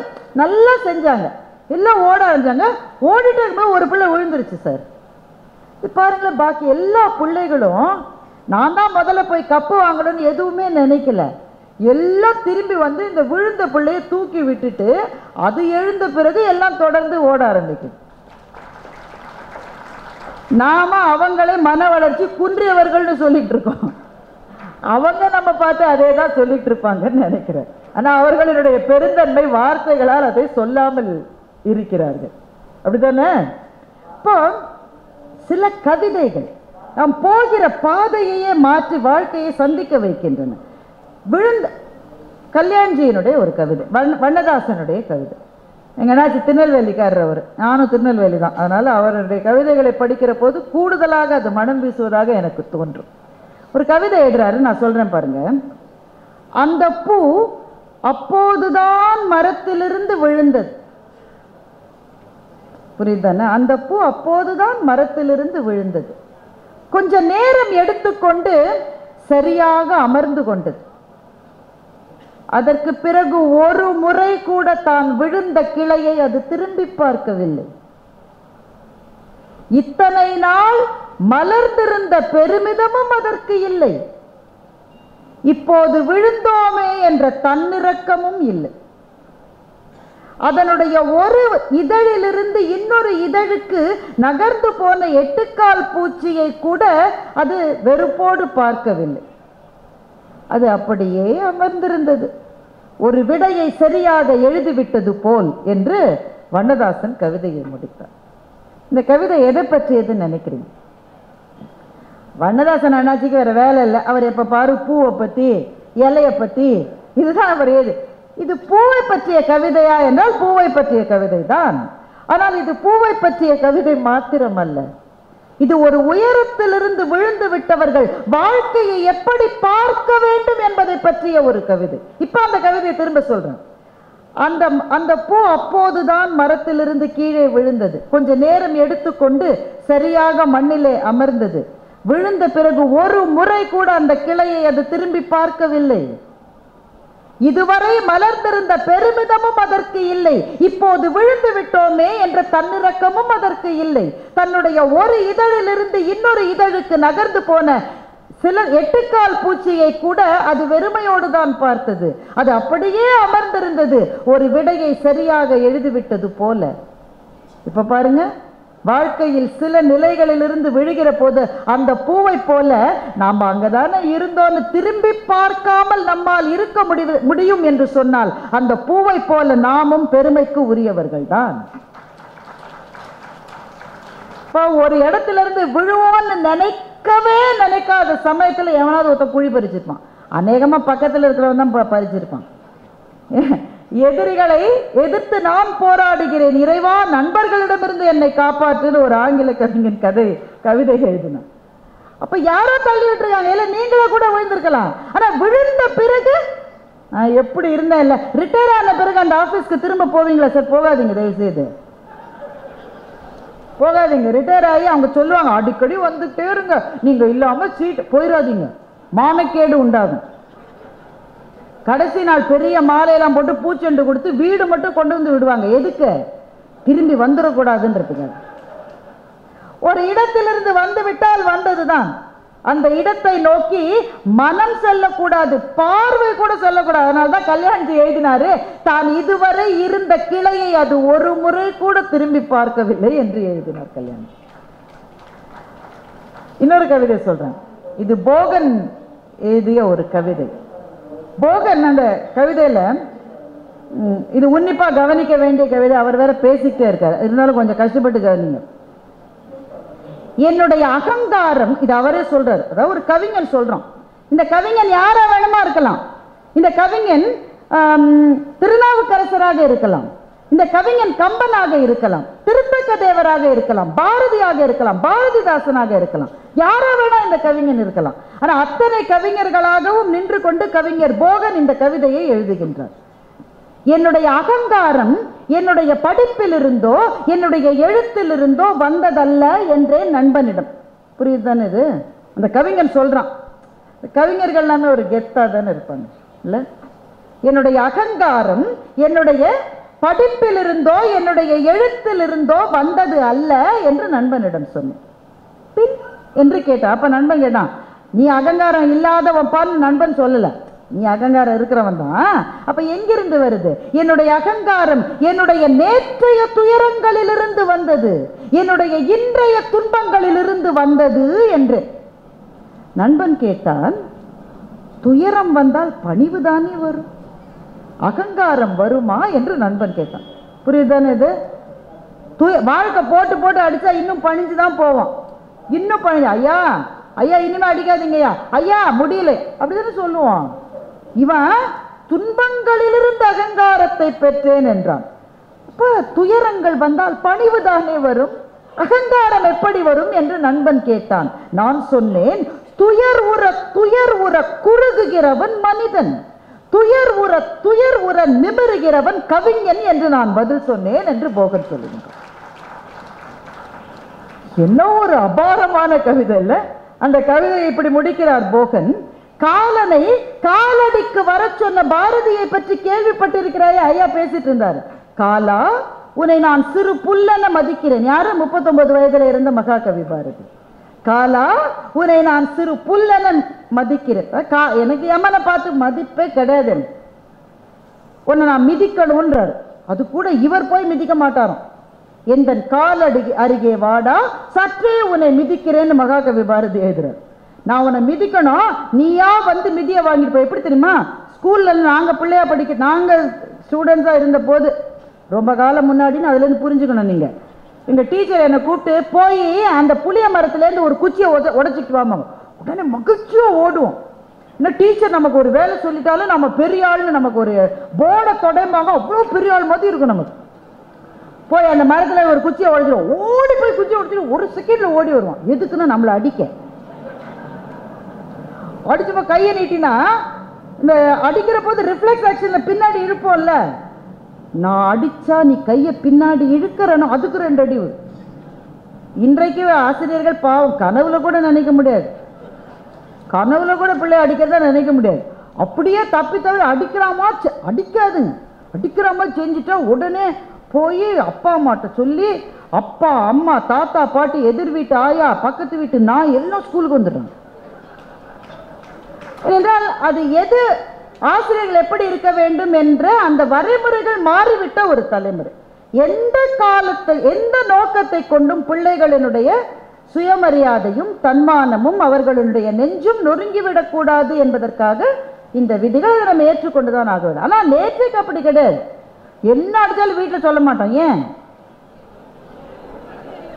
நல்லா செஞ்சாங்க, எல்லாம் ஓட ஆரம்பிச்சாங்க. ஓடிட்டு இருக்கும்போது ஒரு பிள்ளை விழுந்துருச்சு சார். பாருங்களேன், பாக்கி எல்லா பிள்ளைகளும் நான் தான் முதல்ல போய் கப்பு வாங்கணும்னு எதுவுமே நினைக்கல. எல்லாம் திரும்பி வந்து இந்த விழுந்த பிள்ளைய தூக்கி விட்டுட்டு அது எழுந்த பிறகு எல்லாம் தொடர்ந்து ஓட ஆரம்பிக்கும். நாம அவங்களை மன வளர்ச்சி குன்றியவர்கள்னு சொல்லிட்டு இருக்கோம். அவங்க நம்ம பார்த்து அதே தான் சொல்லிட்டு இருப்பாங்கன்னு நினைக்கிறேன். ஆனா அவர்களுடைய பெருந்தன்மை வார்த்தைகளால் அதை சொல்லாமல் இருக்கிறார்கள். அப்படித்தானே? இப்போ சில கவிதைகள் நாம் போகிற பாதையையே மாற்றி வாழ்க்கையை சந்திக்க வைக்கின்றன. விழுந்த கல்யாண்ஜியினுடைய ஒரு கவிதை, வண்ணதாசனுடைய கவிதை. எங்கனாச்சு திருநெல்வேலிக்காரர் அவர், நானும் திருநெல்வேலி தான். அதனால அவருடைய கவிதைகளை படிக்கிற போது கூடுதலாக அது மனம் வீசுவதாக எனக்கு தோன்றும். ஒரு கவிதை எழுதுறாரு, நான் சொல்றேன் பாருங்க. அந்த பூ அப்போதுதான் மரத்திலிருந்து விழுந்தது. புரியுதானே? அந்த பூ அப்போதுதான் மரத்திலிருந்து விழுந்தது. கொஞ்ச நேரம் எடுத்துக்கொண்டு சரியாக அமர்ந்து கொண்டது. அதற்கு பிறகு ஒரு முறை கூட தான் விழுந்த கிளையை அது திரும்பி பார்க்கவில்லை. இத்தனை நாள் மலர்ந்திருந்த பெருமிதமும் அதற்கு இல்லை. இப்போது விழுந்தோமே என்ற தன்னிறக்கமும் இல்லை. அதனுடைய ஒரு இதழிலிருந்து இன்னொரு இதழுக்கு நகர்ந்து போன 8 கால் பூச்சியை கூட அது வெறுப்போடு பார்க்கவில்லை. அது அப்படியே அமர்ந்திருந்தது, ஒரு விடையை சரியாக எழுதிவிட்டது போல் என்று வண்ணதாசன் கவிதையை முடித்தார். இந்த கவிதை எதை பற்றியதுன்னு நினைக்கிறீங்க? வண்ணதாசன் அண்ணாச்சிக்கு வேற வேலை இல்லை. அவர் எப்ப பாரு பூவை பத்தி, இலையை பத்தி, இதுதான் அவர் ஏது. இது பூவை பற்றிய கவிதையா என்றால் பூவை பற்றிய கவிதை தான். ஆனால் இது பூவை பற்றிய கவிதை மாத்திரம் அல்ல. இது ஒரு உயரத்திலிருந்து விழுந்து விட்டவர்கள் வாழ்க்கையை எப்படி பார்க்க வேண்டும் என்பதை பற்றிய ஒரு கவிதை. இப்ப அந்த கவிதையை திரும்ப சொல்றேன். அந்த பூ அப்போதுதான் மரத்திலிருந்து கீழே விழுந்தது. கொஞ்ச நேரம் எடுத்துக்கொண்டு சரியாக மண்ணிலே அமர்ந்தது. விழுந்த பிறகு ஒரு முறை கூட அந்த கிளையை அது திரும்பி பார்க்கவில்லை. இதுவரை மலர்ந்திருந்த பெருமிதமும் அதற்கு இல்லை. இப்போது விழுந்து விட்டோமே என்ற தன்னிறக்கமும் அதற்கு இல்லை. தன்னுடைய ஒரு இதழிலிருந்து இன்னொரு இதழுக்கு நகர்ந்து போன சில 8 கால் பூச்சியை கூட அது வெறுமையோடு தான் பார்த்தது. அது அப்படியே அமர்ந்திருந்தது, ஒரு விடையை சரியாக எழுதிவிட்டது போல. இப்ப பாருங்க, வாழ்க்கையில் சில நிலைகளிலிருந்து விழுகிற போது அந்த பூவை போல நாம் அங்கதானே இருந்தோன்னு திரும்பி பார்க்காமல் நம்மால் இருக்க முடியும் என்று சொன்னால் அந்த பூவை போல நாமும் பெருமைக்கு உரியவர்கள் தான். ஒரு இடத்துல இருந்து விழுவோன்னு நினைக்காத சமயத்துல எவனாவது ஒருத்தன் குழி பறிச்சிருப்பான். அநேகமா பக்கத்துல இருக்கிறவன் தான் பறிச்சிருப்பான். எதிரிகளை எதிர்த்து நான் போராடுகிறேன், இறைவா நண்பர்களிடமிருந்து என்னை காப்பாற்றுன்னு ஒரு ஆங்கில கவிஞன் கவிதை எழுதினான். அப்ப யாரோ தள்ளி விட்டுருக்காங்க, இல்ல நீங்களே கூட விழுந்திருக்கலாம். ஆனா விழுந்த பிறகு எப்படி இருந்தேன் இல்ல, ரிட்டையர் ஆன பிறகு அந்த ஆபீஸ்க்கு திரும்ப போவீங்களா சார்? போகாதீங்க தயவு செய்து. போகாதீங்க. ரிட்டையர் ஆகி அவங்க சொல்லுவாங்க, அடிக்கடி வந்துட்டே இருங்க, நீங்க இல்லாம சீட் போயிடாதீங்க, மானக்கேடு உண்டாகும். கடைசி நாள் பெரிய மாலையெல்லாம் போட்டு பூச்செண்டு கொடுத்து வீடு மட்டும் கொண்டு வந்து விடுவாங்க. எதுக்கு? திரும்பி வந்துடக்கூடாதுன்றதுக்காக. ஒரு இடத்திலிருந்து வந்து விட்டால் வந்ததுதான். அந்த இடத்தை நோக்கி மனம் செல்லக்கூடாது, பார்வை கூட செல்லக்கூடாது. அதனால்தான் கல்யாணி எழுதினாரு, தான் இதுவரை இருந்த கிளையை அது ஒரு முறை கூட திரும்பி பார்க்கவில்லை என்று எழுதினார் கல்யாணி. இன்னொரு கவிதை சொல்றேன், இது போகன் எழுதிய ஒரு கவிதை. போகன் அந்த கவிதையில, இது உன்னிப்பா கவனிக்க வேண்டிய கவிதை, அவர் வேற பேசிக்கிட்டே இருக்காரு, இருந்தாலும் கொஞ்சம் கஷ்டப்பட்டு கவனிங்க. என்னுடைய அகங்காரம், இது அவரே சொல்றாரு, அதாவது ஒரு கவிஞன் சொல்றான். இந்த கவிஞன் யாரா வேணுமா இருக்கலாம். இந்த கவிஞன் திருநாவுக்கரசராக இருக்கலாம், இந்த கவிஞன் கம்பனாக இருக்கலாம், திருத்தக்க தேவராக இருக்கலாம், பாரதியாக இருக்கலாம், பாரதிதாசனாக இருக்கலாம், யாரா வேணா இந்த கவிஞன் இருக்கலாம். ஆனா அத்தனை கவிஞர்களாகவும் நின்று கொண்டு கவிஞர் போகன் இந்த கவிதையை எழுதுகின்றார். என்னுடைய அகங்காரம் என்னுடைய படிப்பில் இருந்தோ என்னுடைய எழுத்தில் இருந்தோ வந்ததல்ல என்றே நண்பனிடம். புரியுதுதானே? இது அந்த கவிஞன் சொல்றான். கவிஞர்கள் எல்லாமே ஒரு கெத்தா தானே இருப்பாங்க இல்ல? என்னுடைய அகங்காரம் என்னுடைய படிப்பில் இருந்தோ என்னுடைய எழுத்தில் இருந்தோ வந்தது அல்ல என்று நண்பனிடம் சொன்னேன். பின் என்று கேட்டா, அப்ப நண்பன் கேட்டான், நீ அகங்காரம் இல்லாதவன்பான்னு நண்பன் சொல்லல, நீ அகங்காரம் இருக்கிறவன் தான். அப்ப எங்கிருந்து வருது? என்னுடைய அகங்காரம் என்னுடைய நேற்றைய துயரங்களிலிருந்து வந்தது, என்னுடைய இன்றைய துன்பங்களிலிருந்து வந்தது என்று நண்பன் கேட்டான். துயரம் வந்தால் பணிவுதானே வரும், அகங்காரம் வருமா என்று நண்பன் கேட்டான். புரியுதுதானே? இது வாழ்க்கை போட்டு போட்டு அடிச்சா இன்னும் பணிஞ்சுதான் போவோம், இன்னும் பணிஞ்சு, ஐயா ஐயா இனிமே அடிக்காதீங்கய்யா, ஐயா முடியல அப்படிதானே சொல்லுவான். இவன் துன்பங்களிலிருந்து அகங்காரத்தை பெற்றேன் என்றான். அப்ப துயரங்கள் வந்தால் பணிவு தானே வரும், அகங்காரம் எப்படி வரும் என்று நண்பன் கேட்டான். நான் சொன்னேன், துயர் உற குறுகுகிறவன் மனிதன், துயர் உற நிமிருகிறவன் கவிஞன் என்று நான் பதில் சொன்னேன் என்று போகன் சொல்லுங்க. என்ன ஒரு அபாரமான கவிதை இல்ல? அந்த கவிதையை இப்படி முடிக்கிறார் போகன். காலனை காலடிக்கு வர சொன்ன பாரதியை பற்றி கேள்விப்பட்டிருக்கிறாயே, ஐயா பேசிட்டு இருந்தார். காலா, உன்னை நான் சிறு புல்லென மதிக்கிறேன். யாரு? 39 வயதுல இருந்த மகாகவி பாரதி. காலா, உன்னை நான் சிறு புல்லென மதிக்கிறேன். எனக்கு யமனை பார்த்து மதிப்பே கிடையாது, உன்னை நான் மிதிக்கணும்ன்றார். அது கூட இவர் போய் மிதிக்க மாட்டாராம். எந்த காலடி அருகே வாடா, சற்றே உன்னை மிதிக்கிறேன்னு மகாகவி பாரதி எழுதுறார். நான் உன்னை மிதிக்கணும், நீயா வந்து மிதியை வாங்கிட்டு போய். எப்படி தெரியுமா? ஸ்கூல்ல நாங்க பிள்ளையா நாங்க ஸ்டூடெண்ட்ஸா இருந்த போது, ரொம்ப காலம் முன்னாடின்னு அதுல இருந்து புரிஞ்சுக்கணும் நீங்க. எங்க டீச்சர் என்னை கூப்பிட்டு போய் அந்த புளிய மரத்துல இருந்து ஒரு குச்சியை உடைச்சிட்டு வாங்க, உடனே மகிழ்ச்சியா ஓடுவோம். இன்னும் டீச்சர் நமக்கு ஒரு வேலை சொல்லிட்டாலும் நம்ம பெரிய ஆள்னு நமக்கு ஒரு போர்டை தொடைம்பாங்க, அவ்வளவு பெரிய ஆள் மாதிரி இருக்கும். நமக்கு போய் அந்த மரத்துல ஒரு குச்சியை உடைச்சிடும், ஓடி போய் குச்சியை உடைச்சிடும், ஒரு செகண்ட்ல ஓடி வருவான். எதுக்குன்னு நம்மளை அடிக்க. அடிச்சுப்ப கையை நீட்டினா இந்த அடிக்கிற போது ரிஃப்ளெக்ஸ் ஆக்ஷன்ல பின்னாடி இழுப்போம்ல, நான் அடிச்சா நீ கையை பின்னாடி இழுக்கிறனோ அதுக்கு 2 அடி. இன்றைக்கு ஆசிரியர்கள் பாவம் கனவுல கூட நினைக்க முடியாது, கனவுல கூட பிள்ளை அடிக்கிறதா நினைக்க முடியாது. அப்படியே தப்பி தவிர அடிக்கிறாமா அடிக்காதுங்க, அடிக்கிறாமா செஞ்சுட்டா உடனே போய் அப்பா அம்மாட்ட சொல்லி, அப்பா அம்மா தாத்தா பாட்டி எதிர் வீட்டு ஆயா பக்கத்து வீட்டு நான் எல்லாம் ஸ்கூலுக்கு வந்துட்டாங்க. என்றால் அது எது ஆசிரியர்கள் எப்படி இருக்க வேண்டும் என்ற அந்த வரைமுறைகள் மாறிவிட்ட ஒரு தலைமுறை. எந்த காலத்தை எந்த நோக்கத்தை கொண்டும் பிள்ளைகளினுடைய சுயமரியாதையும் தன்மானமும் அவர்களுடைய நெஞ்சும் நொறுங்கிவிடக் கூடாது என்பதற்காக இந்த விதிகளை நம்ம ஏற்றுக்கொண்டுதான் ஆக வேண்டும். ஆனா நேற்றைக்கு அப்படி கிடையாது. என்ன அடிச்சாலும் வீட்டில் சொல்ல மாட்டோம். ஏன்?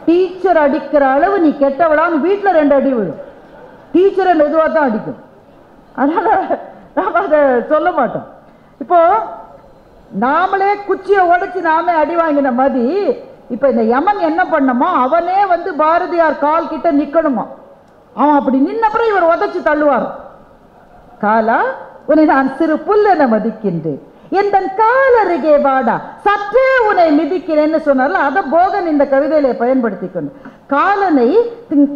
டீச்சர் அடிக்கிற அளவு நீ கெட்டவளான்னு வீட்டில் 2 அடி விடும், டீச்சரை மெதுவாக தான் அடிக்கும். அதனால நாம் அதை சொல்ல மாட்டோம். இப்போ நாமளே குச்சியை உடைச்சு நாமே அடி வாங்கின மாதிரி இப்ப இந்த யமன் என்ன பண்ணமோ அவனே வந்து பாரதியார் கால் கிட்ட நிக்கணுமா, அவன் அப்படி நின்னப்புறம் இவர் உதைச்சு தள்ளுவார். காலா, உன்னை நான் சிறு புல்லென மதிக்கின்றேன், என் காலருகே வாடா சற்றே உன்னை மிதிக்கிறேன்னு சொன்னார்ல, அதை போகன் இந்த கவிதையில பயன்படுத்தி கொண்டு காலனை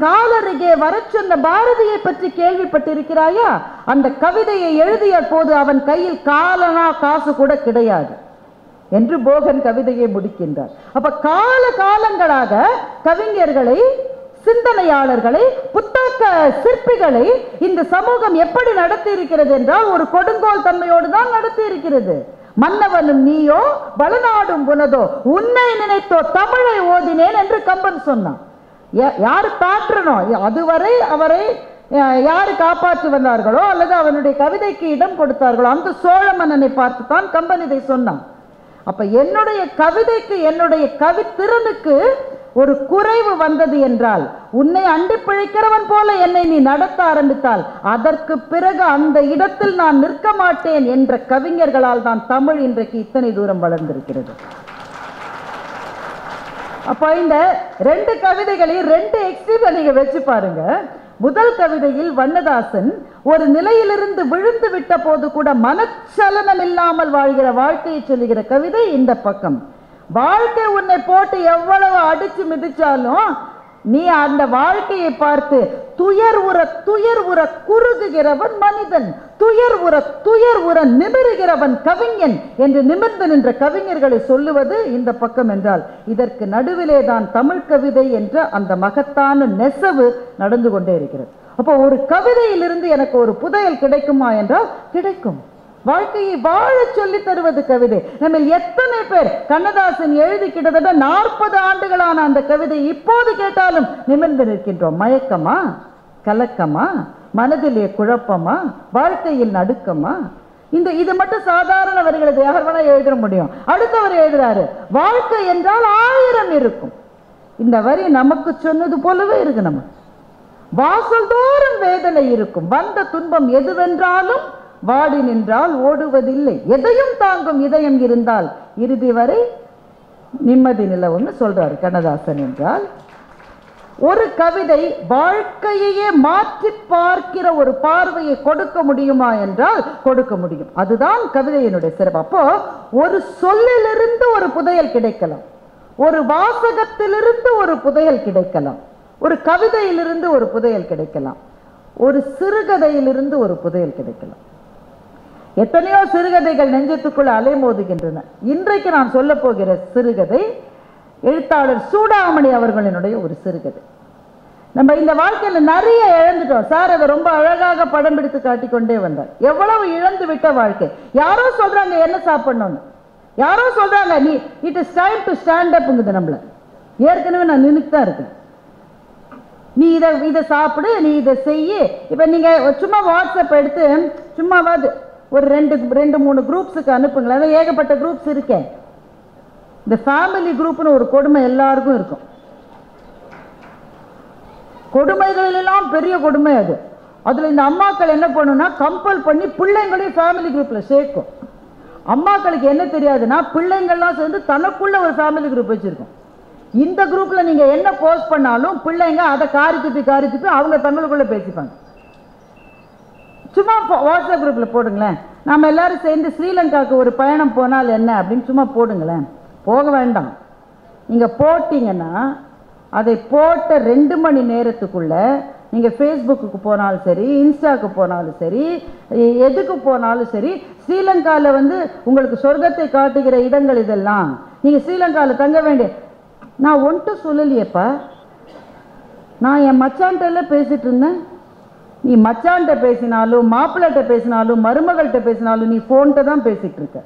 காலருகே வர சொன்ன பாரதியை பற்றி கேள்விப்பட்டிருக்கிறாயா? அந்த கவிதையை எழுதிய போது அவன் கையில் காலனா காசு கூட கிடையாது என்று போகன் கவிதையை முடிக்கின்றார். அப்ப கால காலங்களாக கவிஞர்களை, சிந்தனையாளர்களை, புத்தக சிற்பிகளை இந்த சமூகம் எப்படி நடத்தி இருக்கிறது என்றால் ஒரு கொடுங்கோல் தன்மையோடு தான் நடத்தி இருக்கிறது. மன்னவனும் நீயோ வளநாடும் புனதோ உன்னை நினைத்தோ தமிழை ஓதினேன் என்று கம்பன் சொன்னான். யாரு பாற்றனோ அதுவரை அவரை யாரு காப்பாற்றி வந்தார்களோ அல்லது அவனுடைய கவிதைக்கு இடம் கொடுத்தார்களோ அந்த சோழ மன்னனை பார்த்து தான் கம்பன் இதை சொன்னான். அப்ப என்னுடைய கவிதைக்கு, என்னுடைய கவித்திறனுக்கு ஒரு குறைவு வந்தது என்றால், உன்னை அண்டி பிழைக்கிறவன் போல என்னை நீ நடத்த ஆரம்பித்தால் அதற்கு பிறகு அந்த இடத்தில் நான் நிற்க மாட்டேன் என்ற கவிஞர்களால் தான் தமிழ் இன்றைக்கு இத்தனை தூரம் வளர்ந்திருக்கிறது. அப்ப இந்த ரெண்டு கவிதைகளையும் ரெண்டு எக்ஸ்ட்ரீம் நீங்க வச்சு பாருங்க. முதல் கவிதையில் வண்ணதாசன் ஒரு நிலையிலிருந்து விழுந்து விட்ட போது கூட மனச்சலனம் இல்லாமல் வாழ்கிற வாழ்க்கையை சொல்லுகிற கவிதை இந்த பக்கம். வாழ்க்கை உன்னை போட்டு எவ்வளவு அடிச்சு மிதிச்சாலும் நீ அந்த வாழ்க்கையை பார்த்து துயர் உற குறுகுகிறவன் மனிதன், துயர் உற நிமிருகிறவன் கவிஞன் என்று நிமிர்ந்து நின்ற கவிஞர்களை சொல்லுவது இந்த பக்கம் என்றால், இதற்கு நடுவிலே தான் தமிழ் கவிதை என்ற அந்த மகத்தான நெசவு நடந்து கொண்டே இருக்கிறது. அப்போ ஒரு கவிதையிலிருந்து எனக்கு ஒரு புதையல் கிடைக்குமா என்றால் கிடைக்கும். வாழ்க்கையை வாழ சொல்லி தருவது கவிதை. நம்ம எத்தனை பேர் கண்ணதாசன் எழுதி கிட்டத்தட்ட 40 ஆண்டுகளான அந்த கவிதை இப்போது கேட்டாலும் நிமிர்ந்து நிற்கின்றோம். மயக்கமா, கலக்கமா, மனதிலே குழப்பமா, வாழ்க்கையில் நடுக்கமா? இது மட்டும் சாதாரண வரிகளை யார் வேணா எழுத முடியும். அடுத்தவர் எழுதுறாரு, வாழ்க்கை என்றால் 1000 இருக்கும். இந்த வரி நமக்கு சொன்னது போலவே இருக்கு. நம்ம வாசல் தோறும் வேதனை இருக்கும், வந்த துன்பம் எதுவென்றாலும் வாடி நின்றால் ஓடுவதில்லை, எதையும் தாங்கும் இதயம் இருந்தால் இறுதி வரை நிம்மதி நிலவுன்னு சொல்றாரு கண்ணதாசன். என்றால் ஒரு கவிதை வாழ்க்கையே மாற்றி பார்க்கிற ஒரு பார்வையை கொடுக்க முடியுமா என்றால் கொடுக்க முடியும். அதுதான் கவிதையினுடைய சிறப்பு. அப்போ ஒரு சொல்லிலிருந்து ஒரு புதையல் கிடைக்கலாம், ஒரு வாசகத்திலிருந்து ஒரு புதையல் கிடைக்கலாம், ஒரு கவிதையிலிருந்து ஒரு புதையல் கிடைக்கலாம், ஒரு சிறுகதையிலிருந்து ஒரு புதையல் கிடைக்கலாம். எத்தனையோ சிறுகதைகள் நெஞ்சத்துக்குள் அலைமோதுகின்றன. இன்றைக்கு நான் சொல்ல போகிற சிறுகதை எழுத்தாளர் சூடாமணி அவர்களினுடைய ஒரு சிறுகதை. நம்ம இந்த வாழ்க்கையில நிறைய இழந்துட்டோம். சார் அதை ரொம்ப அழகாக படம் பிடித்து காட்டிக்கொண்டே வந்தார். எவ்வளவு இழந்து விட்ட வாழ்க்கை. யாரோ சொல்றாங்க என்ன சாப்பிடணும்னு, யாரோ சொல்றாங்க நீ it is time to stand அப்ங்குது. நம்மள ஏற்கனவே நான் நினைத்து தான் இருக்கேன். நீ இதை சாப்பிடு, நீ இதை செய்ய. இப்ப நீங்க சும்மா வாட்ஸ்அப் எடுத்து சும்மாவாது ஒரு 2-3 குரூப்ஸுக்கு அனுப்புங்களேன். அதான் ஏகப்பட்ட குரூப்ஸ் இருக்கேன். இந்த ஃபேமிலி குரூப்னு ஒரு கொடுமை எல்லாருக்கும் இருக்கும். கொடுமைகளெல்லாம் பெரிய கொடுமை அது. அதுல இந்த அம்மாக்கள் என்ன பண்ணுன்னா கம்பல் பண்ணி பிள்ளைங்களையும் ஃபேமிலி குரூப்ல சேர்க்கும். அம்மாக்களுக்கு என்ன தெரியாதுன்னா பிள்ளைங்கள்லாம் சேர்ந்து தனக்குள்ள ஒரு ஃபேமிலி குரூப் வச்சிருக்கோம். இந்த குரூப்ல நீங்க என்ன போஸ்ட் பண்ணாலும் பிள்ளைங்க அதை காரி துப்பி அவங்க தங்களுக்குள்ள பேசிப்பாங்க. சும்மா வாட்ஸ்அப் குரூப்ல போடுங்களேன், நம்ம எல்லாரும் சேர்ந்து ஸ்ரீலங்காவுக்கு ஒரு பயணம் போனால் என்ன அப்படின்னு சும்மா போடுங்களேன். போக வேண்டாம். நீங்க போட்டீங்கன்னா அதை போட்ட 2 மணி நேரத்துக்குள்ள நீங்க ஃபேஸ்புக்கு போனாலும் சரி, இன்ஸ்டாக்கு போனாலும் சரி, எதுக்கு போனாலும் சரி, ஸ்ரீலங்காவில் உங்களுக்கு சொர்க்கத்தை காட்டுகிற இடங்கள் இதெல்லாம். நீங்க ஸ்ரீலங்காவில் தங்க வேண்டிய, நான் ஒன்றும் சொல்லலையேப்பா. நான் என் மச்சான்கிட்ட பேசிட்டு இருந்தேன். நீ மச்சான்கிட்ட பேசினாலும், மாப்பிள்ளைகிட்ட பேசினாலும், மருமகள்கிட்ட பேசினாலும் நீ போன்கிட்ட தான் பேசிட்டு இருக்க.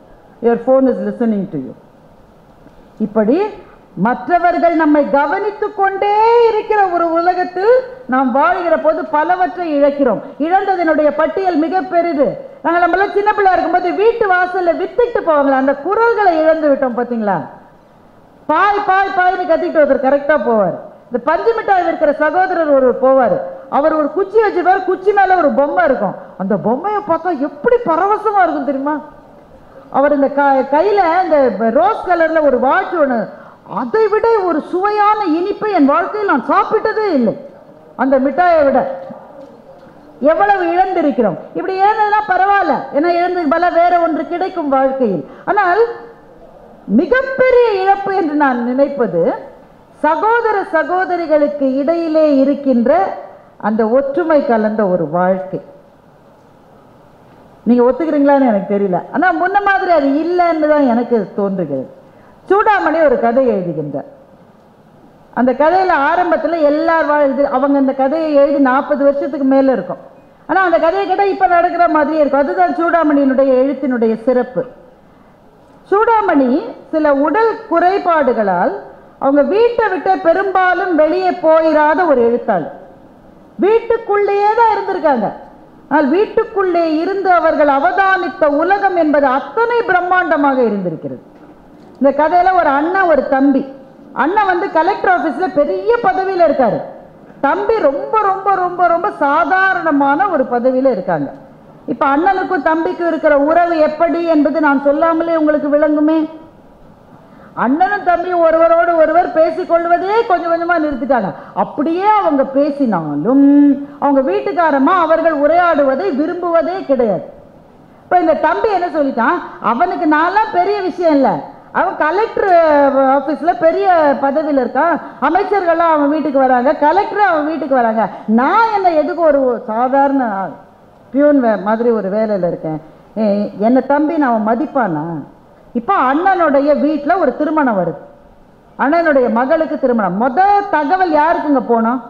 Your phone is listening to you. இப்படி மற்றவர்கள் நம்மை கவனித்துக் கொண்டே இருக்கிற ஒரு உலகத்தில் நாம் வாழ்கிற போது பலவற்றை இழக்கிறோம். இழந்ததனுடைய பட்டியல் மிக பெரிது. நாங்கள் நம்மளாம் சின்ன பிள்ளை இருக்கும்போது வீட்டு வாசல்ல வித்துட்டு போவாங்களா, அந்த குரல்களை இழந்து விட்டோம். பார்த்தீங்களா? பாய் பாய் பாய்னு கத்திட்டு ஒருத்தர் கரெக்டா போவார். இந்த பஞ்சு மிட்டாய் இருக்கிற சகோதரர் ஒரு போவார். அவர் ஒரு குச்சி வச்சுப்பார், குச்சி மேல ஒரு பொம்மை இருக்கும். அந்த பொம்மையை பார்த்தா எப்படி பரவசமா இருக்கும் தெரியுமா? அவர் இந்த கையில இந்த ரோஸ் கலர்ல ஒரு வாட்ச் ஒன்று, அதை விட ஒரு சுவையான இனிப்பை என் வாழ்க்கையில் நான் சாப்பிட்டதே இல்லை அந்த மிட்டாயை விட. எவ்வளவு இழந்திருக்கிறோம். இப்படி இழந்ததுனா பரவாயில்ல, ஏன்னா இழந்தது பல வேற ஒன்று கிடைக்கும் வாழ்க்கையில். ஆனால் மிகப்பெரிய இழப்பு என்று நான் நினைப்பது சகோதர சகோதரிகளுக்கு இடையிலே இருக்கின்ற அந்த ஒற்றுமை கலந்த ஒரு வாழ்க்கை. நீங்க ஒத்துக்கிறீங்களான்னு எனக்கு தெரியல, ஆனா முன்ன மாதிரி அது இல்லைன்னு தான் எனக்கு தோன்றுகிறது. சூடாமணி ஒரு கதை எழுதுகின்றார். அந்த கதையில ஆரம்பத்தில் எல்லார் அவங்க அந்த கதையை எழுதி 40 வருஷத்துக்கு மேல இருக்கும். ஆனா அந்த கதையை கேட்டால் இப்ப நடக்கிற மாதிரியே இருக்கும். அதுதான் சூடாமணியினுடைய எழுத்தினுடைய சிறப்பு. சூடாமணி சில உடல் குறைபாடுகளால் அவங்க வீட்டை விட்டு பெரும்பாலும் வெளியே போயிடாத ஒரு எழுத்தாளர். வீட்டுக்குள்ளேயே தான் இருந்திருக்காங்க. ஆனால் வீட்டுக்குள்ளே இருந்து அவர்கள் அவதானித்த உலகம் என்பது அத்தனை பிரம்மாண்டமாக இருந்திருக்கிறது. இந்த கதையில ஒரு அண்ணன் ஒரு தம்பி. அண்ணன் கலெக்டர் ஆபீஸ்ல பெரிய பதவியில இருக்காரு. தம்பி ரொம்ப ரொம்ப ரொம்ப ரொம்ப சாதாரணமான ஒரு பதவியில இருக்காங்க. இப்ப அண்ணனுக்கும் தம்பிக்கும் இருக்கிற உறவு எப்படி என்பது நான் சொல்லாமலே உங்களுக்கு விளங்குமே. அண்ணனும் தம்பியும் ஒருவரோடு ஒருவர் பேசிக்கொள்வதே கொஞ்சம் கொஞ்சமா நிறுத்திட்டாங்க. அப்படியே அவங்க பேசினாலும் அவங்க வீட்டுக்காரமா அவர்கள் உரையாடுவதை விரும்புவதே கிடையாது. இப்ப இந்த தம்பி என்ன சொல்லிட்டான், அவனுக்கு நான்லாம் பெரிய விஷயம் இல்லை, அவன் கலெக்டர் ஆபீஸ்ல பெரிய பதவியில் இருக்கான், அமைச்சர்கள்லாம் அவன் வீட்டுக்கு வராங்க, கலெக்டர் அவன் வீட்டுக்கு வராங்க, நான் என்ன எதுக்கு ஒரு சாதாரண பியூன் மாதிரி ஒரு வேலையில் இருக்கேன், என்னை தம்பி நான் மதிப்பானா? இப்போ அண்ணனுடைய வீட்டில் ஒரு திருமணம் வருது. அண்ணனுடைய மகளுக்கு திருமணம். முதல் தகவல் யாருக்குங்க போனோம்?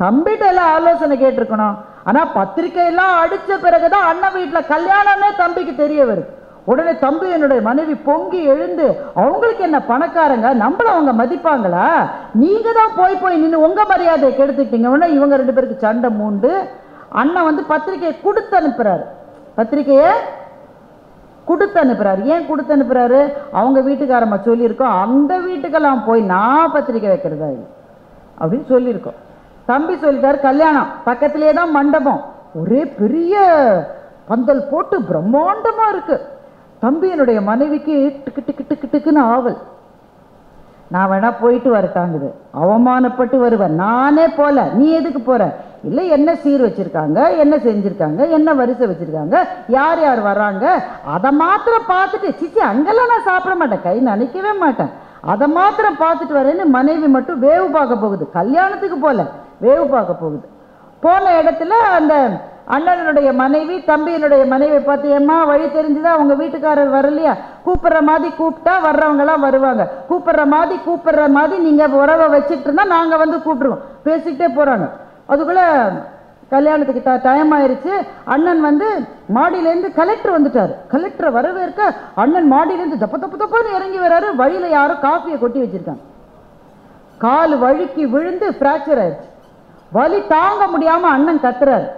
தம்பிகிட்ட எல்லாம் ஆலோசனை கேட்டிருக்கணும். ஆனால் பத்திரிகையெல்லாம் அடித்த பிறகுதான் அண்ணன் வீட்டில் கல்யாணமே தம்பிக்கு தெரிய வருது. உடனே தம்பி என்னுடைய மனைவி பொங்கி எழுந்து, அவங்களுக்கு என்ன பணக்காரங்க, நம்மள அவங்க மதிப்பாங்களா, நீங்க தான் போய் போய் நின்று உங்க மரியாதையை கெடுத்துட்டீங்க. உடனே இவங்க 2 பேருக்கு சண்டை மூண்டு அண்ணன் பத்திரிகையை கொடுத்து அனுப்புறாரு. பத்திரிகையை கொடுத்து அனுப்புறாரு. ஏன் கொடுத்து அனுப்புறாரு? அவங்க வீட்டுக்காரம்மா சொல்லியிருக்கோம், அந்த வீட்டுக்கெல்லாம் போய் நான் பத்திரிக்கை வைக்கிறதா அப்படின்னு சொல்லியிருக்கோம். தம்பி சொல்லிட்டாரு, கல்யாணம் பக்கத்திலே தான் மண்டபம், ஒரே பெரிய பந்தல் போட்டு பிரம்மாண்டமா இருக்கு. தம்பி என்னுடைய மனைவிக்கு டிக்கு டிக்கு டிக்கு டிக்குன்னு ஆவல். நான் வேணா போயிட்டு வரட்டாங்குது. அவமானப்பட்டு வருவேன். நானே போல, நீ எதுக்கு போற? இல்லை, என்ன சீர் வச்சிருக்காங்க, என்ன செஞ்சிருக்காங்க, என்ன வரிசை வச்சிருக்காங்க, யார் யார் வர்றாங்க, அதை மாத்திரம் பார்த்துட்டு, சிச்சி அங்கெல்லாம் நான் சாப்பிட மாட்டேன், கை நினைக்கவே மாட்டேன், அதை மாத்திரம் பார்த்துட்டு வரேன்னு மனைவி மட்டும் வேவு பார்க்க போகுது. கல்யாணத்துக்கு போல வேவு பார்க்க போகுது. போன இடத்துல அந்த அண்ணனுடைய மனைவி தம்பியினுடைய மனைவி பார்த்து, ஏம்மா வழி தெரிஞ்சுதான் உங்க வீட்டுக்காரர் வரலையா? கூப்பிடுற மாதிரி கூப்பிட்டா வர்றவங்கலாம் வருவாங்க, கூப்பிடுற மாதிரி நீங்க உறவை வச்சுட்டு இருந்தா நாங்க கூப்பிடுவோம். பேசிக்கிட்டே போறாங்க. அதுக்குள்ள கல்யாணத்துக்கு டைம் ஆயிருச்சு. அண்ணன் மாடியிலேருந்து கலெக்டர் வந்துட்டாரு. கலெக்டரை வரவேற்க அண்ணன் மாடியிலேருந்து தப்ப தப்பு தப்பான்னு இறங்கி வர்றாரு. வழியில யாரோ காஃபியை கொட்டி வச்சிருக்காங்க. கால் வழுக்கி விழுந்து பிராக்சர் ஆயிடுச்சு. வலி தாங்க முடியாம அண்ணன் கத்துறாரு.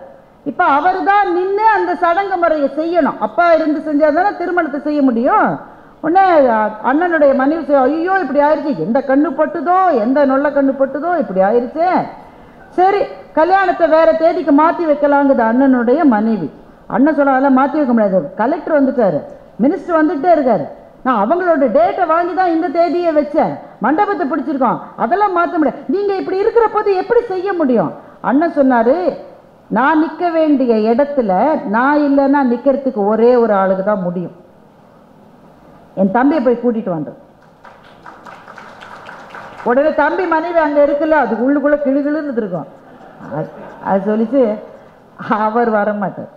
இப்ப அவர் தான் நின்று அந்த சடங்கு முறையை செய்யணும். அப்பா இருந்து செஞ்சாதானே திருமணத்தை செய்ய முடியும். உடனே அண்ணனுடைய மனைவி, ஐயோ இப்படி ஆயிடுச்சு, எந்த கண்ணு பட்டுதோ, எந்த நொல்ல கண்ணு பட்டுதோ, இப்படி ஆயிடுச்சு, சரி கல்யாணத்தை வேற தேதிக்கு மாற்றி வைக்கலாங்குது அண்ணனுடைய மனைவி. அண்ணன் சொல்ல, அதெல்லாம் மாற்றி வைக்க முடியாது, கலெக்டர் வந்துட்டாரு, மினிஸ்டர் வந்துட்டே இருக்காரு, நான் அவங்களோட டேட்டை வாங்கி தான் இந்த தேதியை வச்சேன், மண்டபத்தை பிடிச்சிருக்கோம், அதெல்லாம் மாற்ற முடியாது, நீங்க இப்படி இருக்கிற போது எப்படி செய்ய முடியும்? அண்ணன் சொன்னாரு, நான் நிற்க வேண்டிய இடத்துல நான் இல்லைன்னா நிற்கிறதுக்கு ஒரே ஒரு ஆளுக்கு தான் முடியும், என் தம்பியை போய் கூட்டிட்டு வந்தேன். உடனே தம்பி மனைவி அங்கே இருக்குல்ல, அது உள்ளுக்குள்ள கிளுகிளுன்னு இருக்கும். அது சொல்லிச்சு, அவர் வரமாட்டார்,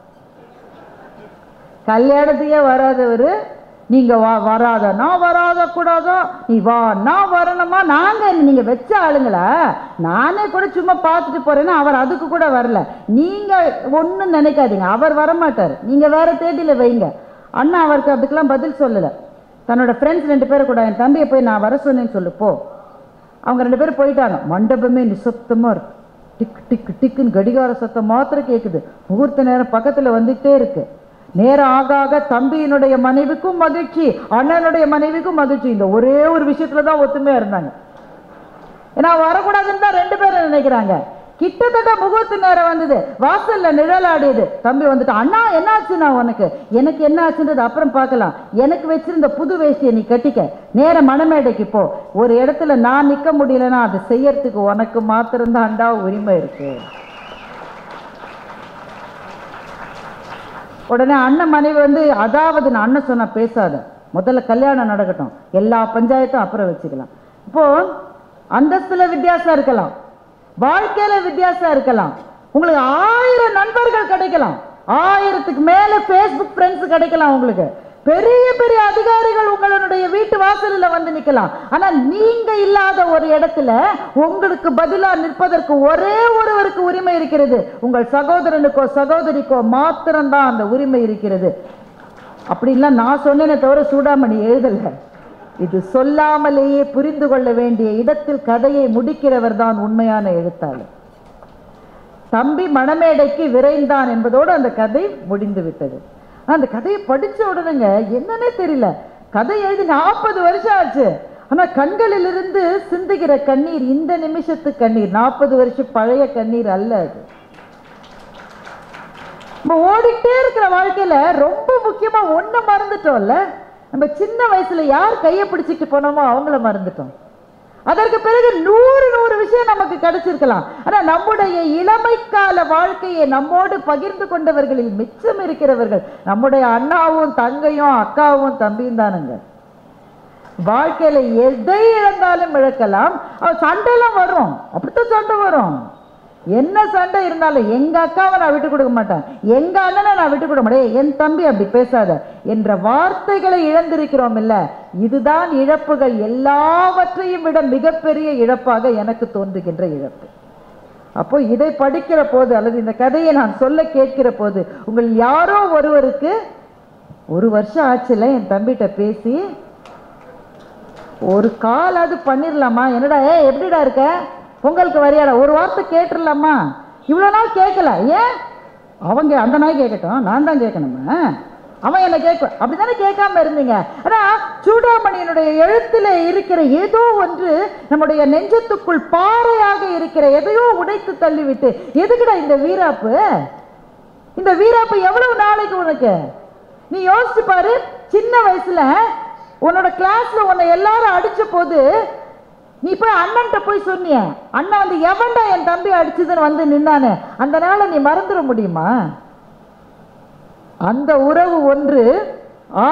கல்யாணத்துக்கே வராதவர், நீங்க வராதனா வராத கூடாதோ, நீ வா நான் வரணுமா, நாங்க நீங்க வச்ச ஆளுங்களா, நானே கூட சும்மா பார்த்துட்டு போறேன்னா அவர் அதுக்கு கூட வரல, நீங்க ஒன்றும் நினைக்காதீங்க, அவர் வரமாட்டார், நீங்க வேற தேதியில வைங்க. அண்ணா அவருக்கு அதுக்கெல்லாம் பதில் சொல்லலை. தன்னோட ஃப்ரெண்ட்ஸ் 2 பேரை கூட, என் தம்பியை போய் நான் வர சொன்னேன்னு சொல்லு போ. அவங்க 2 பேரும் போயிட்டாங்க. மண்டபமே நிசப்தமா இருக்கு. டிக் டிக் டிக்குன்னு கடிகார சத்தம் மாத்திரம் கேட்குது. முகூர்த்த நேரம் பக்கத்துல வந்துட்டே இருக்கு. நேரம் ஆக ஆக தம்பியினுடைய மனைவிக்கும் மகிழ்ச்சி, அண்ணனுடைய மனைவிக்கும் மகிழ்ச்சி. இந்த ஒரே ஒரு விஷயத்துலதான் ஒத்துமையா இருந்தாங்க. ஏன்னா வரக்கூடாதுன்னு தான் 2 பேரும் நினைக்கிறாங்க. கிட்டத்தட்ட முகூர்த்த நேரம் வந்தது, வாசல்ல நிழலாடியது. தம்பி வந்துட்டு, அண்ணா என்ன ஆச்சுன்னா உனக்கு? எனக்கு என்ன ஆச்சுன்றது அப்புறம் பார்க்கலாம், எனக்கு வச்சிருந்த புது வேஷ்டியை நீ கட்டிக்க, நேர மணமேடைக்கு போ. ஒரு இடத்துல நான் நிற்க முடியலன்னா அது செய்யறதுக்கு உனக்கு மாத்திரம்தான்டா உரிமை இருக்கு. உடனே அண்ணன் மனைவி வந்து, அதாவது நான் அண்ணன் சொன்னா பேசாத, முதல்ல கல்யாணம் நடக்கட்டும், எல்லா பஞ்சாயத்தும் அப்புறம் வச்சுக்கலாம். இப்போ அந்தஸ்துல வித்தியாசம் இருக்கலாம், வாழ்க்கையில வித்தியாசம் இருக்கலாம், உங்களுக்கு 1000 நண்பர்கள் கிடைக்கலாம், 1000க்கு மேல Facebook ஃப்ரெண்ட்ஸ் கிடைக்கலாம், உங்களுக்கு பெரிய பெரிய அதிகாரிகள் உங்களுடைய வீட்டு வாசலில் வந்து நிற்கலாம். ஆனா நீங்க இல்லாத ஒரு இடத்துல உங்களுக்கு பதிலா நிற்பதற்கு ஒரே ஒருவருக்கு உரிமை இருக்கிறது. உங்கள் சகோதரனுக்கோ சகோதரிக்கோ மாத்திரம்தான் அந்த உரிமை இருக்கிறது. அப்படின்லாம் நான் சொன்னேனே தவிர சூடாமணி எழுதல. இது சொல்லாமலேயே புரிந்து கொள்ள வேண்டிய இடத்தில் கதையை முடிக்கிறவர் தான் உண்மையான எழுத்தாளர். தம்பி மணமேடைக்கு விரைந்தான் என்பதோடு அந்த கதை முடிந்து விட்டது. அந்த கதையை படிச்ச உடனேங்க என்னன்னே தெரியல, கதை எழுதி 40 வருஷம் ஆச்சு. ஆனா கண்களிலிருந்து சிந்துகிற கண்ணீர் இந்த நிமிஷத்து கண்ணீர், 40 வருஷம் பழைய கண்ணீர் அல்ல. அது நம்ம ஓடிட்டே இருக்கிற வாழ்க்கையில ரொம்ப முக்கியமா ஒண்ணு மறந்துட்டோம்ல. நம்ம சின்ன வயசுல யார் கையை பிடிச்சிட்டு போனோமோ அவங்கள மறந்துட்டோம். அதற்கு பிறகு 100 விஷயம் நமக்கு கிடைச்சிருக்கலாம். ஆனா நம்முடைய இளமைக்கால வாழ்க்கையை நம்மோடு பகிர்ந்து கொண்டவர்களில் மிச்சம் இருக்கிறவர்கள் நம்முடைய அண்ணாவும் தங்கையும் அக்காவும் தம்பியும் தானுங்க. வாழ்க்கையில எதை இழந்தாலும் இழக்கலாம். சண்டைலாம் வரும், அப்படித்தான் சண்டை வரும். என்ன சண்டை இருந்தாலும் எங்க அக்காவை நான் விட்டு கொடுக்க மாட்டேன், எங்க அண்ணனை நான் விட்டு கொடுக்க மாட்டேன், என் தம்பி அப்படி பேசாத என்ற வார்த்தைகளை இழந்திருக்கிறோம் இல்ல. இதுதான் இழப்புகள் எல்லாவற்றையும் விட மிகப்பெரிய இழப்பாக எனக்கு தோன்றுகின்ற இழப்பு. அப்போ இதை படிக்கிற போது அல்லது இந்த கதையை நான் சொல்ல கேட்கிற போது உங்கள் யாரோ ஒருவருக்கு 1 வருஷம் ஆச்சுல என் தம்பிகிட்ட பேசி ஒரு கால் அது பண்ணிடலாமா, என்னடா எப்படிடா இருக்க, பொங்கலுக்கு வரையாடா, ஒரு வார்த்தை கேட்டுடலாமா, இவ்வளோ நாள் கேட்கல, ஏன் அவங்க அந்த நாய் கேட்கட்டும், நான் தான் கேட்கணுமா, அவன் என்ன கேட்க, அப்படித்தானே கேட்காம இருந்தீங்க. ஆனா சூடாமணியினுடைய எழுத்துல இருக்கிற ஏதோ ஒன்று நம்முடைய நெஞ்சத்துக்குள் பாறையாக இருக்கிற எதையோ உடைத்து தள்ளிவிட்டு, எதுக்குடா இந்த வீராப்பு, இந்த வீராப்பு எவ்வளவு நாளைக்கு உனக்கு, நீ யோசிச்சு பாரு. சின்ன வயசுல உன்னோட கிளாஸ்ல உன்னை எல்லாரும் அடிச்ச போது நீ போய் அண்ணன்ட்ட போய் சொன்னிய, அண்ணன் வந்து எவன்டா என் தம்பி அடிச்சதுன்னு வந்து நின்னானு, அந்த நாளை நீ மறந்துட முடியுமா? அந்த உறவு ஒன்று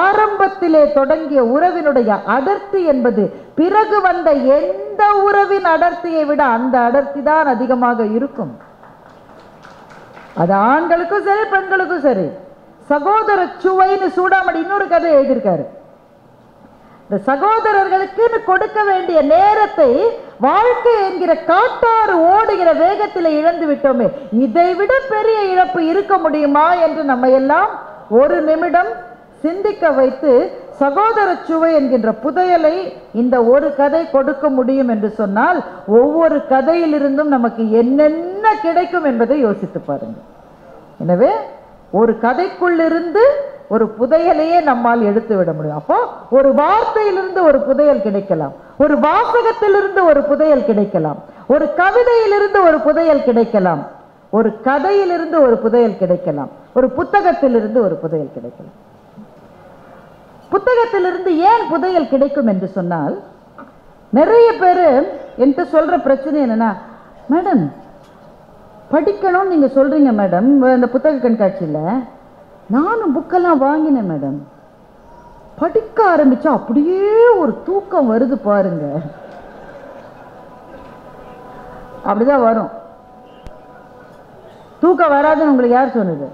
ஆரம்பத்திலே தொடங்கிய உறவினுடைய அடர்த்தி என்பது பிறகு வந்த எந்த உறவின் அடர்த்தியை விட அந்த அடர்த்தி தான் அதிகமாக இருக்கும். அது ஆண்களுக்கும் சரி பெண்களுக்கும் சரி. சகோதர சுவைன்னு சூடாமணி இன்னொரு கதை எழுதியிருக்காரு. இந்த சகோதரர்களுக்கு கொடுக்க வேண்டிய நேரத்தை வாழ்க்கை என்கிற காட்டாறு ஓடுகிற வேகத்தில் இழந்து விட்டோமே, இதை விட பெரிய இழப்பு இருக்க முடியுமா என்று நம்ம எல்லாம் ஒரு நிமிடம் சிந்திக்க வைத்து சகோதர சுவை என்கின்ற புதையலை இந்த ஒரு கதை கொடுக்க முடியும் என்று சொன்னால் ஒவ்வொரு கதையிலிருந்தும் நமக்கு என்னென்ன கிடைக்கும் என்பதை யோசித்து பாருங்க. எனவே ஒரு கதைக்குள்ளிருந்து ஒரு புதையலையே நம்மால் எடுத்து விட முடியும். அப்போ ஒரு வார்த்தையிலிருந்து ஒரு புதையல் கிடைக்கலாம், ஒரு வாசகத்திலிருந்து ஒரு புதையல் கிடைக்கலாம், ஒரு கவிதையிலிருந்து ஒரு புதையல் கிடைக்கலாம், ஒரு கதையிலிருந்து ஒரு புதையல் கிடைக்கலாம், ஒரு புத்தகத்திலிருந்து ஒரு புதையல் கிடைக்கலாம். புத்தகத்திலிருந்து ஏன் புதையல் கிடைக்கும் என்று சொன்னால், நிறைய பேர் என்கிட்ட சொல்ற பிரச்சனை என்னன்னா, மேடம் படிக்கணும்னு நீங்க சொல்றீங்க மேடம், இந்த புத்தக கண்காட்சியில் நானும் புக்கெல்லாம் வாங்கினேன் மேடம், படிக்க ஆரம்பிச்சா அப்படியே ஒரு தூக்கம் வருது பாருங்க. அப்படிதான் வரும். தூக்கம் வராதுன்னு உங்களுக்கு யார் சொன்னது?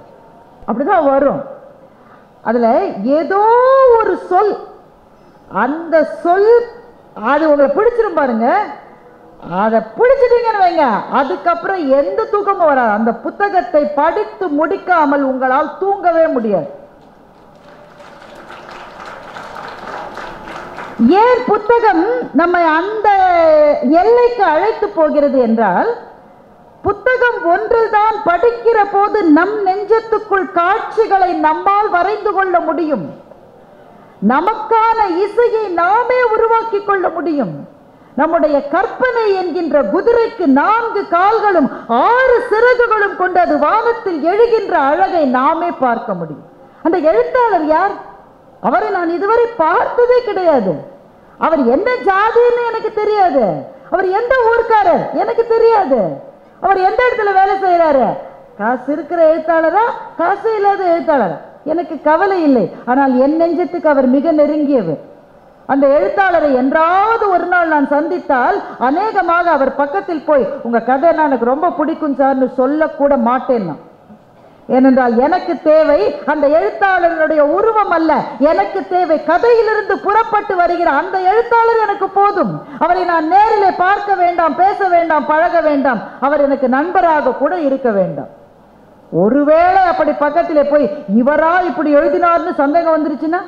அப்படிதான் வரும். அதுல ஏதோ ஒரு சொல், அந்த சொல் அது உங்களை பிடிச்சிரும் பாருங்க. அதை பிடிச்சிட்டீங்கன்னு வைங்க, அதுக்கப்புறம் எந்த தூக்கமும் வராது. அந்த புத்தகத்தை படித்து முடிக்காமல் உங்களால் தூங்கவே முடியாது. ஏன் புத்தகம் நம்மை அந்த எல்லைக்கு அழைத்து போகிறது என்றால், புத்தகம் ஒன்றுதான் படிக்கிற போது நம் நெஞ்சத்துக்குள் காட்சிகளை நம்மால் வரைந்து கொள்ள முடியும், நமக்கான இசையை நாமே உருவாக்கி கொள்ள முடியும். நம்முடைய கற்பனை என்கின்ற குதிரைக்கு 4 கால்களும் 6 சிறகுகளும் கொண்டு அது வானத்தில் எழுகின்ற அழகை நாமே பார்க்க முடியும். அந்த எழுத்தாளர் யார்? அவரை நான் இதுவரை பார்த்ததே கிடையாது. அவர் என்ன ஜாதின்னு எனக்கு தெரியாது, அவர் எந்த ஊர்க்காரர் எனக்கு தெரியாது, அவர் எந்த இடத்துல வேலை செய்யறாரு, காசு இருக்கிற எழுத்தாளரா காசு இல்லாத எழுத்தாளரா எனக்கு கவலை இல்லை. ஆனால் என் நெஞ்சத்துக்கு அவர் மிக நெருங்கியவர். அந்த எழுத்தாளரை என்றாவது ஒரு நாள் நான் சந்தித்தால் அநேகமாக அவர் பக்கத்தில் போய் உங்க கதை எனக்கு ரொம்ப பிடிக்கும் சார்னு சொல்லக்கூட மாட்டேன். ஏனென்றால் எனக்கு தேவை அந்த எழுத்தாளருடைய உருவம் அல்ல, எனக்கு தேவை கதையிலிருந்து புறப்பட்டு வருகிற அந்த எழுத்தாளர் எனக்கு போதும். அவரை நான் நேரிலே பார்க்க வேண்டாம், பேச வேண்டாம், பழக வேண்டாம், அவர் எனக்கு நண்பராக கூட இருக்க வேண்டாம். ஒருவேளை அப்படி பக்கத்திலே போய் இவரா இப்படி எழுதினார்னு சந்தேகம் வந்துருச்சுன்னா,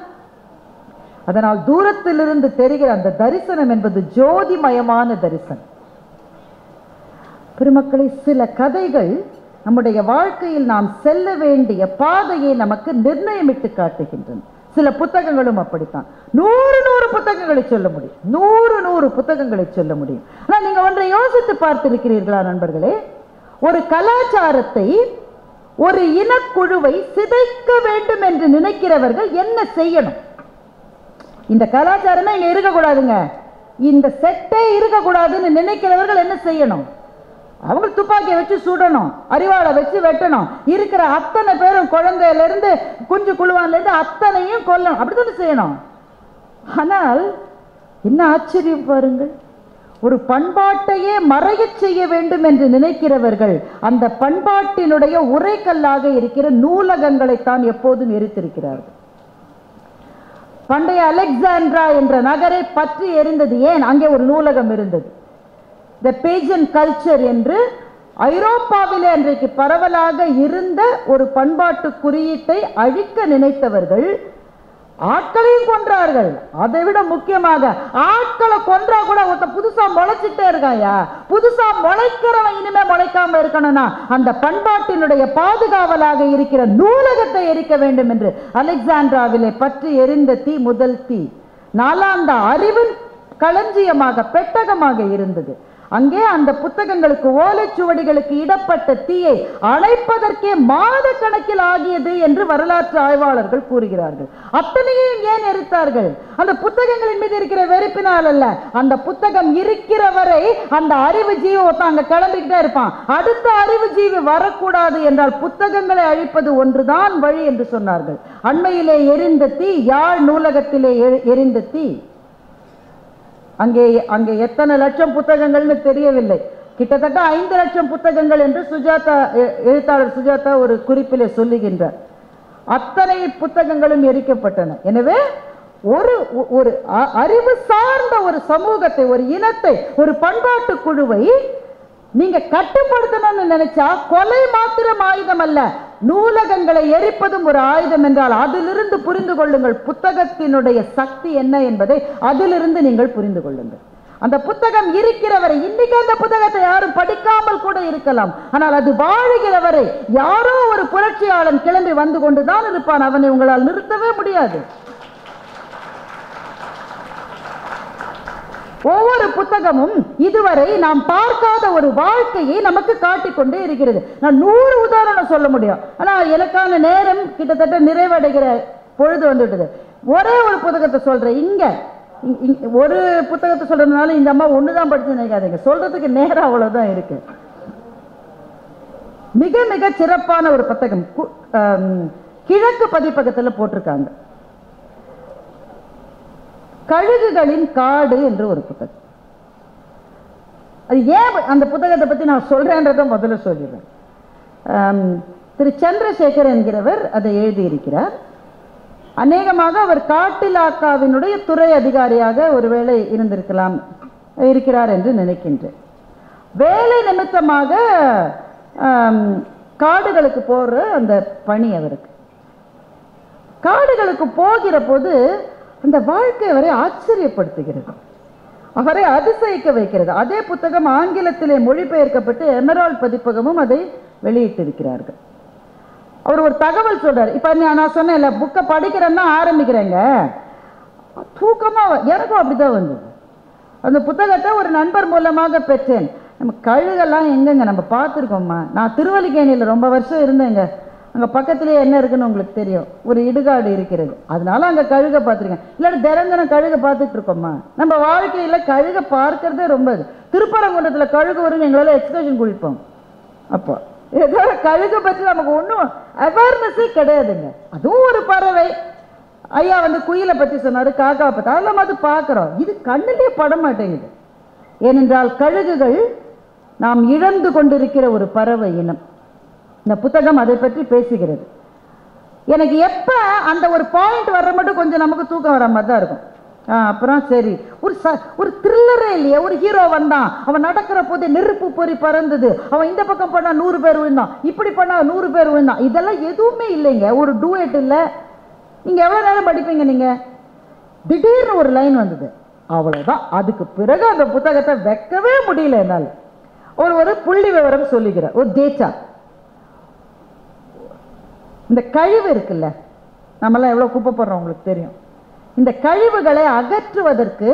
அதனால் தூரத்திலிருந்து தெரிகிற அந்த தரிசனம் என்பது ஜோதிமயமான தரிசனம். பெருமக்களை, சில கதைகள் நம்முடைய வாழ்க்கையில் நாம் செல்ல வேண்டிய பாதையை நமக்கு நிர்ணயமிட்டு காட்டுகின்றன. சில புத்தகங்களும் அப்படித்தான். 100 புத்தகங்களை சொல்ல முடியும், 100 புத்தகங்களை சொல்ல முடியும். ஆனால் நீங்க ஒன்றை யோசித்து பார்த்திருக்கிறீர்களா நண்பர்களே? ஒரு கலாச்சாரத்தை, ஒரு இனக்குழுவை சிதைக்க வேண்டும் என்று நினைக்கிறவர்கள் என்ன செய்யணும்? இந்த கலாச்சாரமே இங்க இருக்கக்கூடாதுங்க, இந்த செட்டே இருக்கக்கூடாதுன்னு நினைக்கிறவர்கள் என்ன செய்யணும்? அவங்க துப்பாக்கியை வச்சு சுடணும், அறிவாளை வச்சு வெட்டணும், இருக்கிற அத்தனை பேரும் குழந்தையில இருந்து குஞ்சு குழுவான்ல இருந்து அத்தனையும் கொல்லணும், அப்படித்தானே செய்யணும். ஆனால் என்ன ஆச்சரியம் பாருங்கள், ஒரு பண்பாட்டையே மறைய செய்ய வேண்டும் என்று நினைக்கிறவர்கள் அந்த பண்பாட்டினுடைய உரைக்கல்லாக இருக்கிற நூலகங்களைத்தான் எப்போதும் எரித்திருக்கிறார்கள். பண்டைய அலெக்சாண்ட்ரா என்ற நகரை பற்றி எரிந்தது ஏன்? அங்கே ஒரு நூலகம் இருந்தது. த பேஜன் கல்ச்சர் என்று ஐரோப்பாவிலே அன்றைக்கு பரவலாக இருந்த ஒரு பண்பாட்டு குறியீட்டை அழிக்க நினைத்தவர்கள் ஆட்களையும் கொன்றார்கள். அதை விட முக்கியமாக ஆட்களை கொன்றா கூட ஒருத்த புதுசா முளைச்சிட்டே இருக்காயா, புதுசா முளைக்கிறவன் இனிமே முளைக்காம இருக்கணும்னா அந்த பண்பாட்டினுடைய பாதுகாவலாக இருக்கிற நூலகத்தை எரிக்க வேண்டும் என்று அலெக்சாண்ட்ராவிலே பற்றி எரிந்த தீ முதல் தீ நாலாந்த அறிவின் களஞ்சியமாக பெட்டகமாக இருந்தது. அங்கே அந்த புத்தகங்களுக்கு, ஓலைச்சுவடிகளுக்கு இடப்பட்ட தீயை அணைப்பதற்கே மாத கணக்கில் ஆகியது என்று வரலாற்று ஆய்வாளர்கள் கூறுகிறார்கள். அத்தனையும் ஏன் எரித்தார்கள்? அந்த புத்தகங்களின் மீது இருக்கிற வெறுப்பினால் அல்ல, அந்த புத்தகம் இருக்கிற வரை அந்த அறிவு ஜீவி அங்க கிளம்பிக்கிட்டே இருப்பான். அடுத்த அறிவு ஜீவி வரக்கூடாது என்றால் புத்தகங்களை அழிப்பது ஒன்றுதான் வழி என்று சொன்னார்கள். அண்மையிலே எரிந்த தீ யாழ் நூலகத்திலே எரிந்த தீ. அங்கே எத்தனை லட்சம் புத்தகங்கள்னு தெரியவில்லை, கிட்டத்தட்ட 5 லட்சம் புத்தகங்கள் என்று எழுத்தாளர் சுஜாதா ஒரு குறிப்பிலே சொல்லுகின்றார். அத்தனை புத்தகங்களும் எரிக்கப்பட்டன. எனவே ஒரு அறிவு சார்ந்த ஒரு சமூகத்தை, ஒரு இனத்தை, ஒரு பண்பாட்டு குழுவை நீங்க கட்டுப்படுத்தணும்னு நினைச்சா கொலை மாத்திரம் ஆயுதம் அல்ல, நூலகங்களை எரிப்பதும் ஒரு ஆயுதம் என்றால் அதிலிருந்து புரிந்து கொள்ளுங்கள் புத்தகத்தினுடைய சக்தி என்ன என்பதை அதிலிருந்து நீங்கள் புரிந்து கொள்ளுங்கள். அந்த புத்தகம் இருக்கிறவரை, இன்னைக்கு அந்த புத்தகத்தை யாரும் படிக்காமல் கூட இருக்கலாம், ஆனால் அது வாழுகிறவரை யாரோ ஒரு புரட்சியாளன் கிளம்பி வந்து கொண்டுதான் இருப்பான், அவனை உங்களால் நிறுத்தவே முடியாது. ஒவ்வொரு புத்தகமும் இதுவரை நாம் பார்க்காத ஒரு வாழ்க்கையை நமக்கு காட்டிக்கொண்டே இருக்கிறது. நான் 100 உதாரணம் சொல்ல முடியும், ஆனால் எனக்கான நேரம் கிட்டத்தட்ட நிறைவடைகிற பொழுது வந்துவிட்டது. ஒரே ஒரு புத்தகத்தை சொல்றேன். இங்க ஒரு புத்தகத்தை சொல்றதுனால இந்த அம்மா ஒண்ணுதான் படிச்சு நினைக்காதீங்க, சொல்றதுக்கு நேரம் அவ்வளவுதான் இருக்கு. மிக மிக சிறப்பான ஒரு புத்தகம் கிழக்கு பதிப்பகத்தில் போட்டிருக்காங்க, கழுகுகளின் காடு என்று ஒரு புத்தகம். அது ஏன் அந்த புத்தகத்தை பற்றி நான் சொல்றேன்றதை முதல்ல சொல்லிடுறேன். திரு சந்திரசேகர் என்கிறவர் அதை எழுதியிருக்கிறார். அநேகமாக அவர் காட்டிலாக்காவினுடைய துறை அதிகாரியாக ஒருவேளை இருக்கிறார் என்று நினைக்கின்றேன். வேலை நிமித்தமாக காடுகளுக்கு போற அந்த பணி அவருக்கு. காடுகளுக்கு போகிற போது அந்த வாழ்க்கை அவரை ஆச்சரியப்படுத்துகிறது, அவரை அதிசயிக்க வைக்கிறது. அதே புத்தகம் ஆங்கிலத்திலே மொழிபெயர்க்கப்பட்டு எமரால்ட் பதிப்பகமும் அதை வெளியிட்டிருக்கிறார்கள். அவர் ஒரு தகவல் சொல்றார். இப்ப நான் சொன்னேன்ல, புக்கை படிக்கிறேன்னா ஆரம்பிக்கிறேங்க, தூக்கமா எனக்கும் அப்படிதான் வந்தது. அந்த புத்தகத்தை ஒரு நண்பர் மூலமாக பெற்றேன். நம்ம கழுகெல்லாம் எங்கங்க நம்ம பார்த்துருக்கோம்மா. நான் திருவல்லிக்கேணியில் ரொம்ப வருஷம் இருந்தேங்க. அங்கே பக்கத்துலேயே என்ன இருக்குன்னு உங்களுக்கு தெரியும், ஒரு இடுகாடு இருக்கிறது, அதனால அங்கே கழுகை பார்த்துருக்கேன். இல்லாட்டி திறந்தன கழுகை பார்த்துட்டு இருக்கோம்மா. நம்ம வாழ்க்கையில் கழுகை பார்க்கறதே ரொம்ப. திருப்பரங்குன்றத்தில் கழுகு வரும்னு எங்களால் எக்ஸ்கர்ஷன் குளிப்போம். அப்போ ஏதோ கழுகு பற்றி நமக்கு ஒன்றும் அவேர்னஸே கிடையாதுங்க. அதுவும் ஒரு பறவை. ஐயா வந்து குயிலை பற்றி சொன்னார், காக்கா பற்றி, அதெல்லாம் அது பார்க்குறோம். இது கண்ணிலே பட மாட்டேங்குது. ஏனென்றால் கழுகுகள் நாம் இழந்து கொண்டிருக்கிற ஒரு பறவை இனம். இந்த புத்தகம் அதை பற்றி பேசுகிறது. எனக்கு எப்போ அந்த ஒரு பாயிண்ட் வர்ற மட்டும் கொஞ்சம் நமக்கு தூக்கம் வர மாதிரி தான் இருக்கும். அப்புறம் சரி, ஒரு த்ரில்லரே இல்லையே. ஒரு ஹீரோ வந்தான், அவன் நடக்கிற போதே நெருப்பு பொறி பறந்தது, அவன் இந்த பக்கம் பண்ணா 100 பேர் விழுந்தான், இப்படி பண்ணா 100 பேர் விழுந்தான், இதெல்லாம் எதுவுமே இல்லைங்க. ஒரு டூயட் இல்லை. நீங்கள் எவ்வளோ நேரம் படிப்பீங்க? நீங்கள் திடீர்னு ஒரு லைன் வந்தது, அவ்வளோதான். அதுக்கு பிறகு அந்த புத்தகத்தை வைக்கவே முடியல என்னால். ஒரு புள்ளி விவரம் சொல்லிக்கிறேன், ஒரு டேட்டா. இந்த கழிவு இருக்குல்ல, நம்மளாம் எவ்வளோ குப்பை போடுறோம் உங்களுக்கு தெரியும். இந்த கழிவுகளை அகற்றுவதற்கு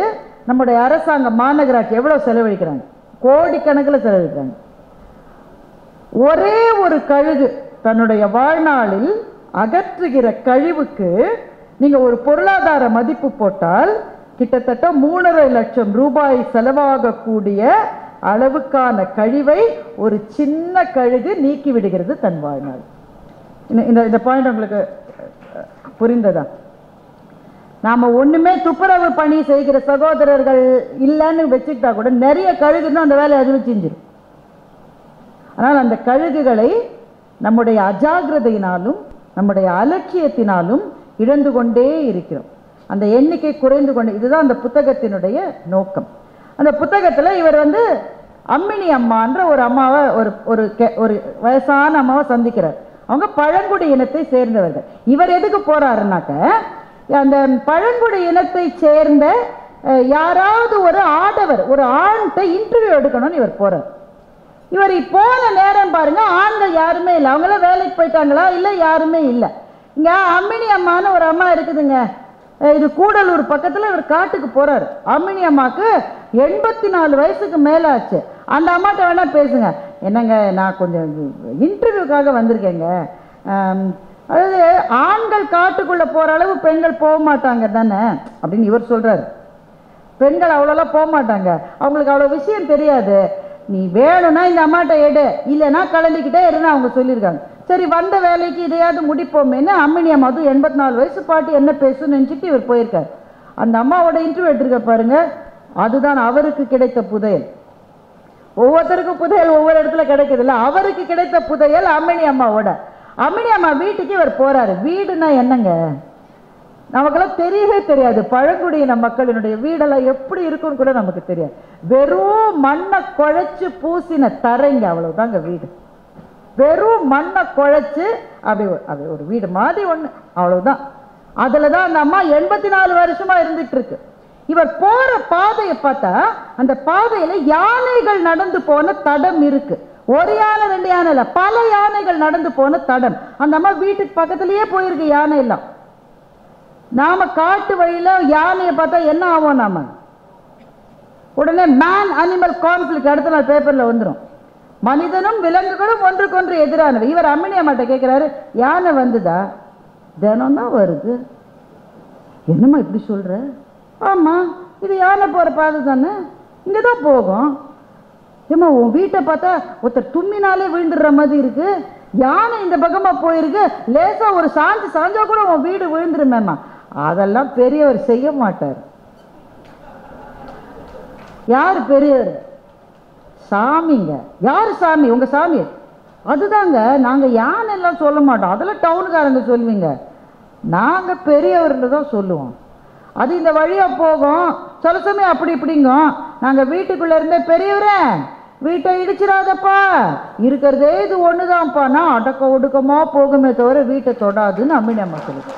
நம்முடைய அரசாங்கம், மாநகராட்சி எவ்வளோ செலவழிக்கிறாங்க? கோடிக்கணக்கில் செலவழிக்கிறாங்க. ஒரே ஒரு கழுகு தன்னுடைய வாழ்நாளில் அகற்றுகிற கழிவுக்கு நீங்கள் ஒரு பொருளாதார மதிப்பு போட்டால் கிட்டத்தட்ட 3.5 லட்சம் ரூபாய் செலவாகக்கூடிய அளவுக்கான கழிவை ஒரு சின்ன கழுகு நீக்கி விடுகிறது தன் வாழ்நாள். இந்த பாயிண்ட் உங்களுக்கு புரிந்ததா? நாம் ஒன்றுமே துப்புரவு பணி செய்கிற சகோதரர்கள் இல்லைன்னு வச்சுக்கிட்டா கூட நிறைய கழுகுன்னு அந்த வேலையை அது செஞ்சிடும். ஆனால் அந்த கழுகுகளை நம்முடைய அஜாகிரதையினாலும் நம்முடைய அலட்சியத்தினாலும் இழந்து கொண்டே இருக்கிறோம். அந்த எண்ணிக்கை குறைந்து கொண்டே, இதுதான் அந்த புத்தகத்தினுடைய நோக்கம். அந்த புத்தகத்தில் இவர் வந்து அம்மினி அம்மான்ற ஒரு அம்மாவை, ஒரு வயசான அம்மாவை சந்திக்கிறார். அவங்க பழங்குடி இனத்தை சேர்ந்தவர்கள். இவர் எதுக்கு போறாருனாக்க, அந்த பழங்குடி இனத்தை சேர்ந்த யாராவது ஒரு ஆடவர், ஒரு ஆண்கிட்ட இன்டர்வியூ எடுக்கணும்னு இவர் போறார். இவர் போன நேரம் பாருங்க, ஆண்கள் யாருமே இல்லை. அவங்களாம் வேலைக்கு போயிட்டாங்களா? இல்லை, யாருமே இல்லை. இங்கே அம்மினி அம்மான்னு ஒரு அம்மா இருக்குதுங்க, இது கூடலூர் பக்கத்தில். இவர் காட்டுக்கு போறாரு. அம்மினி அம்மாவுக்கு 84 வயசுக்கு மேலே ஆச்சு. அந்த அம்மாட்ட வேணா பேசுங்க. என்னங்க, நான் கொஞ்சம் இன்டர்வியூக்காக வந்திருக்கேங்க. அதாவது ஆண்கள் காட்டுக்குள்ளே போகிற அளவு பெண்கள் போக மாட்டாங்க தானே அப்படின்னு இவர் சொல்கிறார். பெண்கள் அவ்வளோலாம் போக மாட்டாங்க, அவங்களுக்கு அவ்வளோ விஷயம் தெரியாது. நீ வேணும்னா இந்த அம்மாட்ட எடு, இல்லைன்னா கிளம்பிக்கிட்டே இருன்னு அவங்க சொல்லியிருக்காங்க. சரி, வந்த வேலைக்கு இதையாவது முடிப்போமேன்னு அம்மினி அம்மா, அதுவும் 84 வயசு பாட்டு என்ன பேசுன்னு நினச்சிட்டு இவர் போயிருக்கார். அந்த அம்மாவோட இன்டர்வியூ எடுத்துருக்க பாருங்க. அதுதான் அவருக்கு கிடைத்த புதையல். ஒவ்வொருத்தருக்கும் புதையல் ஒவ்வொரு இடத்துல கிடைக்குது இல்லை, அவருக்கு கிடைத்த புதையல் அம்மினி அம்மாவோட. அம்மினி அம்மா வீட்டுக்கு இவர் போறாரு. வீடுனா என்னங்க, நமக்கெல்லாம் தெரியவே தெரியாது. பழங்குடியின மக்களினுடைய வீடெல்லாம் எப்படி இருக்குன்னு கூட நமக்கு தெரியாது. வெறும் மண்ணை குழைச்சு பூசின தரைங்க, அவ்வளவுதாங்க வீடு. வெறும் மண்ணை குழைச்சு அப்படி ஒரு வீடு மாதிரி ஒன்று, அவ்வளவுதான். அதுல தான் அந்த அம்மா 84 வருஷமா இருந்துட்டு இருக்கு. இவர் போற பாதையை பார்த்தா அந்த பாதையில யானைகள் நடந்து போன தடம் இருக்கு. ஒரு யானை 2 யானை இல்லை, பல யானைகள் நடந்து போன தடம். அந்த அம்மா வீட்டுக்கு பக்கத்திலேயே போயிருக்கு யானை எல்லாம். நாம காட்டு வழியில யானையை பார்த்தா என்ன ஆகும்? நாம உடனே மேன் அனிமல் கான்ஃபிளிக்ட் அடுத்த நாள் பேப்பர்ல வந்துடும். மனிதனும் விலங்குகளும் ஒன்றுக்கொன்று எதிரானவை. இவர் அம்மினி அம்மாட்ட கேட்கிறாரு, யானை வந்துதா? தினம் தான் வருது. என்னம்மா இப்படி சொல்ற? ஆமா, இது யானை போற பாதை தானே, இங்கதான் போகும். ஏமா, உன் வீட்டை பார்த்தா ஒருத்தர் தும்மினாலே விழுந்துடுற மாதிரி இருக்கு. யானை இந்த பக்கமா போயிருக்கு, லேசா ஒரு சாஞ்சா கூட உன் வீடு விழுந்துருமேம்மா. அதெல்லாம் பெரியவர் செய்ய மாட்டார். யாரு பெரியவர்? சாமிங்க. யாரு சாமி? உங்க சாமி. அதுதாங்க, நாங்க யானை எல்லாம் சொல்ல மாட்டோம், அதெல்லாம் டவுனுக்காரங்க சொல்லுவீங்க. நாங்க பெரியவர்னு தான் சொல்லுவோம். அது இந்த வழியா போகும், சில சமயம் அப்படி இப்படிங்க. நாங்க வீட்டுக்குள்ள இருந்தே, பெரியவரே வீட்டை இடிச்சிடாதப்பா, இருக்கிறதே இது ஒண்ணுதான்ப்பா, நான் அடக்க ஒடுக்கமா போகுமே தவிர வீட்டை தொடாதுன்னு அம்மினி அம்மா சொல்லுது.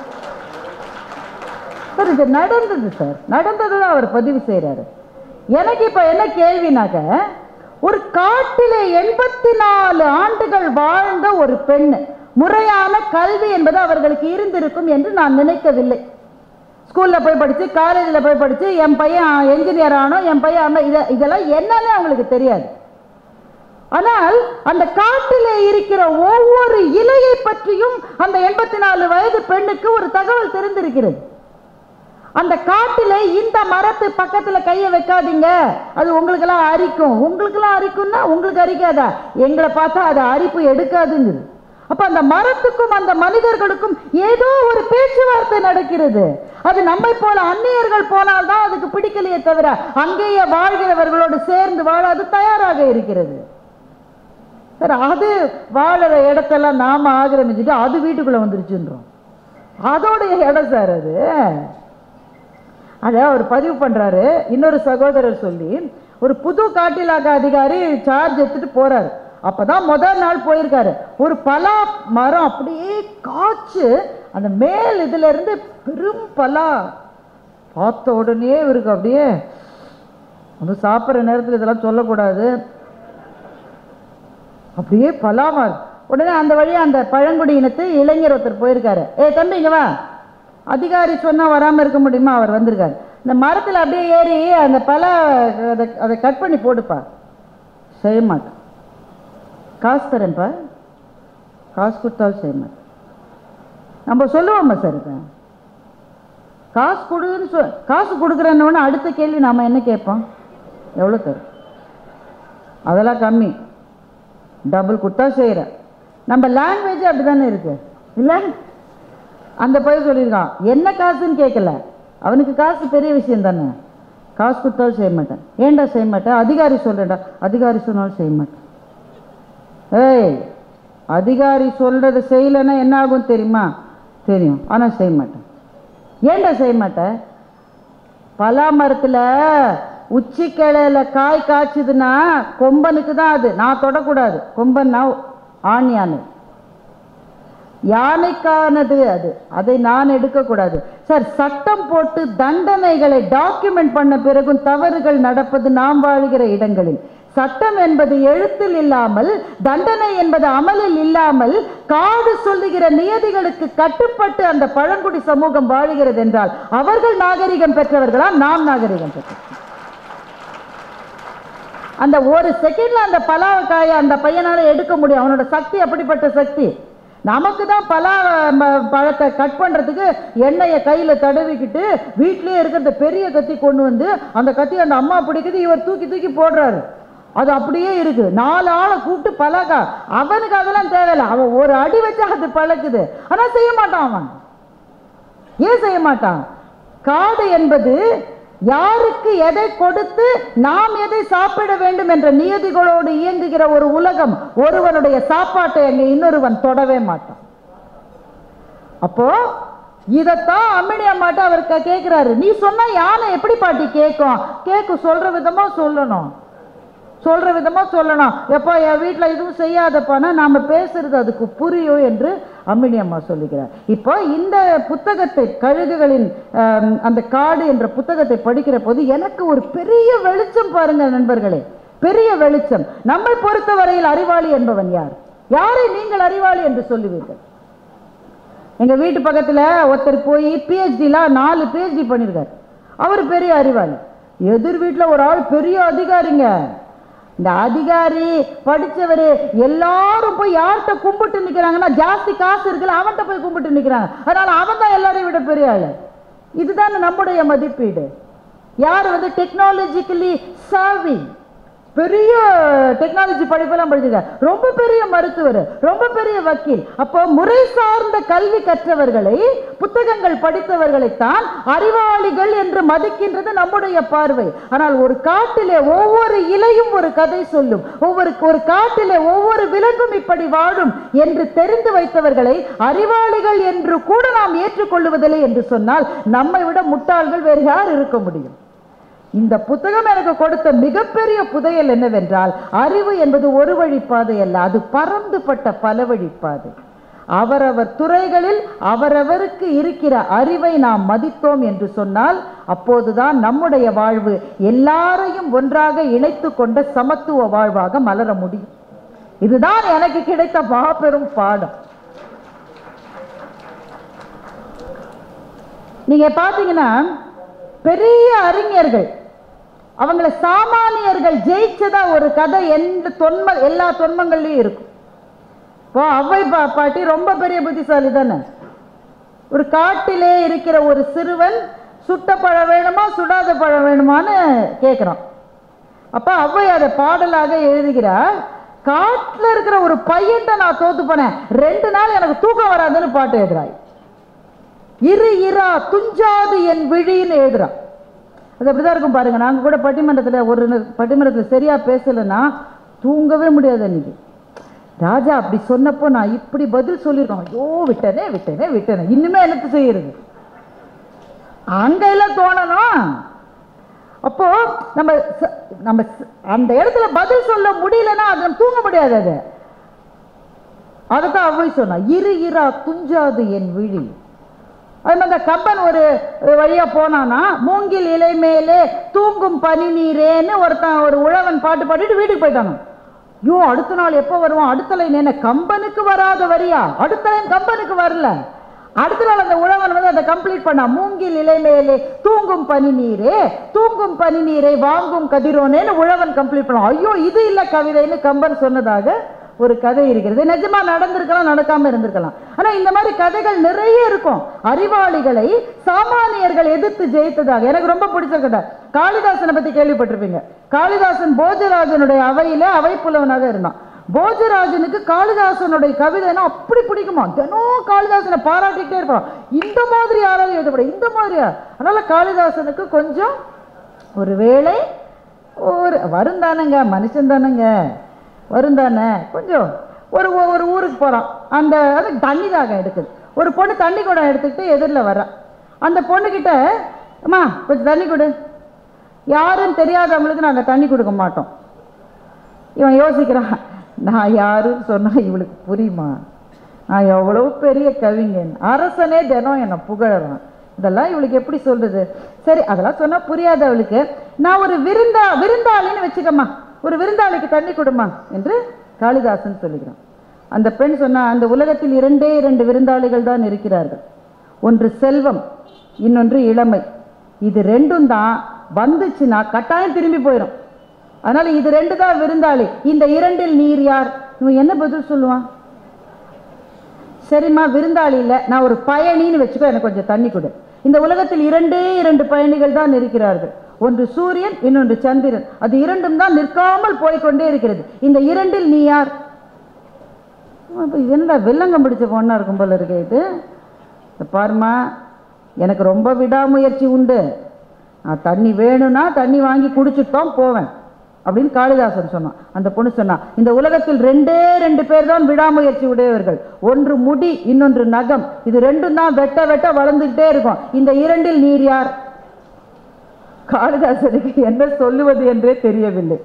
சார், இது நடந்தது சார், நடந்ததுதான் அவர் பதிவு செய்யறாரு. எனக்கு இப்ப என்ன கேள்வினாக்க, ஒரு காட்டிலே 84 ஆண்டுகள் வாழ்ந்த ஒரு பெண், முறையான கல்வி என்பது அவர்களுக்கு இருந்திருக்கும் என்று நான் நினைக்கவில்லை. ஸ்கூல்ல போய் படிச்சு, காலேஜில் போய் படிச்சு, என் பையன் என்ஜினியர் ஆனோம், என் பையன் இதெல்லாம் என்னன்னே அவங்களுக்கு தெரியாது. ஆனால் அந்த காட்டிலே இருக்கிற ஒவ்வொரு இலையை பற்றியும் அந்த 84 வயது பெண்ணுக்கு ஒரு தகவல் தெரிந்திருக்கிறது. அந்த காட்டில இந்த மரத்து பக்கத்துல கையை வைக்காதீங்க, அது உங்களுக்கெல்லாம் அரிக்கும். உங்களுக்கெல்லாம் அரிக்கும்னா உங்களுக்கு அரிக்காதா? எங்களை பார்த்தா அது அரிப்பு எடுக்காதுங்குது. அப்ப அந்த மரத்துக்கும் அந்த மனிதர்களுக்கும் ஏதோ ஒரு பேச்சுவார்த்தை நடக்கிறது. அது நம்மை போல அந்நியர்கள் போனால்தான் அதுக்கு பிடிக்கலையே தவிர அங்கேயே வாழ்கிறவர்களோடு சேர்ந்து வாழ அது தயாராக இருக்கிறது. சார், அது வாழற இடத்தெல்லாம் நாம ஆக்கிரமிச்சுட்டு அது வீட்டுக்குள்ள வந்துருச்சுன்றோம். அதோடைய இடம் சார் அது. அதை அவர் பதிவு பண்றாரு. இன்னொரு சகோதரர் சொல்லி, ஒரு புது காட்டிலாக்க அதிகாரி சார்ஜ் எடுத்துட்டு போறாரு. அப்பதான் முதல் நாள் போயிருக்காரு. ஒரு பலா மரம் அப்படியே காய்ச்சு அந்த மேல் இதுல இருந்து பெரும் பலா பார்த்த உடனே இருக்கு. அப்படியே அது சாப்பிட்ற நேரத்தில் இதெல்லாம் சொல்லக்கூடாது. அப்படியே பலாமா உடனே அந்த வழியா அந்த பழங்குடி இனத்து இளைஞர் ஒருத்தர் போயிருக்காரு. தம்பி இங்க வா, அதிகாரி சொன்னா வராம இருக்க முடியுமா? அவர் வந்திருக்காரு. இந்த மரத்தில் அப்படியே ஏறி அந்த பலா அதை கட் பண்ணி போடுப்பா. செய்ய மாட்டேன், காசு தரேன்ப்பா. காசு கொடுத்தாலும் செய்ய மாட்டேன். நம்ம சொல்லுவோம்மா சார், காசு கொடுன்னு காசு கொடுக்குறேன்னு அடுத்த கேள்வி நாம என்ன கேட்போம்? எவ்வளோ தரும்? அதெல்லாம் கம்மி, டபுள் கொடுத்தா செய்கிறேன். நம்ம லாங்குவேஜ் அப்படி தானே இருக்கு இல்லை? அந்த பையன் சொல்லியிருக்கான், என்ன காசுன்னு கேட்கல, அவனுக்கு காசு பெரிய விஷயம் தானே. காசு கொடுத்தாலும் செய்ய மாட்டேன். ஏன்டா செய்ய மாட்டேன்? அதிகாரி சொல்றேன்டா. அதிகாரி சொன்னாலும் செய்ய மாட்டேன். அதிகாரி சொல்றதை செய்யலைன்னா என்ன ஆகும் தெரியுமா? தெரியும், ஆனால் செய்ய மாட்டேன். ஏன்டா செய்ய மாட்டேன்? பலா மரத்தில் உச்சி கிளையில காய் காய்ச்சுதுன்னா கொம்பனுக்கு தான் அது, நான் தொடக்கூடாது. கொம்பன்னா ஆண் யானை, யானைக்கானது அது, அதை நான் எடுக்கக்கூடாது. சார், சட்டம் போட்டு தண்டனைகளை டாக்குமெண்ட் பண்ண பிறகும் தவறுகள் நடப்பது நாம் வாழ்கிற இடங்களில். சட்டம் என்பது எழுத்தில் இல்லாமல், தண்டனை என்பது அமலில் இல்லாமல், காடு சொல்லுகிற நியதிகளுக்கு கட்டுப்பட்டு அந்த பழங்குடி சமூகம் வாழுகிறது என்றால் அவர்கள் நாகரிகம் பெற்றவர்களா? நாம் நாகரிகம் பெற்றவர்கள். அந்த ஒரு செகண்ட்ல அந்த பலாக்காயை அந்த பையனால எடுக்க முடியும். அவனோட சக்தி அப்படிப்பட்ட சக்தி. நமக்கு தான் பலா பழத்தை கட் பண்றதுக்கு எண்ணெயை கையில தடவிக்கிட்டு வீட்டிலேயே இருக்கிற பெரிய கத்தி கொண்டு வந்து அந்த கத்தி அந்த அம்மா பிடிக்குது, இவர் தூக்கி தூக்கி போடுறாரு. அது அப்படியே இருக்கு. 4 ஆளை கூப்பிட்டு பழக்கா. அவனுக்கு அதெல்லாம் தேவையில்லை. அவன் ஒரு அடி வச்சா அது பழக்குது. ஆனா செய்ய மாட்டான். அவன் ஏன் செய்ய மாட்டான்? காடு என்பது யாருக்கு எதை கொடுத்து நாம் எதை சாப்பிட வேண்டும் என்ற நியதிகளோடு இயங்குகிற ஒரு உலகம். ஒருவனுடைய சாப்பாட்டை அங்கே இன்னொருவன் தொடவே மாட்டான். அப்போ இதத்தான் அம்மினி அம்மாட்ட அவர் கேட்கிறாரு. நீ சொன்னா யானை எப்படி பாட்டி கேட்கும்? கேட்கும், சொல்ற விதமா சொல்லணும், சொல்ற விதமா சொல்லணும். எப்போ என் வீட்டில் இதுவும் செய்யாதப்பானா நாம பேசுறது அதுக்கு புரியும் என்று அம்மினி அம்மா சொல்லுகிறார். இப்போ இந்த புத்தகத்தை, கழுகுகளின் அந்த காடு என்ற புத்தகத்தை படிக்கிற போது எனக்கு ஒரு பெரிய வெளிச்சம் பாருங்க நண்பர்களே, பெரிய வெளிச்சம். நம்மை பொறுத்தவரையில் அறிவாளி என்பவன் யார்? யாரை நீங்கள் அறிவாளி என்று சொல்லுவீர்கள்? எங்க வீட்டு பக்கத்துல ஒருத்தர் போய் PhD 4 PhD பண்ணிருக்காரு. அவர் பெரிய அறிவாளி. எதிர் வீட்டில் ஒரு ஆள் பெரிய அதிகாரிங்க. இந்த அதிகாரி படிச்சவர் எல்லாரும் போய் யார்கிட்ட கும்பிட்டு நிக்கிறாங்கன்னா, ஜாஸ்தி காசு இருக்குல்ல அவன்கிட்ட போய் கும்பிட்டு நிக்கிறாங்க. அதனால அவன் தான் எல்லாரையும் விட பெரிய ஆளு. இதுதான் நம்முடைய மதிப்பீடு. யார் டெக்னாலஜிக்கலி சாவி, பெரிய டெக்னாலஜி படிப்பெல்லாம் படிச்சிருக்காரு, ரொம்ப பெரிய மருத்துவர், ரொம்ப பெரிய வக்கீல். அப்போ முறை சார்ந்த கல்வி கற்றவர்களை, புத்தகங்கள் படித்தவர்களைத்தான் அறிவாளிகள் என்று மதிக்கின்றது நம்முடைய பார்வை. ஆனால் ஒரு காட்டிலே ஒவ்வொரு இலையும் ஒரு கதை சொல்லும், ஒரு காட்டிலே ஒவ்வொரு விலங்கும் இப்படி வாழும் என்று தெரிந்து வைத்தவர்களை அறிவாளிகள் என்று கூட நாம் ஏற்றுக்கொள்வதில்லை என்று சொன்னால் நம்மை விட முட்டாள்கள் வேறு யார் இருக்க முடியும்? இந்த புத்தகம் எனக்கு கொடுத்த மிகப்பெரிய புதையல் என்னவென்றால், அறிவு என்பது ஒரு வழிப்பாதை அல்ல, அது பரந்துபட்ட பல வழிப்பாதை. அவரவர் துறைகளில் அவரவருக்கு இருக்கிற அறிவை நாம் மதித்தோம் என்று சொன்னால் அப்போதுதான் நம்முடைய வாழ்வு எல்லாரையும் ஒன்றாக இணைத்து கொண்ட சமத்துவ வாழ்வாக மலர முடியும். இதுதான் எனக்கு கிடைத்த மாபெரும் பாடம். நீங்க பாத்தீங்கன்னா பெரிய அறிஞர்கள், அவங்கள சாமானியர்கள் ஜெயிச்சதா ஒரு கதை எல்லா தொன்மங்கள்லயும் இருக்கும். அவ்வை பாட்டி ரொம்ப பெரிய புத்திசாலி தானே. ஒரு காட்டிலே இருக்கிற ஒரு சிறுவன் சுட்ட பழம் வேணுமா சுடாத பழம் வேணுமான்னு கேட்குறான். அப்போ அவ்வை அதை பாடலாக எழுதுகிறார். காட்டில் இருக்கிற ஒரு பையன்ட்ட நான் தோத்து போனேன், 2 நாள் எனக்கு தூக்கம் வராதுன்னு பாட்டு எழுதுறாய். இரு இரா துஞ்சாது என் விழின்னு எழுதுறான். அது அப்படிதான் இருக்கும் பாருங்க. நாங்கள் கூட பட்டிமன்றத்தில் சரியா பேசலைன்னா தூங்கவே முடியாது. அன்னைக்கு ராஜா அப்படி சொன்னப்போ நான் இப்படி பதில் சொல்லியிருக்கோம். ஐயோ விட்டனே விட்டனே விட்டனே, இன்னுமே எனக்கு செய்யறது அங்கெல்லாம் தோணணும். அப்போ நம்ம அந்த இடத்துல பதில் சொல்ல முடியலன்னா அது தூங்க முடியாது. அது அதுதான் அவ்வை சொன்னா, இரு இரா துஞ்சாது என் விழி. அது மாதிரி கம்பன் ஒரு வழியா போனானா, மூங்கில் இலை மேலே தூங்கும் பனி நீரேன்னு ஒருத்தன் ஒரு உழவன் பாட்டு பாடிட்டு வீட்டுக்கு போயிட்டானோ. ஐயோ அடுத்த நாள் எப்போ வருவான், அடுத்த லைன் என்ன கம்பனுக்கு வராத வரியா, அடுத்த லைன் கம்பனுக்கு வரல. அடுத்த நாள் அந்த உழவன் வந்து அதை கம்ப்ளீட் பண்ணா, மூங்கில் இலை மேலே தூங்கும் பனி நீரே தூங்கும் பனி நீரை வாங்கும் கதிரோனேன்னு உழவன் கம்ப்ளீட் பண்ணான். ஐயோ இது இல்லை கவிதைன்னு கம்பன் சொன்னதாக ஒரு கதை இருக்கிறது. நிஜமா நடந்திருக்கலாம், நடக்காம இருந்திருக்கலாம். ஆனா இந்த மாதிரி கதைகள் நிறைய இருக்கும். அறிவாளிகளை சாமானியர்கள் எதிர்த்து ஜெயித்ததாக எனக்கு ரொம்ப பிடிச்ச கதை. காளிதாசனை பத்தி கேள்விப்பட்டிருப்பீங்க. காளிதாசன் போஜராஜனுடைய அவையில அவை புலவனாக இருந்தான். போஜராஜனுக்கு காளிதாசனுடைய கவிதைனா அப்படி பிடிக்குமா, தினம் காளிதாசனை பாராட்டிக்கிட்டே இருப்பான். இந்த மாதிரி யாராவது எழுதப்பட இந்த மாதிரியா. அதனால காளிதாசனுக்கு கொஞ்சம் ஒரு வேளை ஒரு வரும் தானேங்க, மனுஷன் தானேங்க வரும் தானே, கொஞ்சம் ஒரு ஒரு ஊருக்கு போகிறான். அந்த அது தண்ணி தாகம் எடுக்குது. ஒரு பொண்ணு தண்ணி குடம் எடுத்துக்கிட்டு எதிரில் வர்றான். அந்த பொண்ணுக்கிட்ட அம்மா கொஞ்சம் தண்ணி கொடு. யாருன்னு தெரியாதவங்களுக்கு நாங்கள் தண்ணி கொடுக்க மாட்டோம். இவன் யோசிக்கிறான், நான் யாருன்னு சொன்னால் இவளுக்கு புரியுமா, நான் எவ்வளோ பெரிய கவிஞன், அரசனே தினம் என்னை புகழறான், இதெல்லாம் இவளுக்கு எப்படி சொல்றது. சரி அதெல்லாம் சொன்னால் புரியாத அவளுக்கு, நான் ஒரு விருந்தாளின்னு வச்சுக்கம்மா, ஒரு விருந்தாளிக்கு தண்ணி கொடுமா என்று காளிதாசன் சொல்லுகிறான். அந்த பெண் சொன்னா, அந்த உலகத்தில் 2 விருந்தாளிகள் தான் இருக்கிறார்கள். ஒன்று செல்வம், இன்னொன்று இளமை. இது 2ம் தான் வந்துச்சுன்னா கட்டாயம் திரும்பி போயிடும். அதனால இது 2 தான் விருந்தாளி. இந்த 2ல் நீர் யார்? இவன் என்ன பதில் சொல்லுவான்? சரிம்மா விருந்தாளி இல்லை, நான் ஒரு பயணின்னு வச்சுக்கோ, எனக்கு கொஞ்சம் தண்ணி கொடு. இந்த உலகத்தில் 2 பயணிகள் தான் இருக்கிறார்கள். ஒன்று சூரியன், இன்னொன்று சந்திரன். அது 2ம் தான் நிற்காமல் போய்கொண்டே இருக்கிறது. இந்த 2ல் நீ யார்? என்னடா வெள்ளங்கம் பிடிச்ச பொண்ணா இருக்கும் போல இருக்கு இது. பாருமா எனக்கு ரொம்ப விடாமுயற்சி உண்டு, நான் தண்ணி வேணும்னா தண்ணி வாங்கி குடிச்சுட்டோம் போவேன் அப்படின்னு காளிதாசன் சொன்னான். அந்த பொண்ணு சொன்னா, இந்த உலகத்தில் 2 பேர் தான் விடாமுயற்சி உடையவர்கள். ஒன்று முடி, இன்னொன்று நகம். இது 2ம் தான் வெட்ட வெட்ட வளர்ந்துகிட்டே இருக்கும். இந்த 2ல் நீர் யார்? காளிதாசனுக்கு என்ன சொல்லுவது என்றே தெரியவில்லை.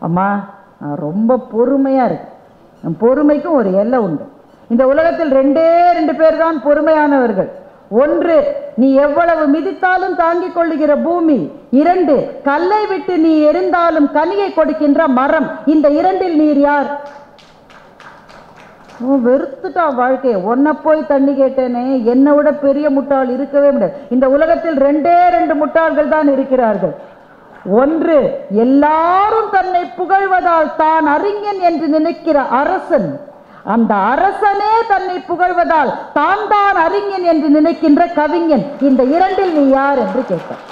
அம்மா நான் ரொம்ப பொறுமையா இருக்கு, என் பொறுமைக்கும் ஒரு எல்லை உண்டு. இந்த உலகத்தில் 2 பேர் தான் பொறுமையானவர்கள். ஒன்று நீ எவ்வளவு மிதித்தாலும் தாங்கிக் கொள்ளுகிற பூமி. 2 கல்லை விட்டு நீ எரிந்தாலும் கனியை கொடுக்கின்ற மரம். இந்த 2ல் நீர் யார்? வெறுத்துட்டா வாழ்க்கையை. ஒன்ன போய் தண்ணி கேட்டேனே, என்னை விட பெரிய முட்டாள் இருக்கவே முடியாது. இந்த உலகத்தில் 2 முட்டாள்கள் தான் இருக்கிறார்கள். ஒன்று எல்லாரும் தன்னை புகழ்வதால் தான் அறிஞன் என்று நினைக்கிற அரசன். அந்த அரசனே தன்னை புகழ்வதால் தான் தான் அறிஞன் என்று நினைக்கின்ற கவிஞன். இந்த 2ல் நீ யார் என்று கேட்டார்.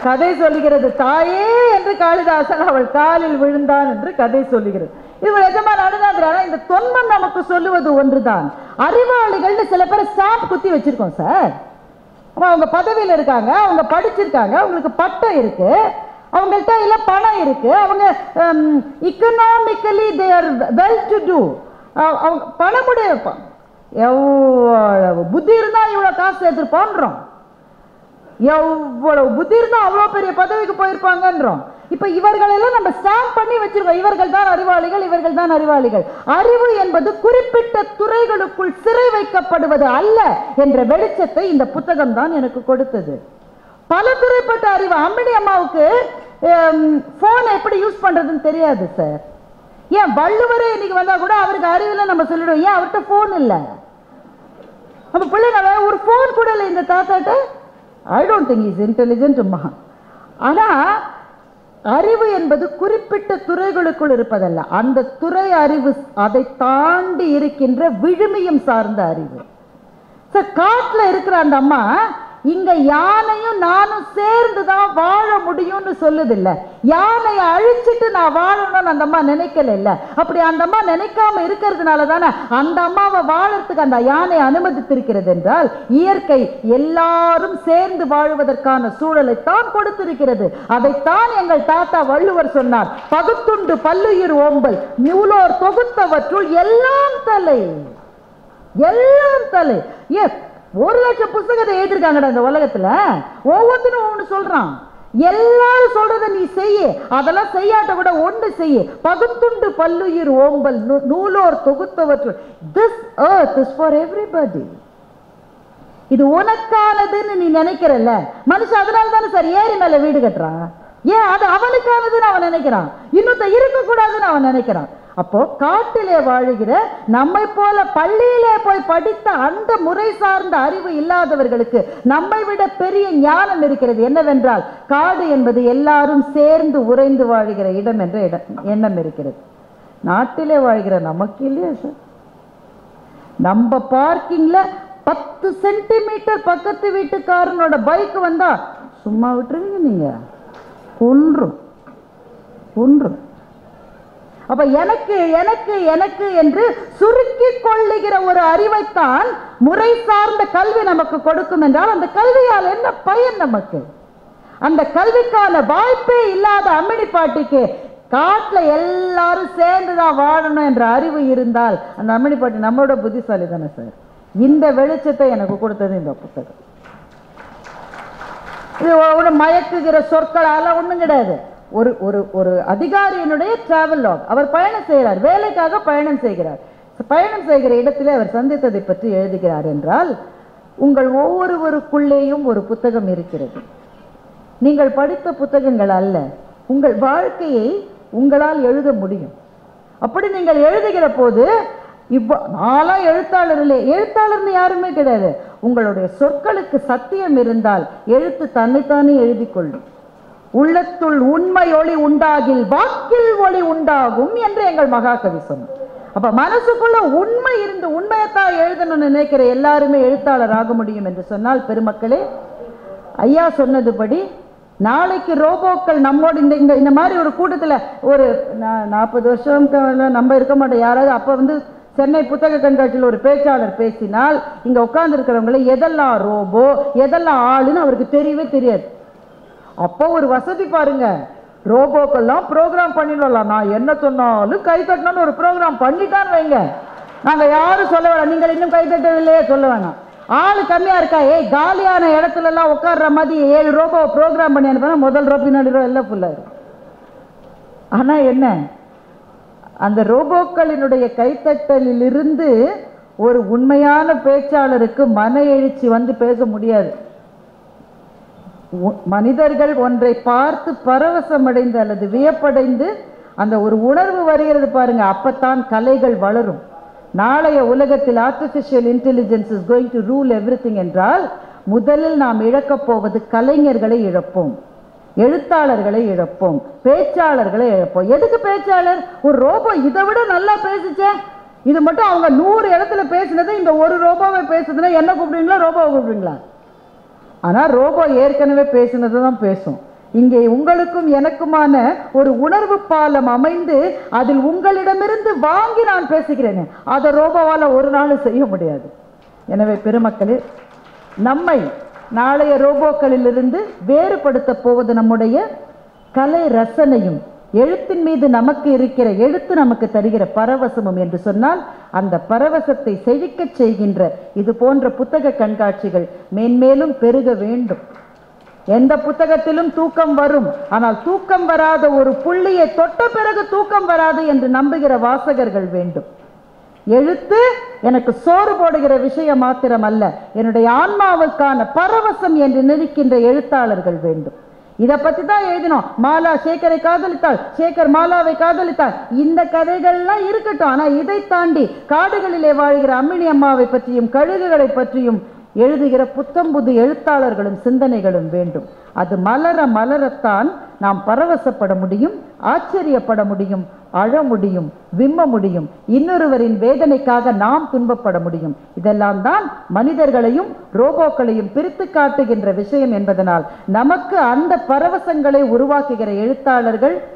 கதை சொல்லுகிறது, தாயே என்று காளிதாசன் அவள் காலில் விழுந்தான் என்று கதை சொல்லுகிறது. இது நிஜமா நடந்தாங்க. இந்த தொன்மம் நமக்கு சொல்லுவது ஒன்றுதான். அறிவாளிகள்னு சில பேர் ஸ்டாம்ப் குத்தி வச்சிருக்கோம் சார். அவங்க பதவியில் இருக்காங்க, அவங்க படிச்சிருக்காங்க, அவங்களுக்கு பட்டம் இருக்கு, அவங்கள்ட்ட இல்லை பணம் இருக்கு, அவங்க economically they are well to do. அவங்க பணமுடைய எவ்வளவு புத்தி இருந்தா இவ்வளவு காசு எடுத்துருப்பான்றோம், எவ்வளவு புத்தி இருந்தா அவ்வளோ பெரிய பதவிக்கு போயிருப்பாங்கன்றோம். இப்ப இவர்களெல்லாம் நம்ம ஸ்டாம்ப் பண்ணி வச்சிருக்கோம், இவர்கள் தான் அறிவாளிகள், இவர்கள் தான் அறிவாளிகள். அறிவு என்பது குறிப்பிட்ட துறைகளுக்குள் சிறை வைக்கப்படுவது அல்ல என்ற வெளிச்சத்தை இந்த புத்தகம் தான் எனக்கு கொடுத்தது. பல துறைப்பட்ட அறிவு. அம்பினி அம்மாவுக்கு போன் எப்படி யூஸ் பண்றதுன்னு தெரியாது சார். ஏன் வள்ளுவரே இன்னைக்கு வந்தா கூட அவருக்கு அறிவுல நம்ம சொல்லிடுவோம், ஏன் அவர்கிட்ட போன் இல்லை. நம்ம பிள்ளைங்க ஒரு போன் கூட இல்லை இந்த தாத்தாட்ட. I don't think is intelligent. ஆனா அறிவு என்பது குறிப்பிட்ட துறைகளுக்குள் இருப்பதல்ல, அந்த துறை அறிவு அதை தாண்டி இருக்கின்ற விழுமியம் சார்ந்த அறிவு. சார் காட்டில் இருக்கிற அந்த அம்மா இங்க யானையும் நானும் சேர்ந்து தான் வாழ முடியும்னு சொல்லுது இல்ல. யானையை அழிச்சிட்டு நான் வாழணும்னு அந்த அம்மா நினைக்கல இல்ல. அப்படி அந்த அம்மா நினைக்காம இருக்கிறதுனால தானே அந்த அம்மாவை வாழறதுக்கு அந்த யானை அனுமதித்திருக்கிறது என்றால் இயற்கை எல்லாரும் சேர்ந்து வாழ்வதற்கான சூழலை தான் கொடுத்திருக்கிறது. அதைத்தான் எங்கள் தாத்தா வள்ளுவர் சொன்னார், பகுத்துண்டு பல்லுயிர் ஓம்பல் நூலோர் தொகுத்தவற்றுள் எல்லாம் தலை, எல்லாம் தலை. 1,00,000 புத்தகத்தை எழுதிருக்காங்கடா இந்த உலகத்துல, ஒவ்வொருத்தரும் ஒவ்வொன்று சொல்றான். எல்லாரும் சொல்றத நீ செய்ய, அதெல்லாம் செய்யாட்ட கூட ஒன்று செய்ய. பகுத்துண்டு பல்லுயிர் ஓம்பல் நூலோர் தொகுத்தவற்று. This earth is for everybody. இது உனக்கானதுன்னு நீ நினைக்கிறல்ல மனுஷன், அதனால தானே சார் ஏரி மேல வீடு கட்டுறான். ஏன் அது அவனுக்கானதுன்னு அவன் நினைக்கிறான், இன்னொருத்த இருக்கக்கூடாதுன்னு அவன் நினைக்கிறான். அப்போ காட்டிலே வாழுகிற நம்மை போல பள்ளியிலே போய் படித்த அந்த முறை சார்ந்த அறிவு இல்லாதவர்களுக்கு நம்மை விட பெரிய ஞானம் இருக்கிறது. என்னவென்றால் காடு என்பது எல்லாரும் சேர்ந்து உறைந்து வாழ்கிற இடம் என்ற எண்ணம் இருக்கிறது. நாட்டிலே வாழ்கிற நமக்கு இல்லையா சார்? நம்ம பார்க்கிங்ல 10 சென்டிமீட்டர் பக்கத்து வீட்டுக்காரனோட பைக் வந்தா சும்மா விட்டுருவீங்க நீங்க? ஒன்றும் ஒன்றும். அப்ப எனக்கு எனக்கு எனக்கு என்று சுருக்கி கொள்ளுகிற ஒரு அறிவைத்தான் முறை சார்ந்த கல்வி நமக்கு கொடுக்கும் என்றால் அந்த கல்வியால் என்ன பயன் நமக்கு? அந்த கல்விக்கான வாய்ப்பே இல்லாத அம்மினி பாட்டிக்கு காட்டுல எல்லாரும் சேர்ந்துதான் வாழணும் என்ற அறிவு இருந்தால் அந்த அம்மினி பாட்டி நம்மளோட புத்திசாலி தானே சார்? இந்த வெளிச்சத்தை எனக்கு கொடுத்தது இந்த புத்தகம். இது மயக்குகிற சொற்களால ஒண்ணும் கிடையாது. ஒரு ஒரு ஒரு அதிகாரியினுடைய டிராவல் லாக். அவர் பயணம் செய்கிறார், வேலைக்காக பயணம் செய்கிறார். பயணம் செய்கிற இடத்திலே அவர் சந்தித்ததை பற்றி எழுதுகிறார் என்றால் உங்கள் ஒவ்வொருவருக்குள்ளேயும் ஒரு புத்தகம் இருக்கிறது. நீங்கள் படித்த புத்தகங்கள் அல்ல, உங்கள் வாழ்க்கையை உங்களால் எழுத முடியும். அப்படி நீங்கள் எழுதுகிற போது நாளா எழுத்தாளர் இல்லை, எழுத்தாளர்னு யாருமே கிடையாது. உங்களுடைய சொற்களுக்கு சத்தியம் இருந்தால் எழுத்து தன்னைத்தானே எழுதி கொள்ளும். உள்ளத்துள் உண்மை ஒளி உண்டாகில் வாக்கில் ஒளி உண்டாகும் என்று எங்கள் மகாகவி சொன்னார். அப்ப மனசுக்குள்ள உண்மை இருந்து உண்மையத்தான் எழுதணும்னு நினைக்கிற எல்லாருமே எழுத்தாளர் ஆக முடியும் என்று சொன்னால், பெருமக்களே, ஐயா சொன்னதுபடி நாளைக்கு ரோபோக்கள் நம்மோட இந்த மாதிரி ஒரு கூட்டத்தில் ஒரு 40 வருஷம் நம்ம இருக்க மாட்டோம். யாராவது அப்போ சென்னை புத்தக கண்காட்சியில் ஒரு பேச்சாளர் பேசினால் இங்க உட்கார்ந்து இருக்கிறவங்களை எதெல்லாம் ரோபோ எதெல்லாம் ஆளுன்னு அவருக்கு தெரியவே தெரியாது. அப்போ ஒரு வசதி பாருங்க, ரோபோக்கெல்லாம் ப்ரோக்ராம் பண்ணிடலாம். நான் என்ன சொன்னாலும் கை தட்டணும்னு ஒரு ப்ரோக்ராம் பண்ணிட்டான்னு வைங்க, நாங்கள் யாரும் சொல்ல வேணாம், நீங்கள் இன்னும் கை தட்டவில்லையே சொல்ல வேணாம். ஆள் கம்மியா இருக்கா, காலியான இடத்துல எல்லாம் உட்கார்ற மாதிரி 7 ரோபோவை ப்ரோக்ராம் பண்ணி அனுப்பினா முதல் ரோ பின்னாடி ரோ எல்லாம் ஃபுல்லாயிரும். ஆனா என்ன, அந்த ரோபோக்களினுடைய கைத்தட்டலில் இருந்து ஒரு உண்மையான பேச்சாளருக்கு மன எழுச்சி வந்து பேச முடியாது. மனிதர்கள் ஒன்றை பார்த்து பரவசமடைந்து அல்லது வியப்படைந்து அந்த ஒரு உணர்வு வருகிறது பாருங்க, அப்பத்தான் கலைகள் வளரும். நாளைய உலகத்தில் artificial intelligence is going to rule everything என்றால் முதலில் நாம் இழக்கப் போவது கலைஞர்களை இழப்போம், எழுத்தாளர்களை இழப்போம், பேச்சாளர்களை இழப்போம். எதுக்கு பேச்சாளர்? ஒரு ரோபோ இதை விட நல்லா பேசிச்சே, இது மட்டும் அவங்க 100 இடத்துல பேசினது இந்த ஒரு ரோபோவை பேசுதுன்னா என்ன கூப்பிடுவீங்களா? ரோபோவை கூப்பிடுவீங்களா? ஆனால் ரோபோ ஏற்கனவே பேசினது தான் பேசும். இங்கே உங்களுக்கும் எனக்குமான ஒரு உணர்வு பாலம் அமைந்து அதில் உங்களிடமிருந்து வாங்கி நான் பேசுகிறேன், அதை ரோபோவால் ஒரு நாள் செய்ய முடியாது. எனவே பெருமக்களே, நம்மை நாளைய ரோபோக்களிலிருந்து வேறுபடுத்த போவது நம்முடைய கலை ரசனையும் எழுத்தின் மீது நமக்கு இருக்கிற எழுத்து நமக்கு தருகிற பரவசமும் என்று சொன்னால், அந்த பரவசத்தை செழிக்கச் செய்கின்ற இது போன்ற புத்தக கண்காட்சிகள் மேன்மேலும் பெருக வேண்டும். எந்த புத்தகத்திலும் தூக்கம் வரும், ஆனால் தூக்கம் வராத ஒரு புள்ளியை தொட்ட பிறகு தூக்கம் வராது என்று நம்புகிற வாசகர்கள் வேண்டும். எழுத்து எனக்கு சோறு போடுகிற விஷயம் மாத்திரம் அல்ல, என்னுடைய ஆன்மாவுக்கான பரவசம் என்று நினைக்கின்ற எழுத்தாளர்கள் வேண்டும். இதை பத்தி தான் எழுதினோம். மாலா சேகரை காதலித்தாள், சேகர் மாலாவை காதலித்தாள், இந்த கதைகள்லாம் இருக்கட்டும். ஆனா இதை தாண்டி காடுகளிலே வாழ்கிற அம்மினி அம்மாவை பற்றியும் கழுகுகளை பற்றியும் எழுதுகிற புத்தம்புது எழுத்தாளர்களும் சிந்தனைகளும் வேண்டும். அது மலர மலரத்தான் நாம் பரவசப்பட முடியும், ஆச்சரியப்பட முடியும், அழ முடியும், விம்ம முடியும், இன்னொருவரின் வேதனைக்காக நாம் துன்பப்பட முடியும். இதெல்லாம் தான் மனிதர்களையும் ரோபோக்களையும் பிரித்து காட்டுகின்ற விஷயம் என்பதனால் நமக்கு அந்த பரவசங்களை உருவாக்குகிற எழுத்தாளர்கள்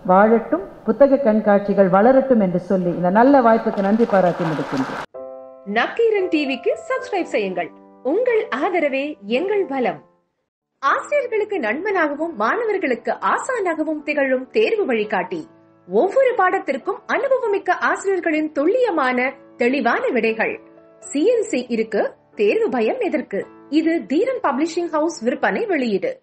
வாழட்டும், புத்தக கண்காட்சிகள் வளரட்டும் என்று சொல்லி இந்த நல்ல வாய்ப்புக்கு நன்றி பாராட்டி முடிக்கின்றோம்.
நக்கீரன் டிவிக்கு சப்ஸ்கிரைப் செய்யுங்கள். உங்கள் ஆதரவே எங்கள் பலம். ஆசிரியர்களுக்கு நண்பனாகவும் மாணவர்களுக்கு ஆசானாகவும் திகழும் தேர்வு வழிகாட்டி. ஒவ்வொரு பாடத்திற்கும் அனுபவமிக்க ஆசிரியர்களின் துல்லியமான தெளிவான விடைகள். CNC இருக்கு, தேர்வு பயம் எதற்கு? இது தீரன் பப்ளிஷிங் ஹவுஸ் விற்பனை வெளியீடு.